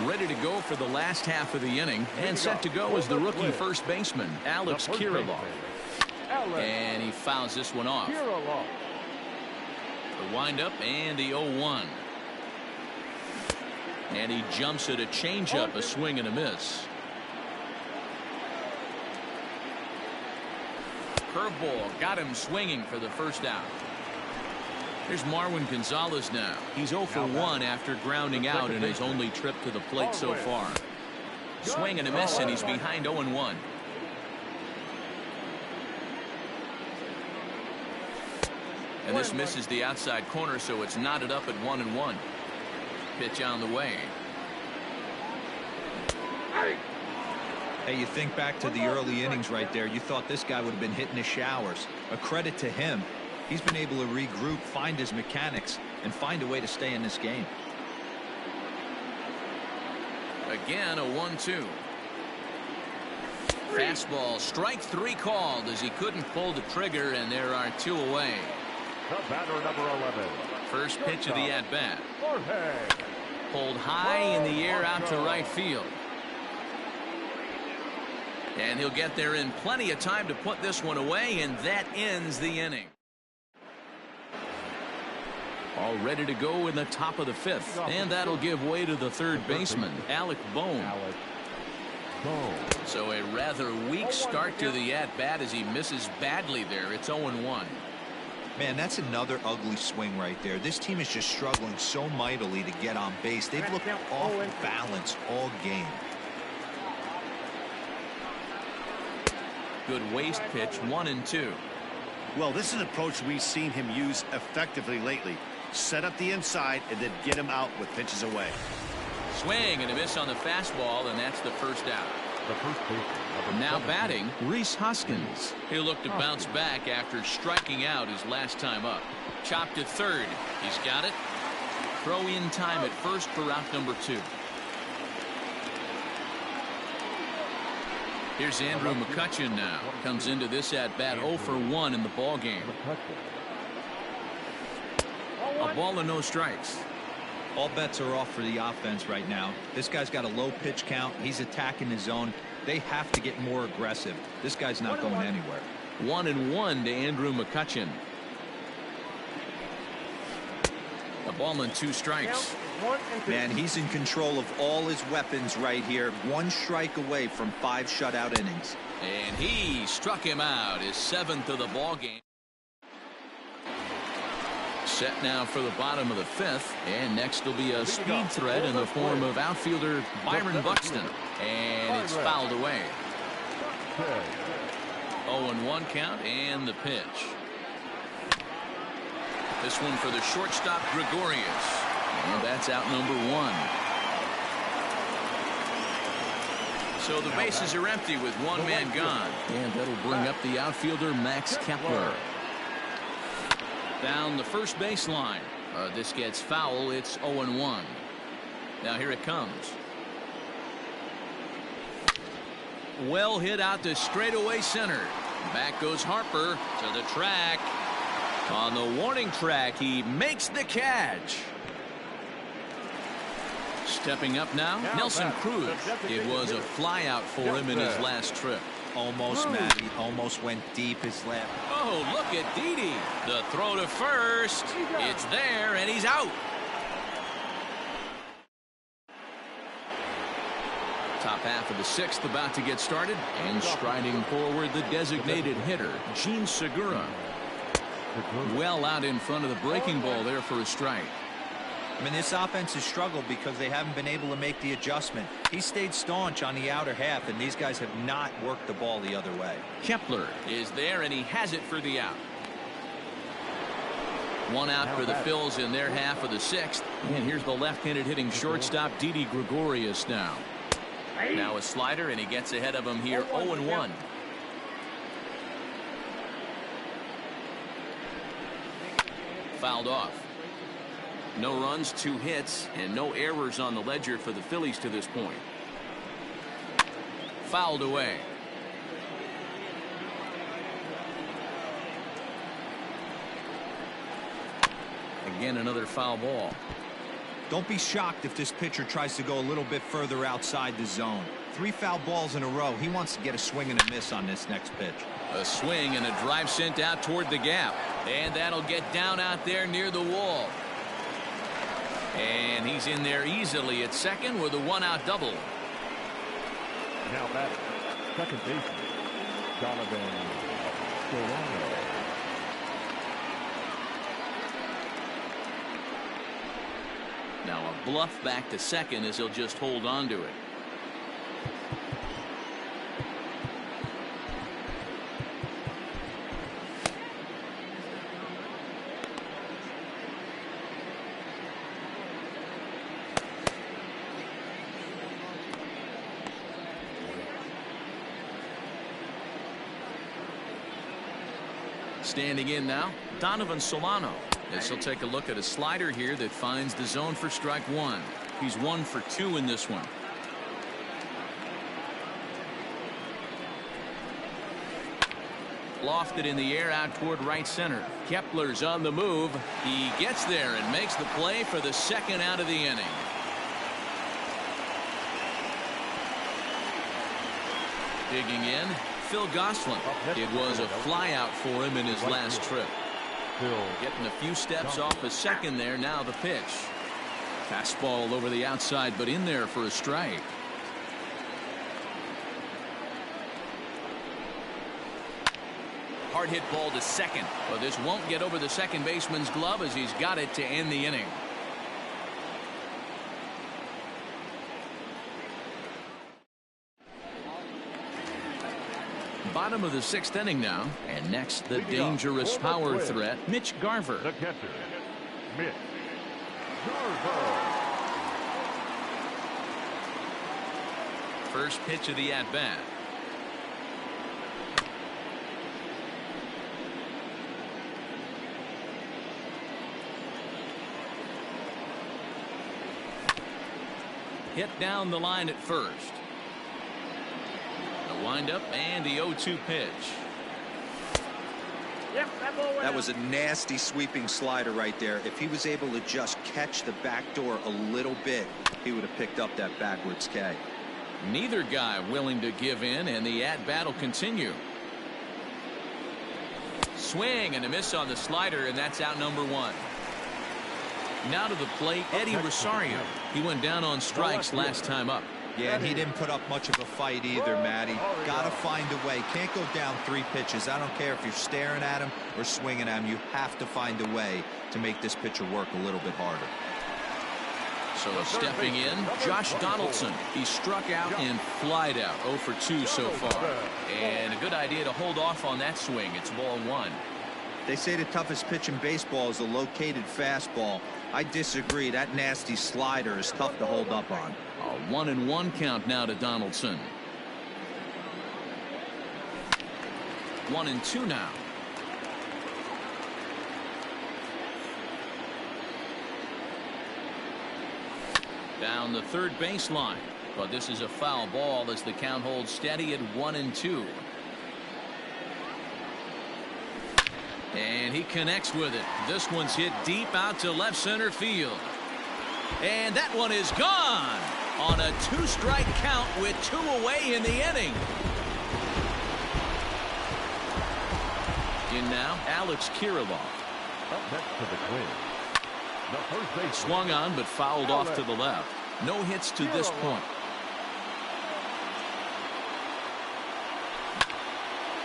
ready to go for the last half of the inning, and set to go is the rookie first baseman Alex Kirilloff. And he fouls this one off. The windup and the 0-1. And he jumps at a changeup, a swing and a miss. Curveball got him swinging for the first out. Here's Marwin Gonzalez now. He's 0 for 1 after grounding out in his only trip to the plate so far. Swing and a miss, and he's behind 0-1. And this misses the outside corner, so it's knotted up at 1-1. Pitch on the way. Hey, you think back to the early innings right there. You thought this guy would have been hitting the showers. A credit to him. He's been able to regroup, find his mechanics, and find a way to stay in this game. Again, a 1-2. Fastball, strike 3 called as he couldn't pull the trigger, and there are 2 away. The batter, number 11. First pitch of the at-bat. Pulled high in the air out to right field. And he'll get there in plenty of time to put this one away, and that ends the inning. All ready to go in the top of the 5th, and that'll give way to the third baseman, Alec Bohm. So a rather weak start to the at-bat as he misses badly there. It's 0-1. Man, that's another ugly swing right there. This team is just struggling so mightily to get on base. They've looked off balance all game. Good waste pitch, 1-2. Well, this is an approach we've seen him use effectively lately. Set up the inside and then get him out with pitches away. Swing and a miss on the fastball, and that's the first out. The first baseman. Now batting, Rhys Hoskins. He'll look to bounce back after striking out his last time up. Chopped to third. He's got it. Throw in time at first for out number 2. Here's Andrew McCutchen now. Comes into this at-bat 0 for 1 in the ball game. A ball and no strikes. All bets are off for the offense right now. This guy's got a low pitch count. He's attacking his zone. They have to get more aggressive. This guy's not going anywhere. 1-1 to Andrew McCutchen. A ball and 2 strikes. Man, he's in control of all his weapons right here. 1 strike away from 5 shutout innings. And he struck him out, his 7th of the ball game. Set now for the bottom of the 5th, and next will be a speed threat in the form of outfielder Byron Buxton, and it's fouled away. 0-1 count and the pitch. This one for the shortstop Gregorius, and that's out number 1. So the bases are empty with 1 man gone, and that'll bring up the outfielder Max Kepler. Down the first baseline. This gets foul. It's 0-1. Now here it comes. Well hit out to straightaway center. Back goes Harper to the track. On the warning track, he makes the catch. Stepping up now, Nelson Cruz. It was a fly out for him in his last trip. Almost, Matty. Almost went deep his left. Oh, look at Didi. The throw to first. It's there, and he's out. Top half of the 6th about to get started, and striding forward the designated hitter, Gene Segura. Well out in front of the breaking ball there for a strike. I mean, this offense has struggled because they haven't been able to make the adjustment. He stayed staunch on the outer half, and these guys have not worked the ball the other way. Kepler is there, and he has it for the out. 1 out for the Phils in their half of the 6th. And here's the left-handed hitting shortstop, Didi Gregorius now. Now a slider, and he gets ahead of him here, 0-1. Fouled off. No runs, 2 hits, and no errors on the ledger for the Phillies to this point. Fouled away. Again, another foul ball. Don't be shocked if this pitcher tries to go a little bit further outside the zone. 3 foul balls in a row. He wants to get a swing and a miss on this next pitch. A swing and a drive sent out toward the gap. And that'll get down out there near the wall. And he's in there easily at second with a 1-out double. Now batting, second baseman, Donovan Solano. Now a bluff back to second as he'll just hold on to it. Standing in now, Donovan Solano. As he'll take a look at a slider here that finds the zone for strike one. He's 1 for 2 in this one. Lofted in the air out toward right center. Kepler's on the move. He gets there and makes the play for the second out of the inning. Digging in, Phil Gosselin. It was a flyout for him in his last trip. Getting a few steps off a second there. Now the pitch. Fastball over the outside, but in there for a strike. Hard hit ball to second. But this won't get over the second baseman's glove as he's got it to end the inning. Bottom of the 6th inning now. And next, the dangerous power threat, Mitch Garver. The catcher, Mitch Garver. First pitch of the at-bat. Hit down the line at first. The windup and the 0-2 pitch. Yep, that was a nasty sweeping slider right there. If he was able to just catch the back door a little bit, he would have picked up that backwards K. Neither guy willing to give in, and the at-bat will continue. Swing and a miss on the slider, and that's out number 1. Now to the plate, Eddie Rosario. He went down on strikes last time up. Yeah, and he didn't put up much of a fight either, Matty. Gotta find a way. Can't go down 3 pitches. I don't care if you're staring at him or swinging at him. You have to find a way to make this pitcher work a little bit harder. So stepping in, Josh Donaldson. He struck out and flied out. 0 for 2 so far. And a good idea to hold off on that swing. It's ball 1. They say the toughest pitch in baseball is a located fastball. I disagree. That nasty slider is tough to hold up on. A 1-1 count now to Donaldson. 1-2 now. Down the third baseline, but this is a foul ball as the count holds steady at 1-2. And he connects with it. This one's hit deep out to left center field. And that one is gone on a 2-strike count with 2 away in the inning. In now, Alex Kirilloff. Up next to the Twins, the first base swung on but fouled off to the left. No hits to this point.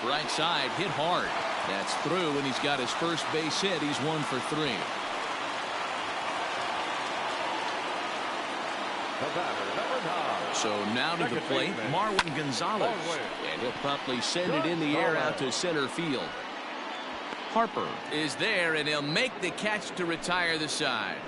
Right side hit hard. That's through, and he's got his first base hit. He's 1 for 3. So now to the plate, Marwin Gonzalez. And he'll promptly send it in the air out to center field. Harper is there, and he'll make the catch to retire the side.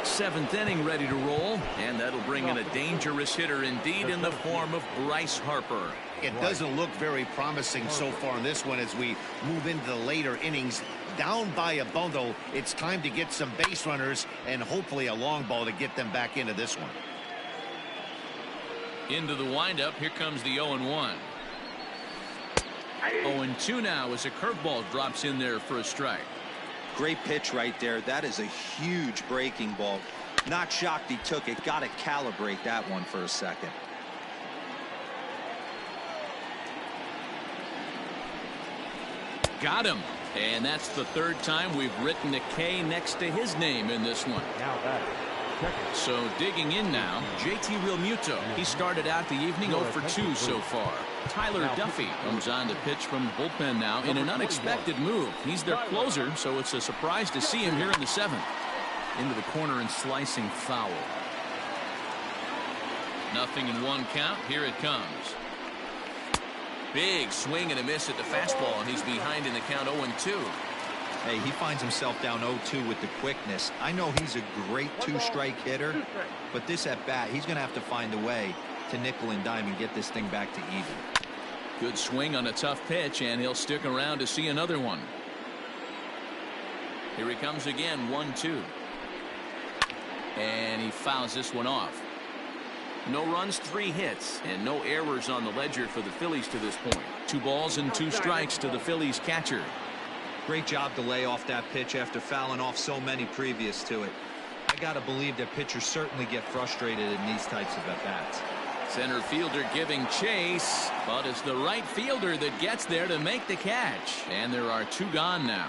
7th inning ready to roll, and that'll bring in a dangerous hitter indeed in the form of Bryce Harper. It doesn't look very promising so far in this one as we move into the later innings. Down by a bundle, it's time to get some base runners and hopefully a long ball to get them back into this one. Into the windup, here comes the 0-1. 0-2 now as a curveball drops in there for a strike. Great pitch right there. That is a huge breaking ball. Not shocked he took it. Got to calibrate that one for a second. Got him. And that's the 3rd time we've written a K next to his name in this one. So digging in now, JT Realmuto. He started out the evening 0 for 2 so far. Tyler Duffy comes on to pitch from the bullpen now in an unexpected move. He's their closer, so it's a surprise to see him here in the 7th. Into the corner and slicing foul. 0-1 count. Here it comes. Big swing and a miss at the fastball, and he's behind in the count 0-2. Hey, he finds himself down 0-2 with the quickness. I know he's a great 2-strike hitter, but this at bat, he's going to have to find a way to nickel and dime and get this thing back to even. Good swing on a tough pitch, and he'll stick around to see another one. Here he comes again, 1-2. And he fouls this one off. No runs, 3 hits, and no errors on the ledger for the Phillies to this point. 2 balls and 2 strikes to the Phillies catcher. Great job to lay off that pitch after fouling off so many previous to it. I got to believe that pitchers certainly get frustrated in these types of at-bats. Center fielder giving chase, but it's the right fielder that gets there to make the catch. And there are 2 gone now.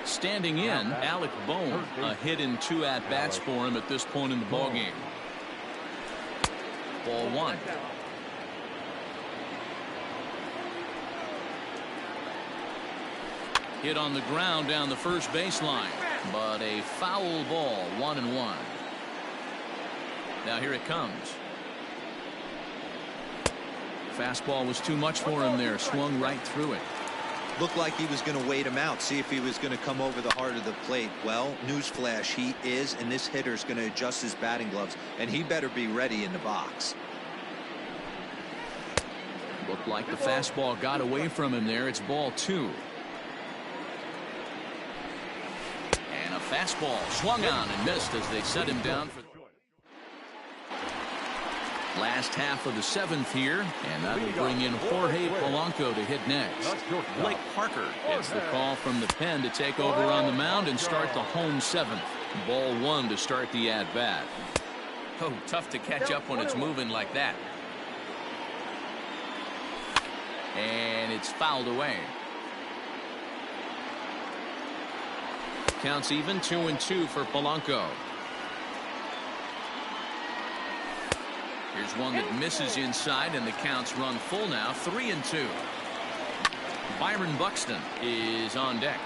Standing in, Alec Bohm, a hit in 2 at-bats for him at this point in the ballgame. Ball 1. Hit on the ground down the first baseline, but a foul ball, 1-1. Now here it comes. Fastball was too much for him there, swung right through it. Looked like he was going to wait him out, see if he was going to come over the heart of the plate. Well, newsflash, he is, and this hitter's going to adjust his batting gloves, and he better be ready in the box. Looked like the fastball got away from him there. It's ball 2. And a fastball swung on and missed as they set him down for last half of the 7th here, and that will bring in Jorge Polanco to hit next. Blake Parker gets the call from the pen to take over on the mound and start the home 7th. Ball 1 to start the at-bat. Oh, tough to catch up when it's moving like that. And it's fouled away. Counts even, 2-2 for Polanco. Here's one that misses inside, and the counts run full now, 3-2. Byron Buxton is on deck.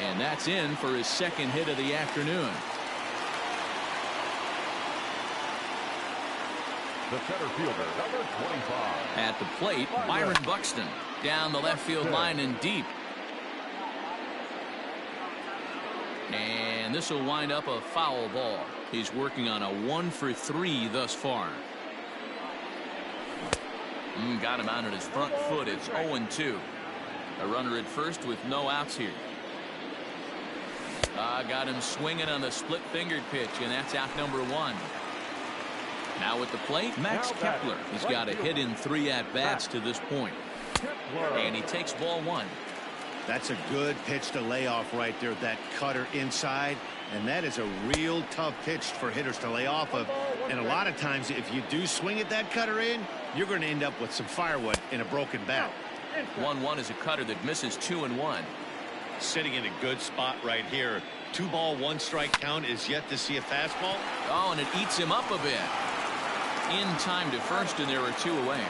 And that's in for his 2nd hit of the afternoon. The center fielder, number 25. At the plate, Byron Buxton. Down the left field line and deep. And this will wind up a foul ball. He's working on a 1-for-3 thus far. Got him out on his front foot. It's 0-2. A runner at first with no outs here. Got him swinging on the split-fingered pitch, and that's out number 1. Now at the plate, Max Kepler. He's got a hit in 3 at-bats to this point. And he takes ball 1. That's a good pitch to lay off right there, that cutter inside. And that is a real tough pitch for hitters to lay off of. And a lot of times, if you do swing at that cutter in, you're going to end up with some firewood in a broken bat. 1-1 is a cutter that misses 2-1. Sitting in a good spot right here. 2 ball, 1 strike count is yet to see a fastball. Oh, and it eats him up a bit. In time to first, and there are 2 away.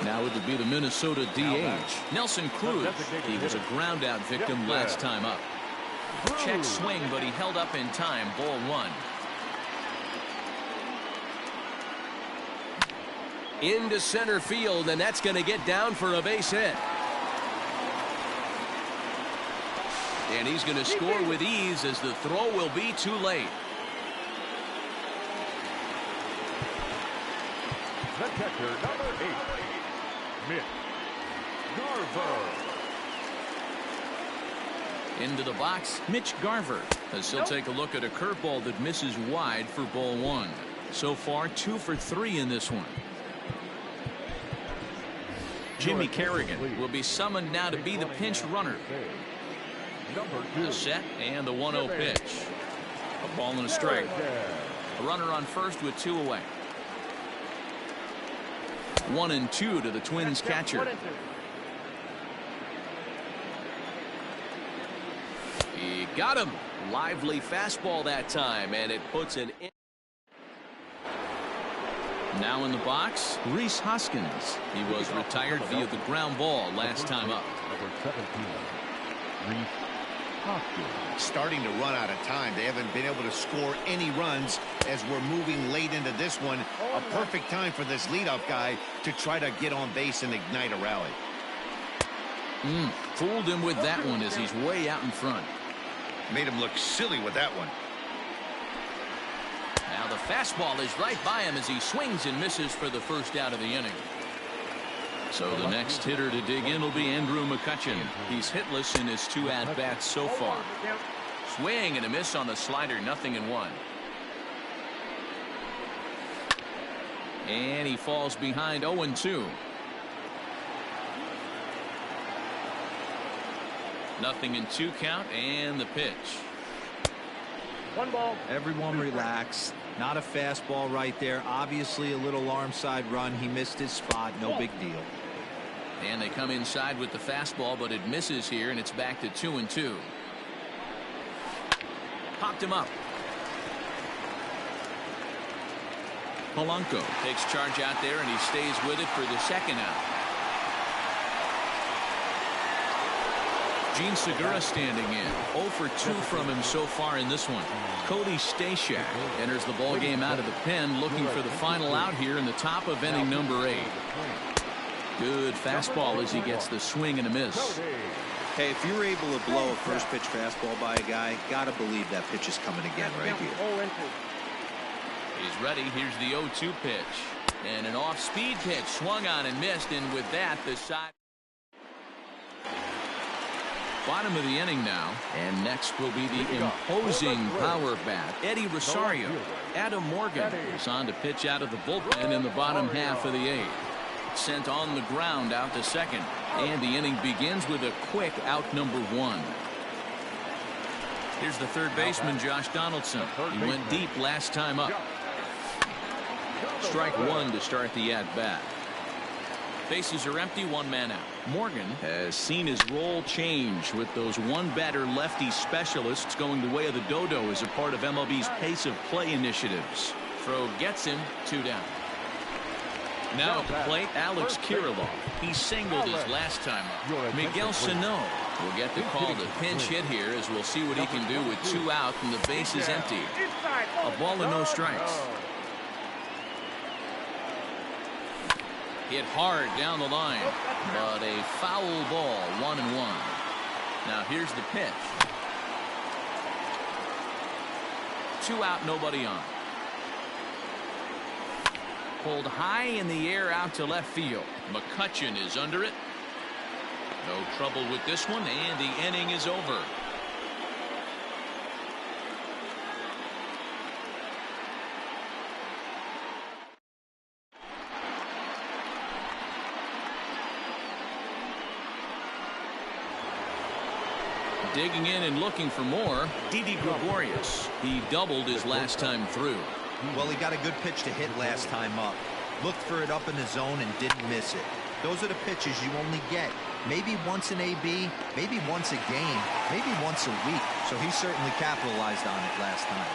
Now it would be the Minnesota DH, Nelson Cruz. He was a ground out victim last time up. Check swing, but he held up in time. Ball 1. Into center field, and that's going to get down for a base hit. And he's going to score with ease as the throw will be too late. The catcher, number 8. Mitch Garver. Into the box, Mitch Garver, as he'll take a look at a curveball that misses wide for ball 1. So far, 2 for 3 in this one. Jimmy Kerrigan will be summoned now to be the pinch runner. The set and the 1-0 pitch. A ball and a strike. A runner on first with 2 away. 1-2 to the Twins catcher. He got him. Lively fastball that time, and it puts an in. Now in the box, Rhys Hoskins. He was retired via the ground ball last time up. Number 17, Rhys Hoskins. Starting to run out of time. They haven't been able to score any runs as we're moving late into this one. A perfect time for this leadoff guy to try to get on base and ignite a rally. Fooled him with that one as he's way out in front. Made him look silly with that one. Now the fastball is right by him as he swings and misses for the first out of the inning. So the next hitter to dig in will be Andrew McCutcheon. He's hitless in his 2 at-bats so far. Swing and a miss on the slider, 0-1. And he falls behind 0-2. 0-2 count, and the pitch. 1 ball. Everyone relax. Not a fastball right there. Obviously a little arm side run. He missed his spot. No big deal. And they come inside with the fastball, but it misses here, and it's back to 2-2. Popped him up. Polanco takes charge out there, and he stays with it for the second out. Gene Segura standing in. 0 for 2 from him so far in this one. Cody Stashak enters the ball game out of the pen, looking for the final out here in the top of inning number 8. Good fastball as he gets the swing and a miss. Hey, if you're able to blow a first pitch fastball by a guy, gotta believe that pitch is coming again right here. He's ready. Here's the 0-2 pitch. And an off-speed pitch swung on and missed, and with that, the side. Bottom of the inning now, and next will be the imposing power bat, Eddie Rosario. Adam Morgan is on to pitch out of the bullpen in the bottom half of the 8th. Sent on the ground out to second, and the inning begins with a quick out number 1. Here's the third baseman, Josh Donaldson. He went deep last time up. Strike 1 to start the at-bat. Bases are empty, 1 man out. Morgan has seen his role change with those one-batter lefty specialists going the way of the dodo as a part of MLB's pace of play initiatives. Throw gets him, 2 down. Now at the plate, Alex Kirilloff. He singled his last time up. Miguel Sano will get the call to pinch hit here, as we'll see what he can do with 2 out and the base is empty. A ball and no strikes. Hit hard down the line, but a foul ball, 1-1. Now here's the pitch. 2 out, nobody on. Pulled high in the air out to left field. McCutcheon is under it. No trouble with this one, and the inning is over. Digging in and looking for more, Didi Gregorius. He doubled his last time through. Well, he got a good pitch to hit last time up. Looked for it up in the zone and didn't miss it. Those are the pitches you only get. Maybe once an AB, maybe once a game, maybe once a week. So he certainly capitalized on it last time.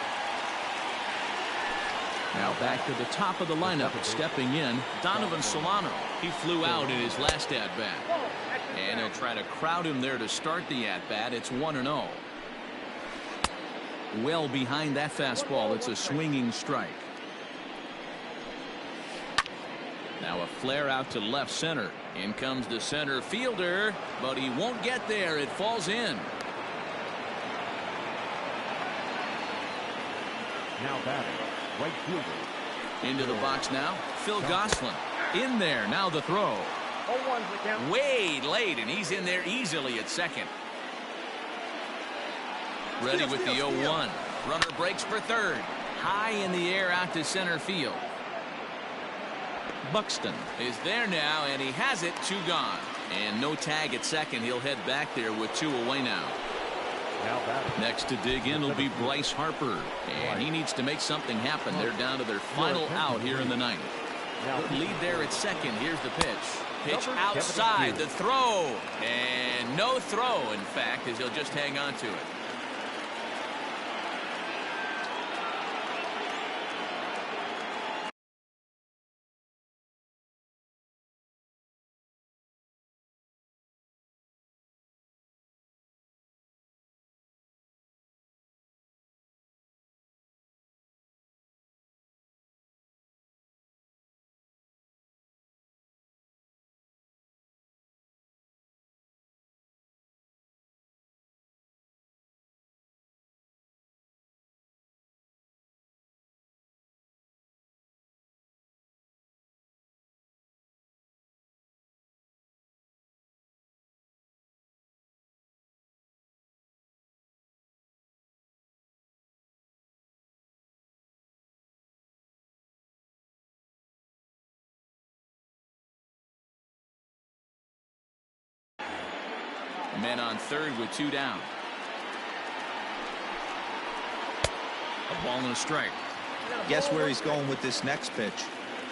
Now back to the top of the lineup, stepping in, Donovan Solano. He flew out in his last at-bat. And he'll try to crowd him there to start the at-bat. It's 1-0. Well behind that fastball, it's a swinging strike. Now a flare out to left center. In comes the center fielder, but he won't get there. It falls in. Now batting, right fielder. Into the box now, Phil Gosselin. In there, now the throw. Way late, and he's in there easily at second. Ready with the 0-1. Runner breaks for third. High in the air out to center field. Buxton is there now, and he has it. 2 gone. And no tag at second. He'll head back there with 2 away now. Next to dig in will be Bryce Harper. And he needs to make something happen. They're down to their final out here in the 9th. Lead there at second. Here's the pitch. Pitch outside. The throw. And no throw, in fact, as he'll just hang on to it. Men on third with 2 down. A ball and a strike. Guess where he's going with this next pitch?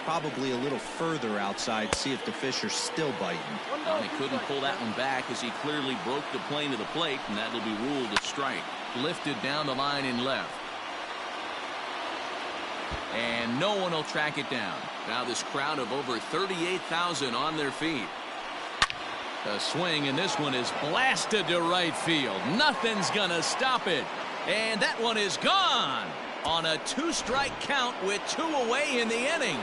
Probably a little further outside. See if the fish are still biting. Well, he couldn't pull that one back as he clearly broke the plane to the plate, and that'll be ruled a strike. Lifted down the line in left. And no one will track it down. Now this crowd of over 38,000 on their feet. A swing, and this one is blasted to right field. Nothing's gonna stop it. And that one is gone on a 2-strike count with 2 away in the inning.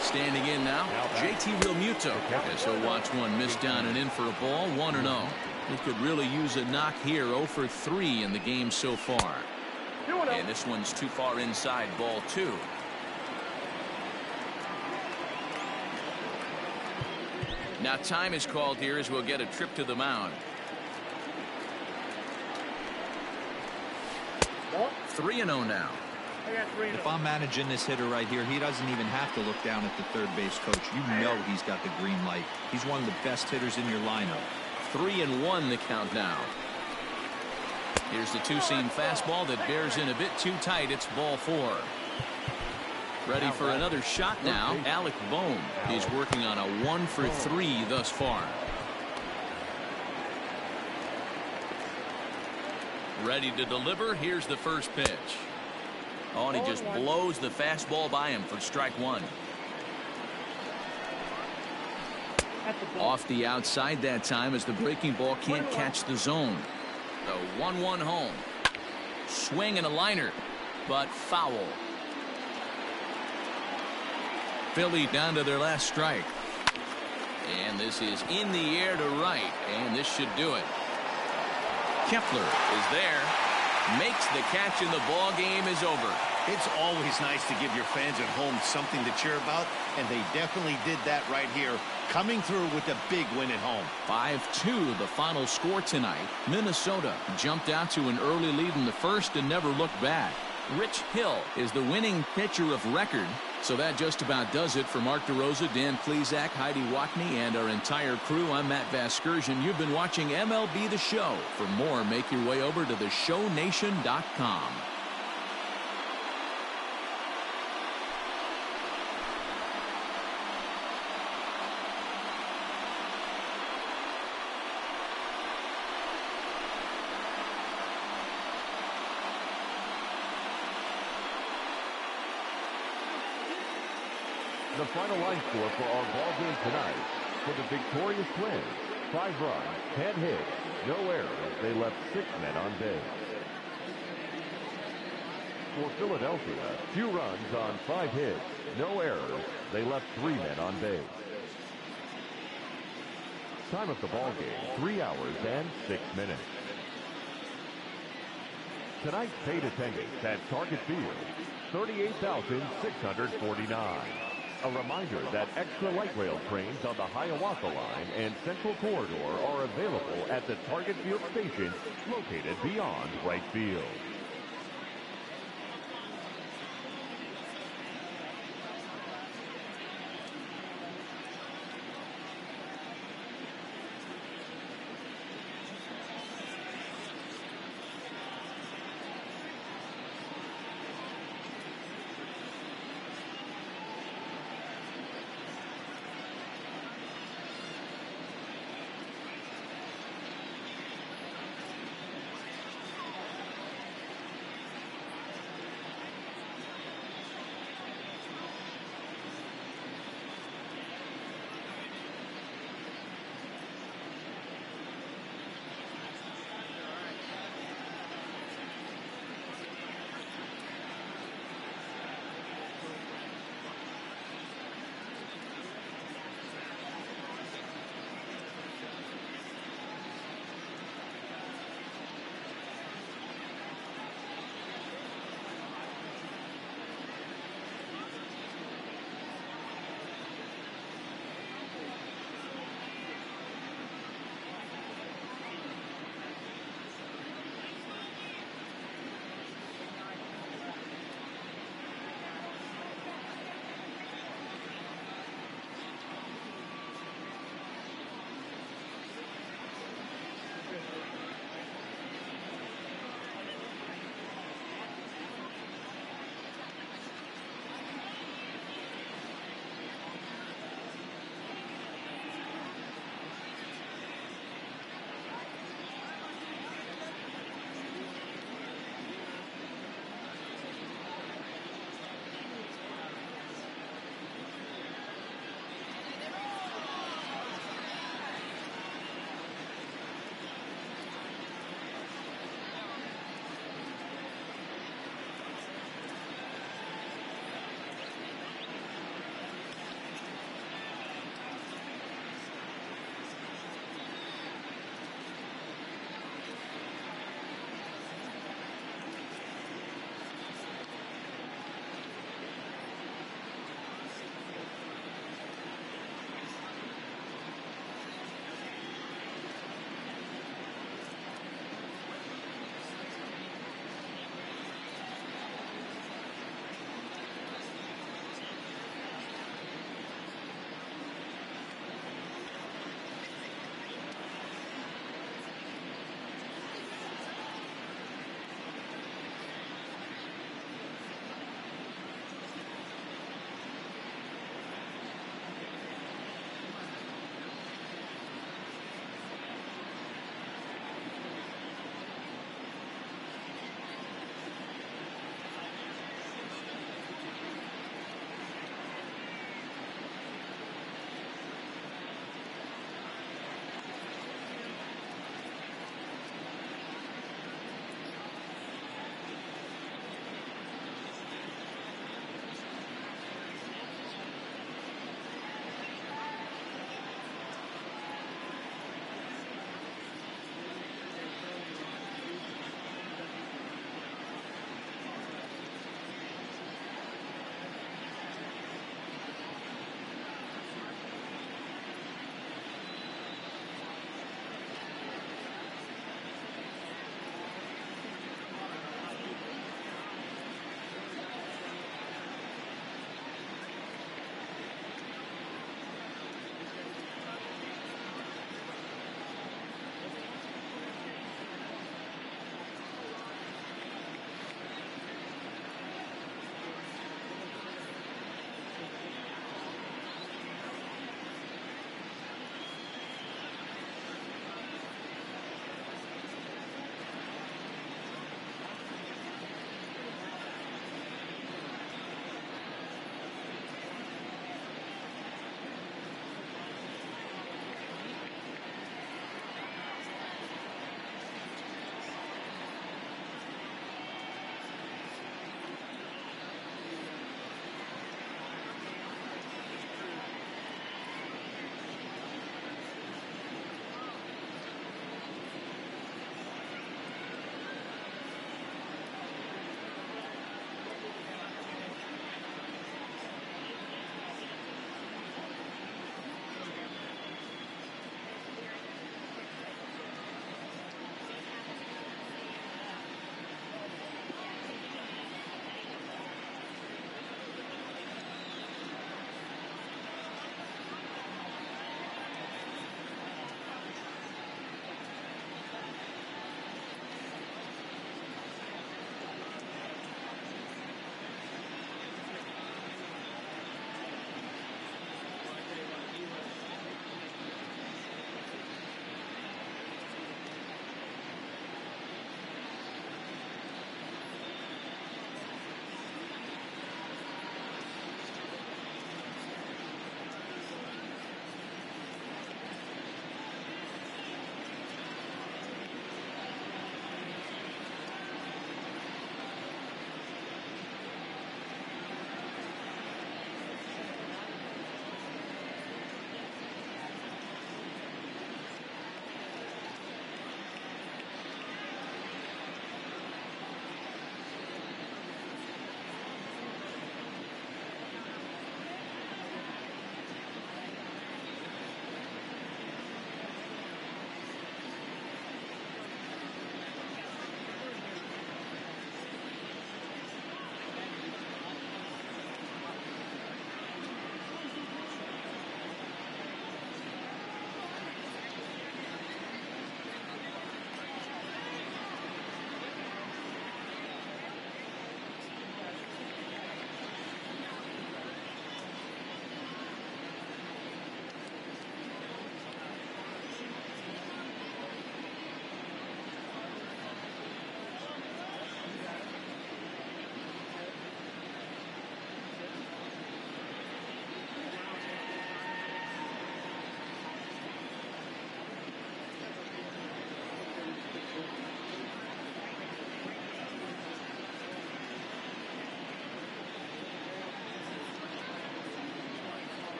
Standing in now, JT Realmuto. As he'll watch one miss down and in for a ball, 1-0. He could really use a knock here, 0 for 3 in the game so far. And this one's too far inside, ball 2. Now time is called here as we'll get a trip to the mound. 3-0 now. If I'm managing this hitter right here, he doesn't even have to look down at the third base coach. You know he's got the green light. He's one of the best hitters in your lineup. 3-1 the count now. Here's the 2-seam fastball that bears in a bit too tight. It's ball 4. Ready for another shot now. Alec Bohm. He's working on a 1 for 3 thus far. Ready to deliver. Here's the first pitch. Oh, and he just blows the fastball by him for strike 1. Off the outside that time as the breaking ball can't catch the zone. The 1-1 home. Swing and a liner, but foul. Philly down to their last strike. And this is in the air to right, and this should do it. Kepler is there, makes the catch, and the ball game is over. It's always nice to give your fans at home something to cheer about, and they definitely did that right here, coming through with a big win at home. 5-2 the final score tonight. Minnesota jumped out to an early lead in the first and never looked back. Rich Hill is the winning pitcher of record. So that just about does it for Mark DeRosa, Dan Plesac, Heidi Watney, and our entire crew. I'm Matt Vasgersian. You've been watching MLB The Show. For more, make your way over to theshownation.com. The final line score for our ball game tonight. For the victorious Twins, 5 runs, 10 hits, no errors. They left 6 men on base. For Philadelphia, 2 runs on 5 hits, no errors. They left 3 men on base. Time of the ball game, 3 hours and 6 minutes. Tonight's paid attendance at Target Field, 38,649. A reminder that extra light rail trains on the Hiawatha Line and Central Corridor are available at the Target Field station located beyond right field.